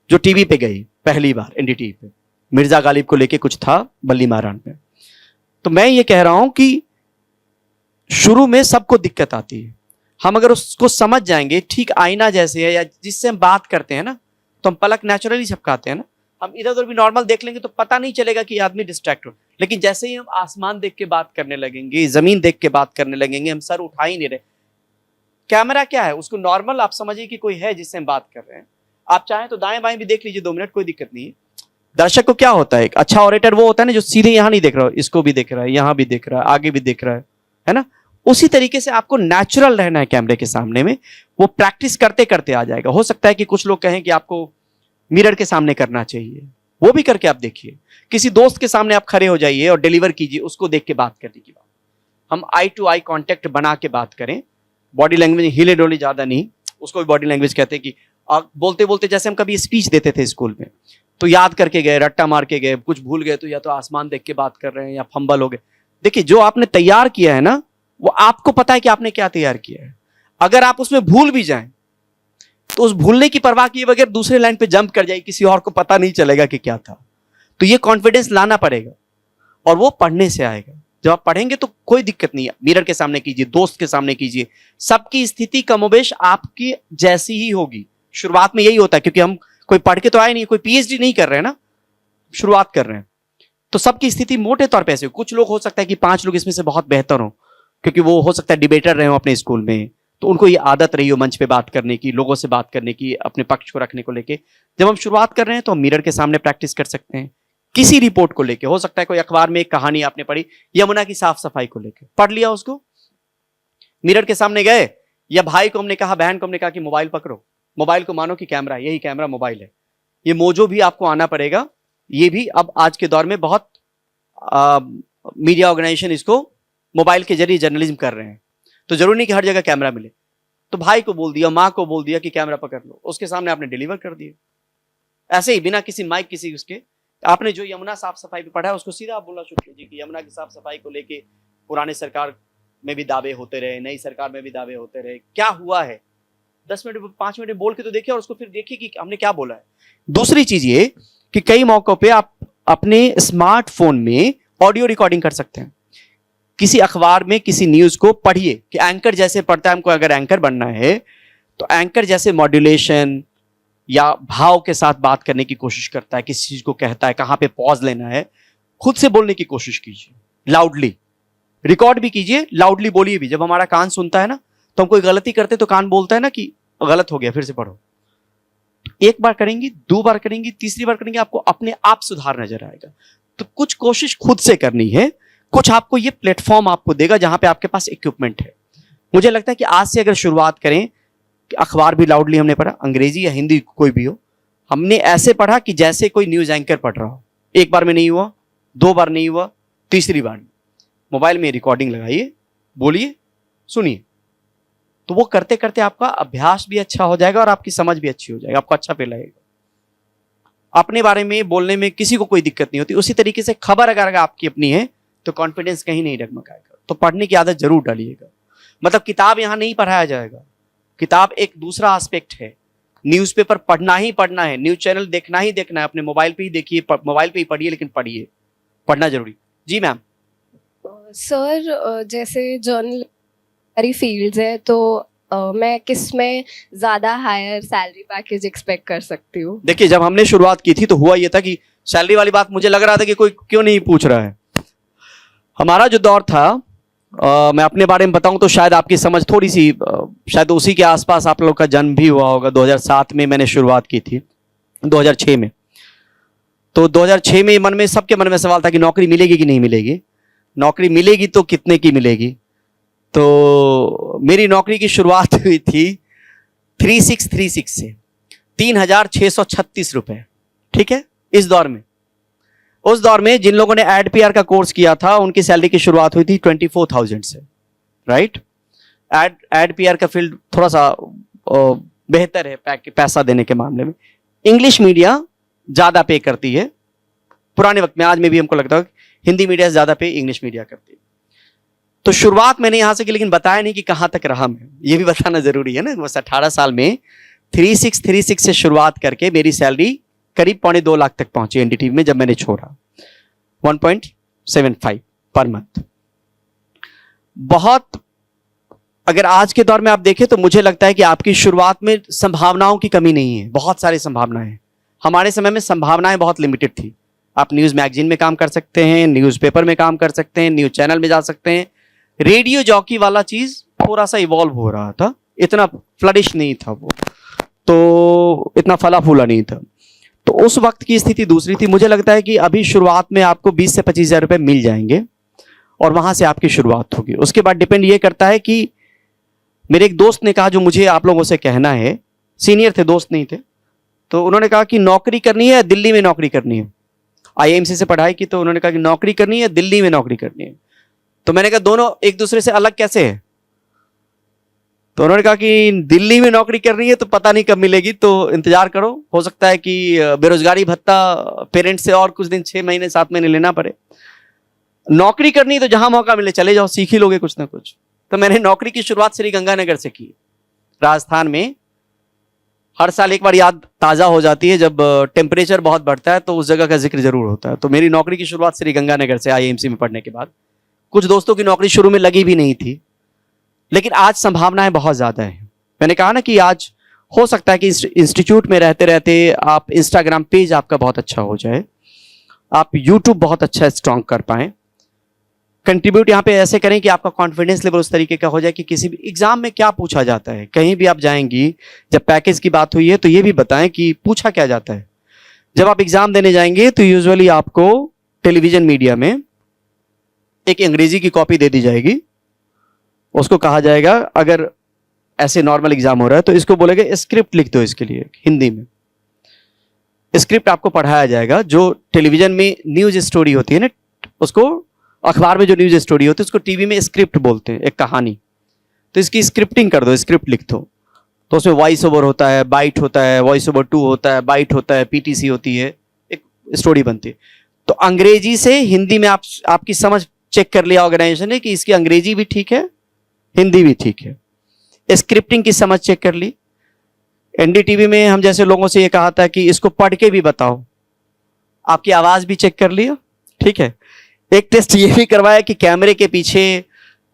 जो टीवी पे गई पहली बार एनडीटीवी पे, मिर्जा गालिब को लेके कुछ था बल्ली महारान में। तो मैं ये कह रहा हूं कि शुरू में सबको दिक्कत आती है। हम अगर उसको समझ जाएंगे, ठीक आईना जैसे है या जिससे हम बात करते हैं ना, तो हम पलक नेचुरली झपकाते हैं ना। हम इधर उधर भी नॉर्मल देख लेंगे तो पता नहीं चलेगा कि आदमी डिस्ट्रैक्ट हो। लेकिन जैसे ही हम आसमान देख के बात करने लगेंगे, जमीन देख के बात करने लगेंगे, हम सर उठा ही नहीं रहे। कैमरा क्या है, उसको नॉर्मल आप समझिए कि कोई है जिससे हम बात कर रहे हैं। आप चाहें तो दाएं बाएं भी देख लीजिए 2 मिनट, कोई दिक्कत नहीं है। दर्शक को क्या होता है, एक अच्छा ऑरेटर वो होता है ना जो सीधे यहां नहीं देख रहा हो, इसको भी देख रहा है, यहां भी देख रहा है, आगे भी देख रहा है ना। उसी तरीके से आपको नेचुरल रहना है कैमरे के सामने में। वो प्रैक्टिस करते करते आ जाएगा। हो सकता है कि कुछ लोग कहें कि आपको मिरर के सामने करना चाहिए, वो भी करके आप देखिए। किसी दोस्त के सामने आप खड़े हो जाइए और डिलीवर कीजिए, उसको देख के बात करने की बात। हम आई टू आई कांटेक्ट बना के बात करें। बॉडी लैंग्वेज हिले डोले ज्यादा नहीं, उसको भी बॉडी लैंग्वेज कहते हैं कि बोलते बोलते जैसे हम कभी स्पीच देते थे स्कूल में, तो याद करके गए, रट्टा मार के गए, कुछ भूल गए तो या तो आसमान देख के बात कर रहे हैं या फंबल हो गए। देखिए जो आपने तैयार किया है ना, वो आपको पता है कि आपने क्या तैयार किया है। अगर आप उसमें भूल भी जाएं तो उस भूलने की परवाह किए बगैर दूसरे लाइन पे जंप कर जाए, किसी और को पता नहीं चलेगा कि क्या था। तो ये कॉन्फिडेंस लाना पड़ेगा और वो पढ़ने से आएगा। जब आप पढ़ेंगे तो कोई दिक्कत नहीं है, मिरर के सामने कीजिए, दोस्त के सामने कीजिए। सबकी स्थिति कमोबेश आपकी जैसी ही होगी। शुरुआत में यही होता है, क्योंकि हम कोई पढ़ के तो आए नहीं, कोई पीएचडी नहीं कर रहे हैं ना, शुरुआत कर रहे हैं। तो सबकी स्थिति मोटे तौर पर ऐसे हो। कुछ लोग हो सकता है कि 5 लोग इसमें से बहुत बेहतर हो, क्योंकि वो हो सकता है डिबेटर रहे हो अपने स्कूल में, तो उनको ये आदत रही हो मंच पे बात करने की, लोगों से बात करने की, अपने पक्ष को रखने को लेके। जब हम शुरुआत कर रहे हैं तो हम मिरर के सामने प्रैक्टिस कर सकते हैं। किसी रिपोर्ट को लेके, हो सकता है कोई अखबार में एक कहानी आपने पढ़ी यमुना की साफ सफाई को लेके, पढ़ लिया उसको, मिरर के सामने गए, या भाई को हमने कहा, बहन को हमने कहा कि मोबाइल पकड़ो, मोबाइल को मानो कि कैमरा, यही कैमरा मोबाइल है। ये मोजो भी आपको आना पड़ेगा। ये भी अब आज के दौर में बहुत मीडिया ऑर्गेनाइजेशन इसको मोबाइल के जरिए जर्नलिज्म कर रहे हैं। तो जरूरी नहीं कि हर जगह कैमरा मिले। तो भाई को बोल दिया, माँ को बोल दिया कि कैमरा पकड़ लो, उसके सामने आपने डिलीवर कर दिया। ऐसे ही बिना किसी माइक, किसी उसके, आपने जो यमुना साफ सफाई पे पढ़ा है उसको सीधा आप बोलना शुरू कीजिए कि यमुना की साफ सफाई को लेके पुराने सरकार में भी दावे होते रहे, नई सरकार में भी दावे होते रहे, क्या हुआ है। 10 मिनट 5 मिनट बोल के तो देखिए और उसको फिर देखिए कि हमने क्या बोला है। दूसरी चीज ये कि कई मौकों पे आप अपने स्मार्टफोन में ऑडियो रिकॉर्डिंग कर सकते हैं। किसी अखबार में किसी न्यूज को पढ़िए कि एंकर जैसे पढ़ता है। हमको अगर एंकर बनना है तो एंकर जैसे मॉड्यूलेशन या भाव के साथ बात करने की कोशिश करता है, किसी चीज को कहता है, कहां पे पॉज लेना है, खुद से बोलने की कोशिश कीजिए, लाउडली रिकॉर्ड भी कीजिए, लाउडली बोलिए भी। जब हमारा कान सुनता है ना, तो हम कोई गलती करते तो कान बोलता है ना कि गलत हो गया, फिर से पढ़ो। एक बार करेंगी, 2 बार करेंगी, तीसरी बार करेंगे, आपको अपने आप सुधार नजर आएगा। तो कुछ कोशिश खुद से करनी है, कुछ आपको ये प्लेटफॉर्म आपको देगा जहां पे आपके पास इक्विपमेंट है। मुझे लगता है कि आज से अगर शुरुआत करें, अखबार भी लाउडली हमने पढ़ा, अंग्रेजी या हिंदी कोई भी हो, हमने ऐसे पढ़ा कि जैसे कोई न्यूज एंकर पढ़ रहा हो। एक बार में नहीं हुआ, 2 बार नहीं हुआ, तीसरी बार मोबाइल में रिकॉर्डिंग लगाइए, बोलिए, सुनिए। तो वो करते करते आपका अभ्यास भी अच्छा हो जाएगा और आपकी समझ भी अच्छी हो जाएगी, आपको अच्छा पे लगेगा। अपने बारे में बोलने में किसी को कोई दिक्कत नहीं होती, उसी तरीके से खबर अगर आपकी अपनी है तो कॉन्फिडेंस कहीं नहीं डगमगाएगा। तो पढ़ने की आदत जरूर डालिएगा। मतलब किताब यहाँ नहीं पढ़ाया जाएगा, किताब एक दूसरा एस्पेक्ट है। न्यूज़पेपर पढ़ना ही पढ़ना है, न्यूज चैनल देखना ही देखना है, अपने मोबाइल पे ही देखिए, मोबाइल पे ही पढ़िए, लेकिन पढ़िए, पढ़ना जरूरी। जी मैम। सर जैसे जर्नल सारी फील्ड्स है, तो मैं किस में ज़्यादा हायर सैलरी पैकेज एक्सपेक्ट कर सकती हूँ? देखिए, जब हमने शुरुआत की थी तो हुआ ये था कि सैलरी वाली बात मुझे लग रहा था कि कोई क्यों नहीं पूछ रहा है। हमारा जो दौर था, मैं अपने बारे में बताऊं तो शायद आपकी समझ थोड़ी सी, शायद उसी के आसपास आप लोग का जन्म भी हुआ होगा। 2007 में मैंने शुरुआत की थी, 2006 में। तो 2006 में मन में, सबके मन में सवाल था कि नौकरी मिलेगी कि नहीं मिलेगी, नौकरी मिलेगी तो कितने की मिलेगी। तो मेरी नौकरी की शुरुआत हुई थी 3636 से, 3636 रुपए, ठीक है। इस दौर में, उस दौर में जिन लोगों ने एड का कोर्स किया था उनकी सैलरी की शुरुआत हुई थी 24,000 से, राइट। एड का फील्ड थोड़ा सा बेहतर है पैसा देने के मामले में। इंग्लिश मीडिया ज्यादा पे करती है, पुराने वक्त में, आज में भी हमको लगता है हिंदी मीडिया से ज्यादा पे इंग्लिश मीडिया करती है। तो शुरुआत मैंने यहां से की, लेकिन बताया नहीं कि कहां तक रहा मैं, ये भी बताना जरूरी है ना। बस 18 साल में 3636 से शुरुआत करके मेरी सैलरी करीब 2.25 लाख तक पहुंची एनडीटीवी में, जब मैंने छोड़ा 1.75 पर मंथ। बहुत, अगर आज के दौर में आप देखें तो मुझे लगता है कि आपकी शुरुआत में संभावनाओं की कमी नहीं है, बहुत सारी संभावनाएं हैं। हमारे समय में संभावनाएं बहुत लिमिटेड थी। आप न्यूज मैगजीन में काम कर सकते हैं, न्यूज़पेपर में काम कर सकते हैं, न्यूज चैनल में जा सकते हैं। रेडियो जॉकी वाला चीज थोड़ा सा इवॉल्व हो रहा था, इतना फ्लरिश नहीं था वो, तो इतना फला फूला नहीं था। तो उस वक्त की स्थिति दूसरी थी। मुझे लगता है कि अभी शुरुआत में आपको 20 से 25 हजार रुपए मिल जाएंगे और वहां से आपकी शुरुआत होगी। उसके बाद डिपेंड ये करता है कि, मेरे एक दोस्त ने कहा, जो मुझे आप लोगों से कहना है, सीनियर थे, दोस्त नहीं थे, तो उन्होंने कहा कि नौकरी करनी है, दिल्ली में नौकरी करनी है। आईएमसी से पढ़ाई की, तो उन्होंने कहा कि नौकरी करनी है, दिल्ली में नौकरी करनी है। तो मैंने कहा दोनों एक दूसरे से अलग कैसे है? तो उन्होंने कहा कि दिल्ली में नौकरी करनी है तो पता नहीं कब मिलेगी, तो इंतजार करो, हो सकता है कि बेरोजगारी भत्ता पेरेंट्स से और कुछ दिन, 6 महीने 7 महीने लेना पड़े। नौकरी करनी तो जहां मौका मिले चले जाओ, सीख ही लोगे कुछ ना कुछ। तो मैंने नौकरी की शुरुआत श्रीगंगानगर से की, राजस्थान में। हर साल एक बार याद ताजा हो जाती है, जब टेम्परेचर बहुत बढ़ता है तो उस जगह का जिक्र जरूर होता है। तो मेरी नौकरी की शुरुआत श्रीगंगानगर से, आईएमसी में पढ़ने के बाद। कुछ दोस्तों की नौकरी शुरू में लगी भी नहीं थी, लेकिन आज संभावनाएं बहुत ज्यादा है। मैंने कहा ना कि आज हो सकता है कि इंस्टीट्यूट में रहते रहते आप इंस्टाग्राम पेज आपका बहुत अच्छा हो जाए, आप यूट्यूब बहुत अच्छा स्ट्रॉन्ग कर पाए, कंट्रीब्यूट यहाँ पे ऐसे करें कि आपका कॉन्फिडेंस लेवल उस तरीके का हो जाए कि किसी भी एग्जाम में क्या पूछा जाता है, कहीं भी आप जाएंगी, जब पैकेज की बात हुई है तो ये भी बताएं कि पूछा क्या जाता है। जब आप एग्जाम देने जाएंगे तो यूजुअली आपको टेलीविजन मीडिया में एक अंग्रेजी की कॉपी दे दी जाएगी, उसको कहा जाएगा, अगर ऐसे नॉर्मल एग्जाम हो रहा है तो इसको बोलेगा स्क्रिप्ट लिख दो, इसके लिए हिंदी में स्क्रिप्ट आपको पढ़ाया जाएगा। जो टेलीविजन में न्यूज स्टोरी होती है ना, उसको, अखबार में जो न्यूज स्टोरी होती है उसको टीवी में स्क्रिप्ट बोलते हैं, एक कहानी। तो इसकी स्क्रिप्टिंग कर दो, स्क्रिप्ट लिख दो। तो उसमें वॉइस ओवर होता है, बाइट होता है, वॉइस ओवर 2 होता है, बाइट होता है, पीटीसी होती है, एक स्टोरी बनती है। तो अंग्रेजी से हिंदी में आपकी समझ चेक कर लिया ऑर्गेनाइजेशन ने कि इसकी अंग्रेजी भी ठीक है, हिंदी भी ठीक है, स्क्रिप्टिंग की समझ चेक कर ली। एनडीटीवी में हम जैसे लोगों से ये कहा था कि इसको पढ़ के भी बताओ, आपकी आवाज भी चेक कर लिया, ठीक है। एक टेस्ट ये भी करवाया कि कैमरे के पीछे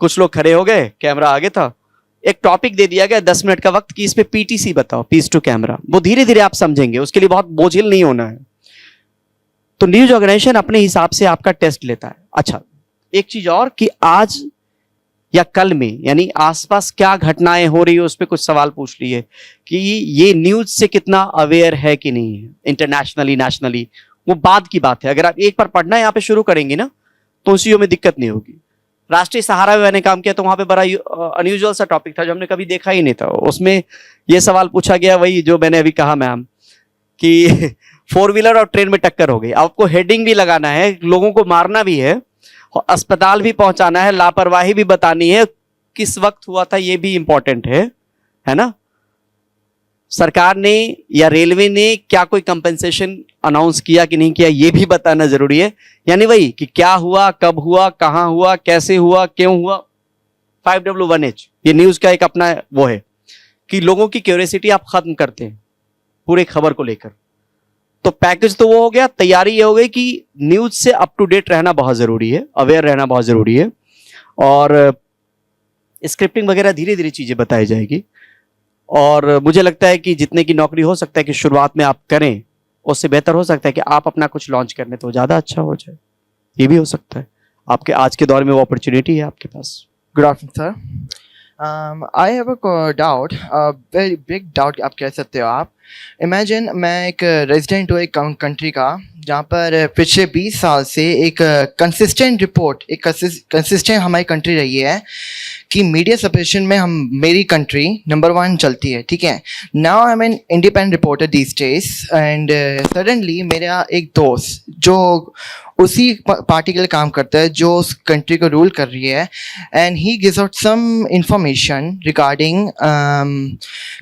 कुछ लोग खड़े हो गए, कैमरा आगे था, एक टॉपिक दे दिया गया 10 मिनट का वक्त कि इस पे पीटीसी बताओ, पीस टू कैमरा। वो धीरे धीरे आप समझेंगे, उसके लिए बहुत बोझिल नहीं होना है। तो न्यूज ऑर्गेनाइजेशन अपने हिसाब से आपका टेस्ट लेता है। अच्छा, एक चीज और कि आज या कल में, यानी आसपास क्या घटनाएं हो रही है, उस पर कुछ सवाल पूछ लिए कि ये न्यूज से कितना अवेयर है कि नहीं है, इंटरनेशनली, नेशनली, वो बाद की बात है। अगर आप एक बार पढ़ना यहाँ पे शुरू करेंगे ना तो उसी में दिक्कत नहीं होगी। राष्ट्रीय सहारा में मैंने काम किया तो वहां पे बड़ा अनयूजुअल सा टॉपिक था जो हमने कभी देखा ही नहीं था। उसमें ये सवाल पूछा गया, वही जो मैंने अभी कहा मैम, कि 4 व्हीलर और ट्रेन में टक्कर हो गई, आपको हेडिंग भी लगाना है, लोगों को मारना भी है, अस्पताल भी पहुंचाना है, लापरवाही भी बतानी है, किस वक्त हुआ था ये भी इंपॉर्टेंट है ना। सरकार ने या रेलवे ने क्या कोई कंपेंसेशन अनाउंस किया कि नहीं किया ये भी बताना जरूरी है, यानी वही कि क्या हुआ, कब हुआ, कहां हुआ, कैसे हुआ, क्यों हुआ। 5W1H ये न्यूज का एक अपना वो है कि लोगों की क्यूरियोसिटी आप खत्म करते हैं पूरे खबर को लेकर। तो पैकेज तो वो हो गया, तैयारी ये हो गई कि न्यूज से अप टू डेट रहना बहुत जरूरी है, अवेयर रहना बहुत जरूरी है, और स्क्रिप्टिंग वगैरह धीरे धीरे चीजें बताई जाएगी। और मुझे लगता है कि जितने की नौकरी हो सकता है कि शुरुआत में आप करें, उससे बेहतर हो सकता है कि आप अपना कुछ लॉन्च करने तो ज्यादा अच्छा हो जाए, ये भी हो सकता है। आपके आज के दौर में वो अपॉर्चुनिटी है आपके पास। Good afternoon sir, I have a doubt, very big doubt आप कह सकते हो आप। इमेजिन मैं एक रेजिडेंट हूँ एक कंट्री का, जहाँ पर पिछले 20 साल से एक कंसिस्टेंट रिपोर्ट, एक कंसिस्टेंट हमारी कंट्री रही है कि मीडिया सपरेशन में मेरी कंट्री नंबर 1 चलती है, ठीक है। Now I am an independent reporter these days, and suddenly मेरा एक दोस्त जो उसी पार्टी के लिए काम करता है जो उस कंट्री को रूल कर रही है, and he gives out some information regarding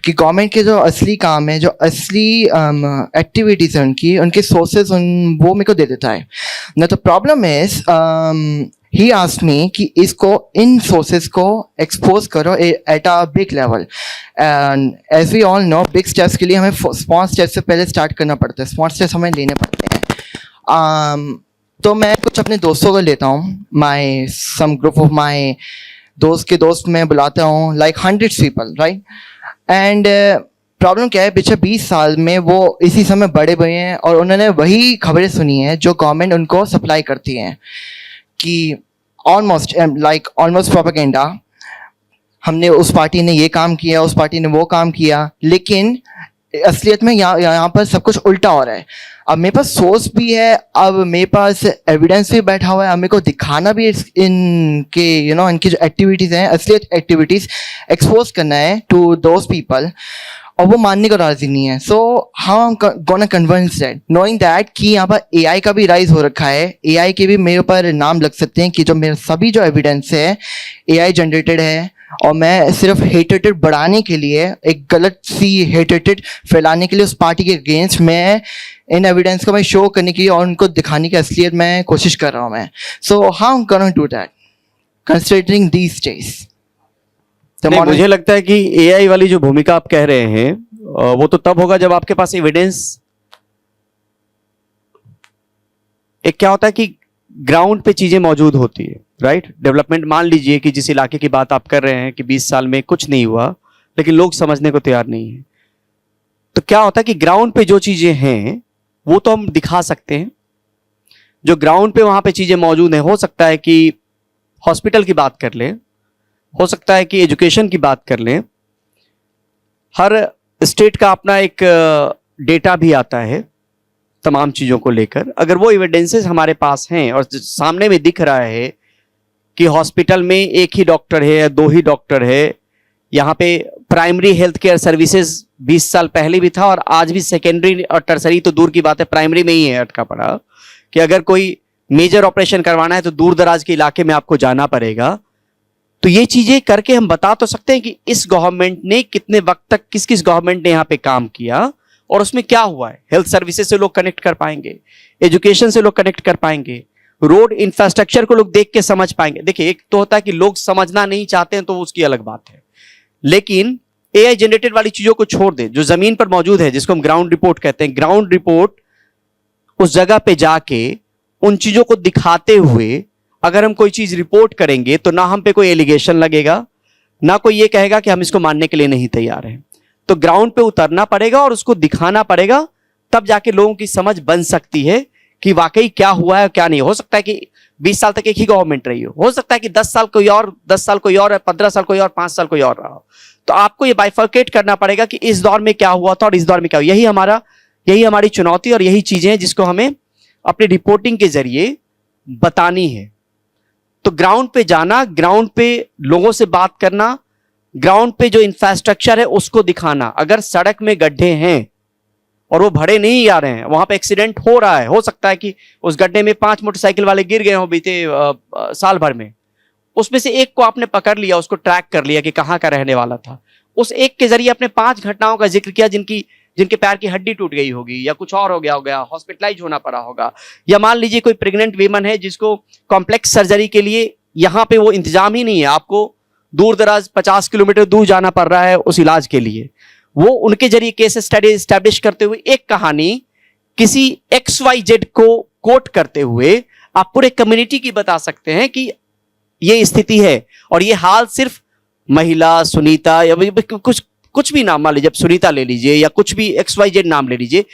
कि गवर्नमेंट के जो असली काम है, जो असली एक्टिविटीज़ हैं उनके सोर्सेज वो मेरे को दे देता है ना। तो problem is he asked me कि इसको इन सोर्सेज को एक्सपोज करो at a big level, and as we all know big steps के लिए हमें स्मॉल स्टेप से पहले स्टार्ट करना पड़ता है, स्मॉल स्टेप्स हमें लेने पड़ते हैं। तो मैं कुछ अपने दोस्तों को लेता हूँ, माई सम ग्रुप ऑफ माई दोस्त के दोस्त मैं बुलाता हूँ, like 100 people, right. And problem क्या है, पिछले 20 साल में वो इसी समय बड़े हुए हैं और उन्होंने वही खबरें सुनी हैं जो गवर्नमेंट उनको सप्लाई करती हैं, कि ऑलमोस्ट प्रोपेगेंडा, हमने उस पार्टी ने ये काम किया, उस पार्टी ने वो काम किया, लेकिन असलियत में यहाँ पर सब कुछ उल्टा हो रहा है। अब मेरे पास सोर्स भी है, अब मेरे पास एविडेंस भी बैठा हुआ है, अब मेरे को दिखाना भी इनके इनकी जो एक्टिविटीज़ हैं, असलियत एक्टिविटीज़ एक्सपोज करना है टू दोज पीपल, और वो मानने को राजी नहीं है। So how I am gonna convince that, knowing that कि यहाँ पर एआई का भी राइज हो रखा है, एआई के भी मेरे ऊपर नाम लग सकते हैं कि जो मेरे सभी जो एविडेंस है एआई जनरेटेड है, और मैं सिर्फ हेटेटेड बढ़ाने के लिए, एक गलत सी हेटेटेड फैलाने के लिए उस पार्टी के अगेंस्ट मैं इन एविडेंस को मैं शो करने की और उनको दिखाने की असलियत मैं कोशिश कर रहा हूँ मैं। So how am gonna do that considering these days? मुझे लगता है कि एआई वाली जो भूमिका आप कह रहे हैं वो तो तब होगा जब आपके पास एविडेंस, एक क्या होता है कि ग्राउंड पे चीजें मौजूद होती है, राइट। डेवलपमेंट मान लीजिए कि जिस इलाके की बात आप कर रहे हैं कि 20 साल में कुछ नहीं हुआ, लेकिन लोग समझने को तैयार नहीं है। तो क्या होता है कि ग्राउंड पे जो चीजें हैं वो तो हम दिखा सकते हैं, जो ग्राउंड पे वहां पे चीजें मौजूद हैं। हो सकता है कि हॉस्पिटल की बात कर लें, हो सकता है कि एजुकेशन की बात कर लें, हर स्टेट का अपना एक डेटा भी आता है तमाम चीजों को लेकर। अगर वो एविडेंसेस हमारे पास हैं और सामने में दिख रहा है कि हॉस्पिटल में एक ही डॉक्टर है या 2 ही डॉक्टर है, यहाँ पे प्राइमरी हेल्थ केयर सर्विसेज 20 साल पहले भी था और आज भी सेकेंडरी और टर्सरी तो दूर की बात है, प्राइमरी में ही है अटका पड़ा, कि अगर कोई मेजर ऑपरेशन करवाना है तो दूर दराज के इलाके में आपको जाना पड़ेगा। तो ये चीजें करके हम बता तो सकते हैं कि इस गवर्नमेंट ने कितने वक्त तक किस किस गवर्नमेंट ने यहाँ पे काम किया और उसमें क्या हुआ है। हेल्थ सर्विसेज से लोग कनेक्ट कर पाएंगे, एजुकेशन से लोग कनेक्ट कर पाएंगे, रोड इंफ्रास्ट्रक्चर को लोग देख के समझ पाएंगे। देखिए, एक तो होता है कि लोग समझना नहीं चाहते हैं तो उसकी अलग बात है, लेकिन एआई जनरेटेड वाली चीजों को छोड़ दे, जो जमीन पर मौजूद है, जिसको हम ग्राउंड रिपोर्ट कहते हैं, ग्राउंड रिपोर्ट उस जगह पे जाके उन चीजों को दिखाते हुए अगर हम कोई चीज रिपोर्ट करेंगे तो ना हम पे कोई एलिगेशन लगेगा, ना कोई ये कहेगा कि हम इसको मानने के लिए नहीं तैयार हैं। तो ग्राउंड पे उतरना पड़ेगा और उसको दिखाना पड़ेगा, तब जाके लोगों की समझ बन सकती है कि वाकई क्या हुआ है क्या नहीं। हो सकता है कि 20 साल तक एक ही गवर्नमेंट रही हो सकता है कि 10 साल कोई और, 10 साल कोई और, 15 साल कोई और, 5 साल कोई और रहा हो। तो आपको ये बाइफर्केट करना पड़ेगा कि इस दौर में क्या हुआ था और इस दौर में क्या हुआ। यही हमारी चुनौती और यही चीजें हैं जिसको हमें अपनी रिपोर्टिंग के जरिए बतानी है। तो ग्राउंड पे जाना, ग्राउंड पे लोगों से बात करना, ग्राउंड पे जो इंफ्रास्ट्रक्चर है उसको दिखाना। अगर सड़क में गड्ढे हैं और वो भरे नहीं आ रहे हैं, वहां पे एक्सीडेंट हो रहा है, हो सकता है कि उस गड्ढे में 5 मोटरसाइकिल वाले गिर गए हों बीते साल भर में, उसमें से एक को आपने पकड़ लिया, उसको ट्रैक कर लिया कि कहाँ का रहने वाला था, उस एक के जरिए अपने 5 घटनाओं का जिक्र किया जिनकी जिनके पैर की हड्डी टूट गई होगी या कुछ और हो गया हॉस्पिटलाइज होना पड़ा होगा, या मान लीजिए कोई प्रेग्नेंट वीमन है जिसको कॉम्प्लेक्स सर्जरी के लिए यहाँ पे वो इंतजाम ही नहीं है, आपको दूर दराज 50 किलोमीटर दूर जाना पड़ रहा है उस इलाज के लिए। वो उनके जरिए केस स्टडी एस्टैब्लिश करते हुए एक कहानी किसी XYZ को कोट करते हुए आप पूरे कम्युनिटी की बता सकते हैं कि ये स्थिति है। और ये हाल सिर्फ महिला, सुनीता या कुछ भी नाम मान लीजिए, अब सुनीता ले लीजिए या कुछ भी XYZ नाम ले लीजिए,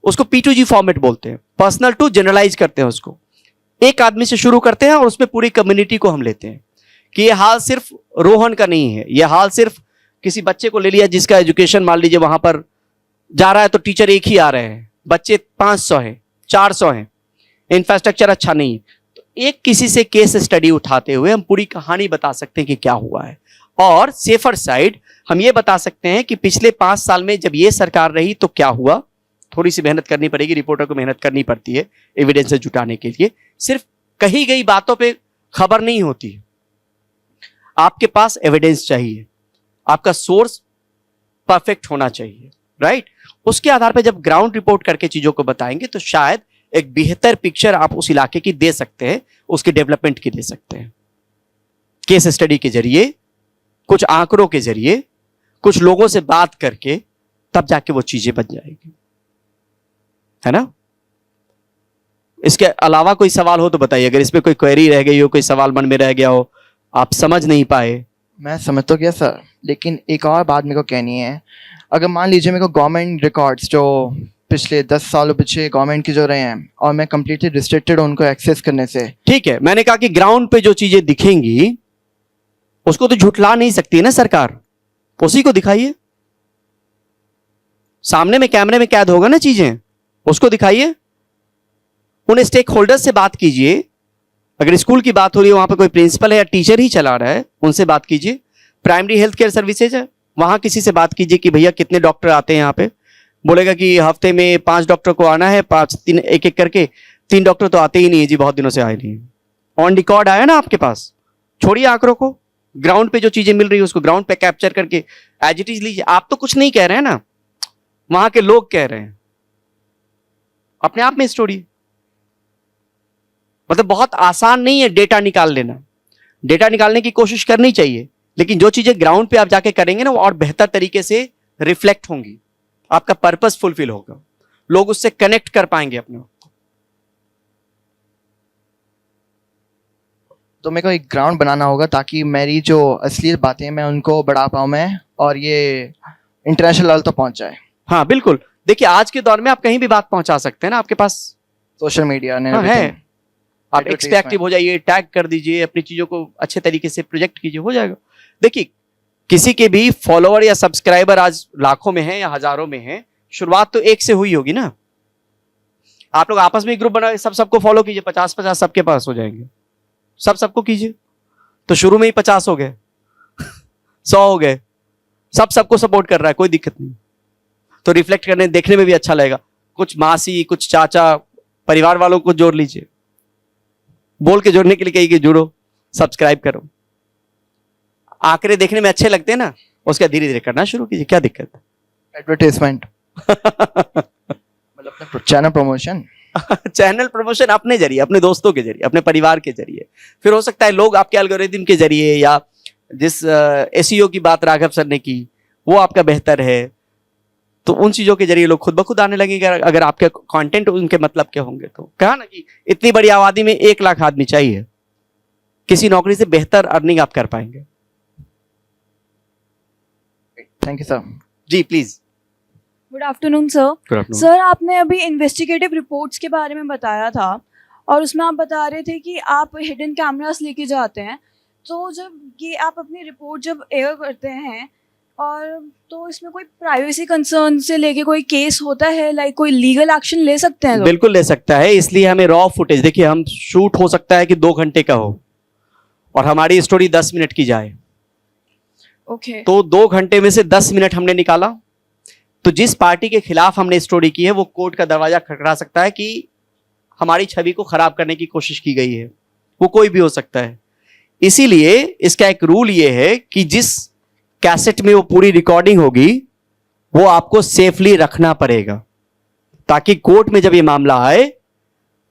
उसको P2G फॉर्मेट बोलते हैं, पर्सनल टू जनरलाइज करते हैं उसको। एक आदमी से शुरू करते हैं और उसमें पूरी कम्युनिटी को हम लेते हैं कि ये हाल सिर्फ रोहन का नहीं है, ये हाल सिर्फ किसी बच्चे को ले लिया जिसका एजुकेशन मान लीजिए वहां पर जा रहा है तो टीचर एक ही आ रहे हैं, बच्चे 500 हैं, 400 हैं, इंफ्रास्ट्रक्चर अच्छा नहीं है। तो एक किसी से केस स्टडी उठाते हुए हम पूरी कहानी बता सकते हैं कि क्या हुआ है। और सेफर साइड हम ये बता सकते हैं कि पिछले 5 साल में जब ये सरकार रही तो क्या हुआ। थोड़ी सी मेहनत करनी पड़ेगी, रिपोर्टर को मेहनत करनी पड़ती है एविडेंस जुटाने के लिए। सिर्फ कही गई बातों पे खबर नहीं होती है, आपके पास एविडेंस चाहिए, आपका सोर्स परफेक्ट होना चाहिए, राइट। उसके आधार पर जब ग्राउंड रिपोर्ट करके चीजों को बताएंगे तो शायद एक बेहतर पिक्चर आप उस इलाके की दे सकते हैं, उसके डेवलपमेंट की दे सकते हैं। केस स्टडी के जरिए, कुछ आंकड़ों के जरिए, कुछ लोगों से बात करके, तब जाके वो चीजें बन जाएगी, है ना। इसके अलावा कोई सवाल हो तो बताइए, अगर इसमें कोई क्वेरी रह गई हो, कोई सवाल मन में रह गया हो, आप समझ नहीं पाए। मैं समझ तो गया सर, लेकिन एक और बात मेरे को कहनी है। अगर मान लीजिए मेरे को गवर्नमेंट रिकॉर्ड्स जो पिछले 10 सालों पीछे गवर्नमेंट के जो रहे हैं और मैं कंप्लीटली रिस्ट्रिक्टेड हूं उनको एक्सेस करने से, ठीक है, मैंने कहा कि ग्राउंड पे जो चीजें दिखेंगी उसको तो झुठला नहीं सकती है ना सरकार, उसी को दिखाइए। सामने में कैमरे में कैद होगा ना चीजें, उसको दिखाइए। उन स्टेक होल्डर्स से बात कीजिए, अगर स्कूल की बात हो रही है वहां पे कोई प्रिंसिपल है या टीचर ही चला रहा है, उनसे बात कीजिए। प्राइमरी हेल्थ केयर सर्विसेज है, वहां किसी से बात कीजिए कि भैया कितने डॉक्टर आते हैं यहाँ पे। बोलेगा कि हफ्ते में 5 डॉक्टर को आना है, 5 एक एक करके, 3 डॉक्टर तो आते ही नहीं है जी, बहुत दिनों से आए नहीं। ऑन रिकॉर्ड आया ना आपके पास, छोड़िए आंकड़ों को, ग्राउंड पे जो चीजें मिल रही है उसको ग्राउंड पे कैप्चर करके एज इट इज लीजिए। आप तो कुछ नहीं कह रहे हैं ना, वहां के लोग कह रहे हैं, अपने आप में स्टोरी। मतलब बहुत आसान नहीं है डेटा निकाल लेना, डेटा निकालने की कोशिश करनी चाहिए, लेकिन जो चीजें ग्राउंड पे आप जाके करेंगे ना वो और बेहतर तरीके से रिफ्लेक्ट होंगी, आपका पर्पस फुलफिल होगा, लोग उससे कनेक्ट कर पाएंगे अपने आप को। तो मेरे को एक ग्राउंड बनाना होगा ताकि मेरी जो असली बातें मैं उनको बढ़ा पाऊं मैं, और ये इंटरनेशनल लेवल तक पहुंच जाए। हाँ बिल्कुल, देखिए आज के दौर में आप कहीं भी बात पहुंचा सकते हैं ना, आपके पास सोशल मीडिया ने है, आप एक्सपेक्टिव हो जाइए, टैग कर दीजिए, अपनी चीजों को अच्छे तरीके से प्रोजेक्ट कीजिए, हो जाएगा। देखिए किसी के भी फॉलोअर या सब्सक्राइबर आज लाखों में हैं या हजारों में हैं, शुरुआत तो एक से हुई होगी ना। आप लोग आपस में ग्रुप बना सबको फॉलो कीजिए, 50-50 सबके पास हो जाएंगे, सबको कीजिए, तो शुरू में ही 50 हो गए 100 हो गए, सबको सपोर्ट कर रहा है, कोई दिक्कत नहीं। तो रिफ्लेक्ट करने देखने में भी अच्छा लगेगा। कुछ मासी, कुछ चाचा, परिवार वालों को जोड़ लीजिए, बोल के जोड़ने के लिए कहिए कि जुड़ो, सब्सक्राइब करो। आंकड़े देखने में अच्छे लगते हैं ना, उसका धीरे धीरे करना शुरू कीजिए, क्या दिक्कत है। एडवर्टाइजमेंट मतलब चैनल प्रमोशन चैनल प्रमोशन अपने जरिए, अपने दोस्तों के जरिए, अपने परिवार के जरिए, फिर हो सकता है लोग आपके एल्गोरिथम के जरिए, या जिस एसईओ की बात राघव सर ने की वो आपका बेहतर है, तो उन चीजों के जरिए लोग खुद ब खुद आने लगेंगे अगर आपके कंटेंट उनके मतलब के होंगे। तो कहा ना कि इतनी बड़ी आबादी में 1 लाख आदमी चाहिए, किसी नौकरी से बेहतर अर्निंग आप कर पाएंगे। Thank you sir. जी please. Good afternoon sir. Sir आपने अभी इन्वेस्टिगेटिव रिपोर्ट्स के बारे में बताया था और उसमें आप बता रहे थे कि आप हिडन कैमरास लेके जाते हैं, तो जब ये आप अपनी रिपोर्ट जब एयर करते हैं और तो इसमें कोई प्राइवेसी कंसर्न से लेके कोई केस होता है, लाइक कोई लीगल एक्शन ले सकते हैं? बिल्कुल ले सकता है, इसलिए हमें रॉ फुटेज, देखिए हम शूट हो सकता है कि 2 घंटे का हो और हमारी स्टोरी 10 मिनट की जाए, ओके। तो 2 घंटे में से 10 मिनट हमने निकाला, तो जिस पार्टी के खिलाफ हमने स्टोरी की है वो कोर्ट का दरवाजा खटखटा सकता है कि हमारी छवि को खराब करने की कोशिश की गई है, वो कोई भी हो सकता है। इसीलिए इसका एक रूल ये है कि जिस कैसेट में वो पूरी रिकॉर्डिंग होगी वो आपको सेफली रखना पड़ेगा, ताकि कोर्ट में जब ये मामला आए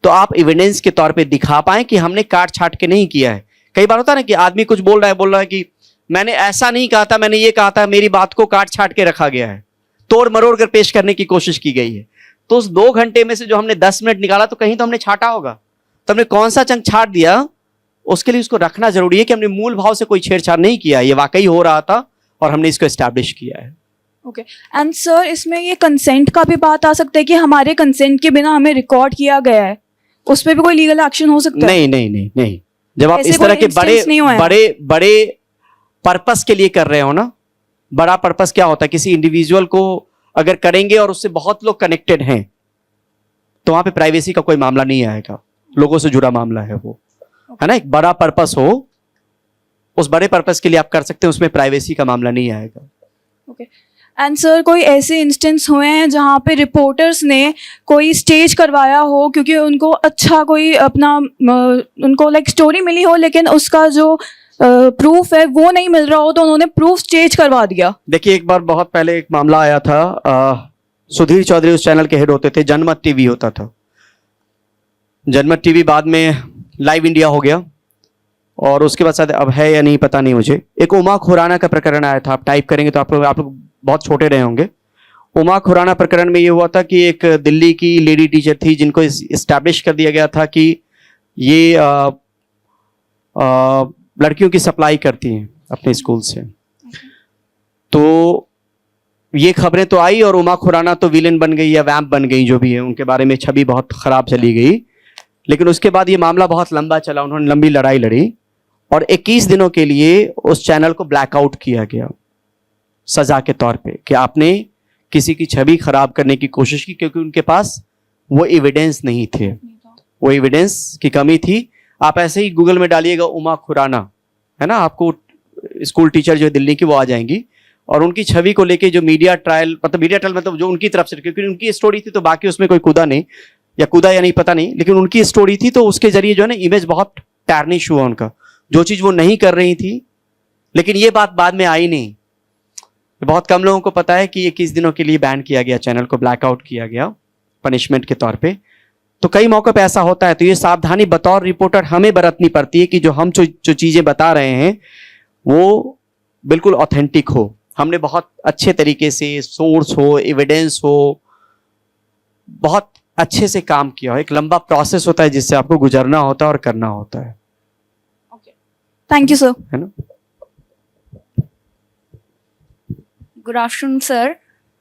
तो आप एविडेंस के तौर पे दिखा पाएं कि हमने काट छाट के नहीं किया है। कई बार होता है ना कि आदमी कुछ बोल रहा है कि मैंने ऐसा नहीं कहा था, मैंने ये कहा था, मेरी बात को काट छाट के रखा गया है, तोड़ मरोड़ कर पेश करने की कोशिश की गई है। तो उस 2 घंटे में से जो हमने 10 मिनट निकाला, तो कहीं तो हमने छाटा होगा, तो हमने कौन सा चंक छाट दिया, उसके लिए उसको रखना जरूरी है कि हमने मूल भाव से कोई छेड़छाड़ नहीं किया, ये वाकई हो रहा था और हमने इसको एस्टैब्लिश किया है। ओके एंड सर, इसमें ये कंसेंट का भी बात आ सकता है कि हमारे कंसेंट के बिना हमें रिकॉर्ड किया गया है, उस पर भी कोई लीगल एक्शन हो सकता है? नहीं। जब आप इस तरह के बड़े पर्पस के लिए कर रहे हो ना, बड़ा पर्पस क्या होता है, किसी इंडिविजुअल को अगर करेंगे और उससे बहुत लोग कनेक्टेड हैं, तो वहां पे प्राइवेसी का कोई मामला नहीं आएगा, लोगों से जुड़ा मामला है वो, है ना। एक बड़ा पर्पस हो, उस बड़े पर्पस के लिए आप कर सकते हैं, उसमें प्राइवेसी का मामला नहीं आएगा। ओके एंड सर, कोई ऐसे इंस्टेंस हुए हैं जहाँ पे रिपोर्टर्स ने कोई स्टेज करवाया हो क्योंकि उनको अच्छा कोई अपना उनको लाइक स्टोरी मिली हो, लेकिन उसका जो प्रूफ है वो नहीं मिल रहा हो, तो उन्होंने प्रूफ स्टेज करवा दिया? देखिए, एक बार बहुत पहले एक मामला आया था, सुधीर चौधरी उस चैनल के हेड होते थे, जनमत टीवी होता था। जनमत टीवी बाद में लाइव इंडिया हो गया, और उसके बाद शायद अब है या नहीं पता नहीं मुझे। एक उमा खुराना का प्रकरण आया था, आप टाइप करेंगे तो आप लोग बहुत छोटे रहे होंगे। उमा खुराना प्रकरण में ये हुआ था कि एक दिल्ली की लेडी टीचर थी जिनको इस्टेब्लिश कर दिया गया था कि ये लड़कियों की सप्लाई करती हैं अपने स्कूल से। तो ये खबरें तो आई और उमा खुराना तो विलेन बन गई या वैम्प बन गई, जो भी है, उनके बारे में छवि बहुत खराब चली गई। लेकिन उसके बाद ये मामला बहुत लंबा चला, उन्होंने लंबी लड़ाई लड़ी और 21 दिनों के लिए उस चैनल को ब्लैकआउट किया गया सजा के तौर पे कि आपने किसी की छवि खराब करने की कोशिश की, क्योंकि उनके पास वो एविडेंस नहीं थे, वो एविडेंस की कमी थी। आप ऐसे ही गूगल में डालिएगा उमा खुराना, है ना, आपको स्कूल टीचर जो है दिल्ली की वो आ जाएंगी, और उनकी छवि को लेके जो मीडिया ट्रायल मतलब जो उनकी तरफ से, क्योंकि उनकी स्टोरी थी तो बाकी उसमें कोई कूदा नहीं, या कूदा या नहीं पता नहीं, लेकिन उनकी स्टोरी थी तो उसके जरिए जो है ना इमेज बहुत टार्निश हुआ उनका, जो चीज वो नहीं कर रही थी। लेकिन ये बात बाद में आई नहीं, बहुत कम लोगों को पता है कि 21 दिनों के लिए बैन किया गया, चैनल को ब्लैकआउट किया गया पनिशमेंट के तौर पे। तो कई मौकों पे ऐसा होता है, तो ये सावधानी बतौर रिपोर्टर हमें बरतनी पड़ती है कि जो हम जो चीजें बता रहे हैं वो बिल्कुल ऑथेंटिक हो, हमने बहुत अच्छे तरीके से सोर्स हो, एविडेंस हो, बहुत अच्छे से काम किया हो। एक लंबा प्रोसेस होता है जिससे आपको गुजरना होता है और करना होता है। Thank you sir. है ना। Good afternoon sir.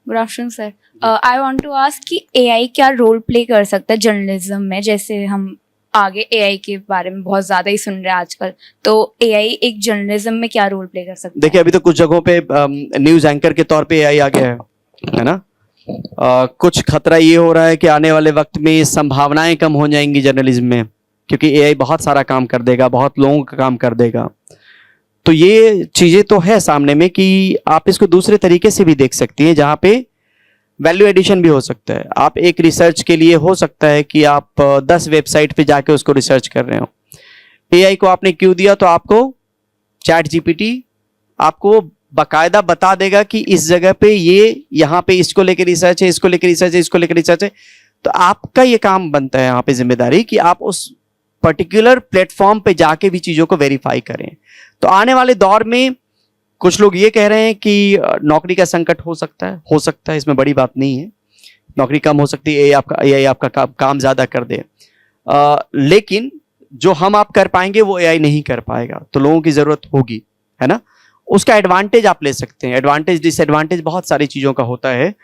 Good afternoon sir. I want to ask कि एआई क्या रोल प्ले कर सकता है जर्नलिज्म में? जैसे हम आगे एआई के बारे में बहुत ज्यादा ही सुन रहे हैं आजकल, तो एआई एक जर्नलिज्म में क्या रोल प्ले कर सकता है? देखिए, अभी तो कुछ जगहों पे न्यूज एंकर के तौर पे एआई आ गया है ना। कुछ खतरा ये हो रहा है कि आने वाले वक्त में संभावनाएं कम हो जाएंगी जर्नलिज्म में, क्योंकि एआई बहुत सारा काम कर देगा, बहुत लोगों का काम कर देगा। तो ये चीजें तो है सामने में कि आप इसको दूसरे तरीके से भी देख सकती हैं, जहां पे वैल्यू एडिशन भी हो सकता है। आप एक रिसर्च के लिए हो सकता है कि आप 10 वेबसाइट पे जाके उसको रिसर्च कर रहे हो, एआई को आपने क्यों दिया, तो आपको चैट जीपीटी आपको बाकायदा बता देगा कि इस जगह पे ये, यहाँ पे इसको लेकर रिसर्च है, इसको लेकर रिसर्च है, इसको लेकर रिसर्च है। तो आपका ये काम बनता है यहाँ पे जिम्मेदारी कि आप उस पर्टिकुलर प्लेटफॉर्म पे जाके भी चीजों को वेरीफाई करें। तो आने वाले दौर में कुछ लोग ये कह रहे हैं कि नौकरी का संकट हो सकता है, इसमें बड़ी बात नहीं है, नौकरी कम हो सकती है, एआई आपका काम ज्यादा कर दे। लेकिन जो हम आप कर पाएंगे वो एआई नहीं कर पाएगा, तो लोगों की जरूरत होगी, है ना। उसका एडवांटेज आप ले सकते हैं। एडवांटेज डिसएडवांटेज बहुत सारी चीजों का होता है।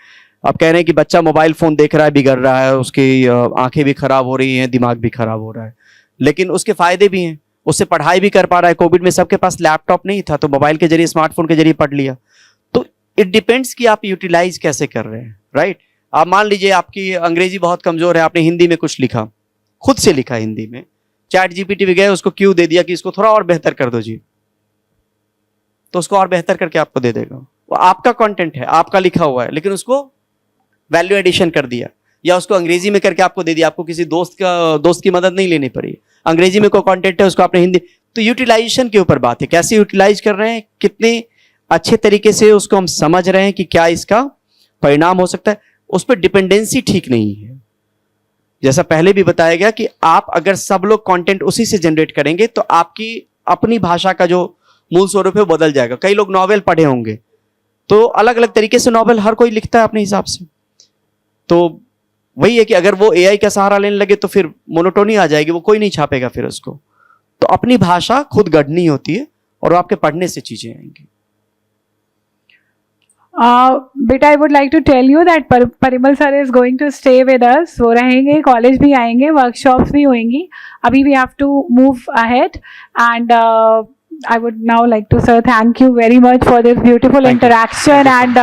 आप कह रहे हैं कि बच्चा मोबाइल फोन देख रहा है, बिगड़ रहा है, उसकी आंखें भी खराब हो रही हैं, दिमाग भी खराब हो रहा है, लेकिन उसके फायदे भी हैं, उससे पढ़ाई भी कर पा रहा है। कोविड में सबके पास लैपटॉप नहीं था, तो मोबाइल के जरिए, स्मार्टफोन के जरिए पढ़ लिया। तो इट डिपेंड्स कि आप यूटिलाइज कैसे कर रहे हैं, राइट। आप मान लीजिए आपकी अंग्रेजी बहुत कमजोर है, आपने हिंदी में कुछ लिखा, खुद से लिखा हिंदी में, चैट जीपीटी भी गए, उसको क्यों दे दिया कि इसको थोड़ा और बेहतर कर दो जी, तो उसको और बेहतर करके आपको दे देगा। वो आपका कंटेंट है, आपका लिखा हुआ है, लेकिन उसको वैल्यू एडिशन कर दिया, या उसको अंग्रेजी में करके आपको दे दिया। आपको किसी दोस्त की मदद नहीं लेनी पड़ी, अंग्रेजी में कोई कंटेंट है उसको आपने हिंदी। तो यूटिलाइजेशन के ऊपर बात है, कैसे यूटिलाइज कर रहे हैं, कितने अच्छे तरीके से उसको हम समझ रहे हैं कि क्या इसका परिणाम हो सकता है, उस पर डिपेंडेंसी ठीक नहीं है। जैसा पहले भी बताया गया कि आप अगर सब लोग कंटेंट उसी से जनरेट करेंगे तो आपकी अपनी भाषा का जो मूल स्वरूप है वो बदल जाएगा। कई लोग नॉवेल पढ़े होंगे, तो अलग अलग तरीके से नॉवेल हर कोई लिखता है अपने हिसाब से। तो वही है कि अगर वो एआई का सहारा लेने लगे तो फिर मोनोटोनी आ जाएगी, वो कोई नहीं छापेगा फिर उसको। तो अपनी भाषा खुद गढ़नी होती है और आपके पढ़ने से चीजें आएंगी। बेटा, I would like to tell you that Parimal sir is going to stay with us. वो रहेंगे, कॉलेज भी आएंगे, वर्कशॉप्स भी होंगी। अभी we have to move ahead and I would now like to, sir, thank you very much for this beautiful interaction and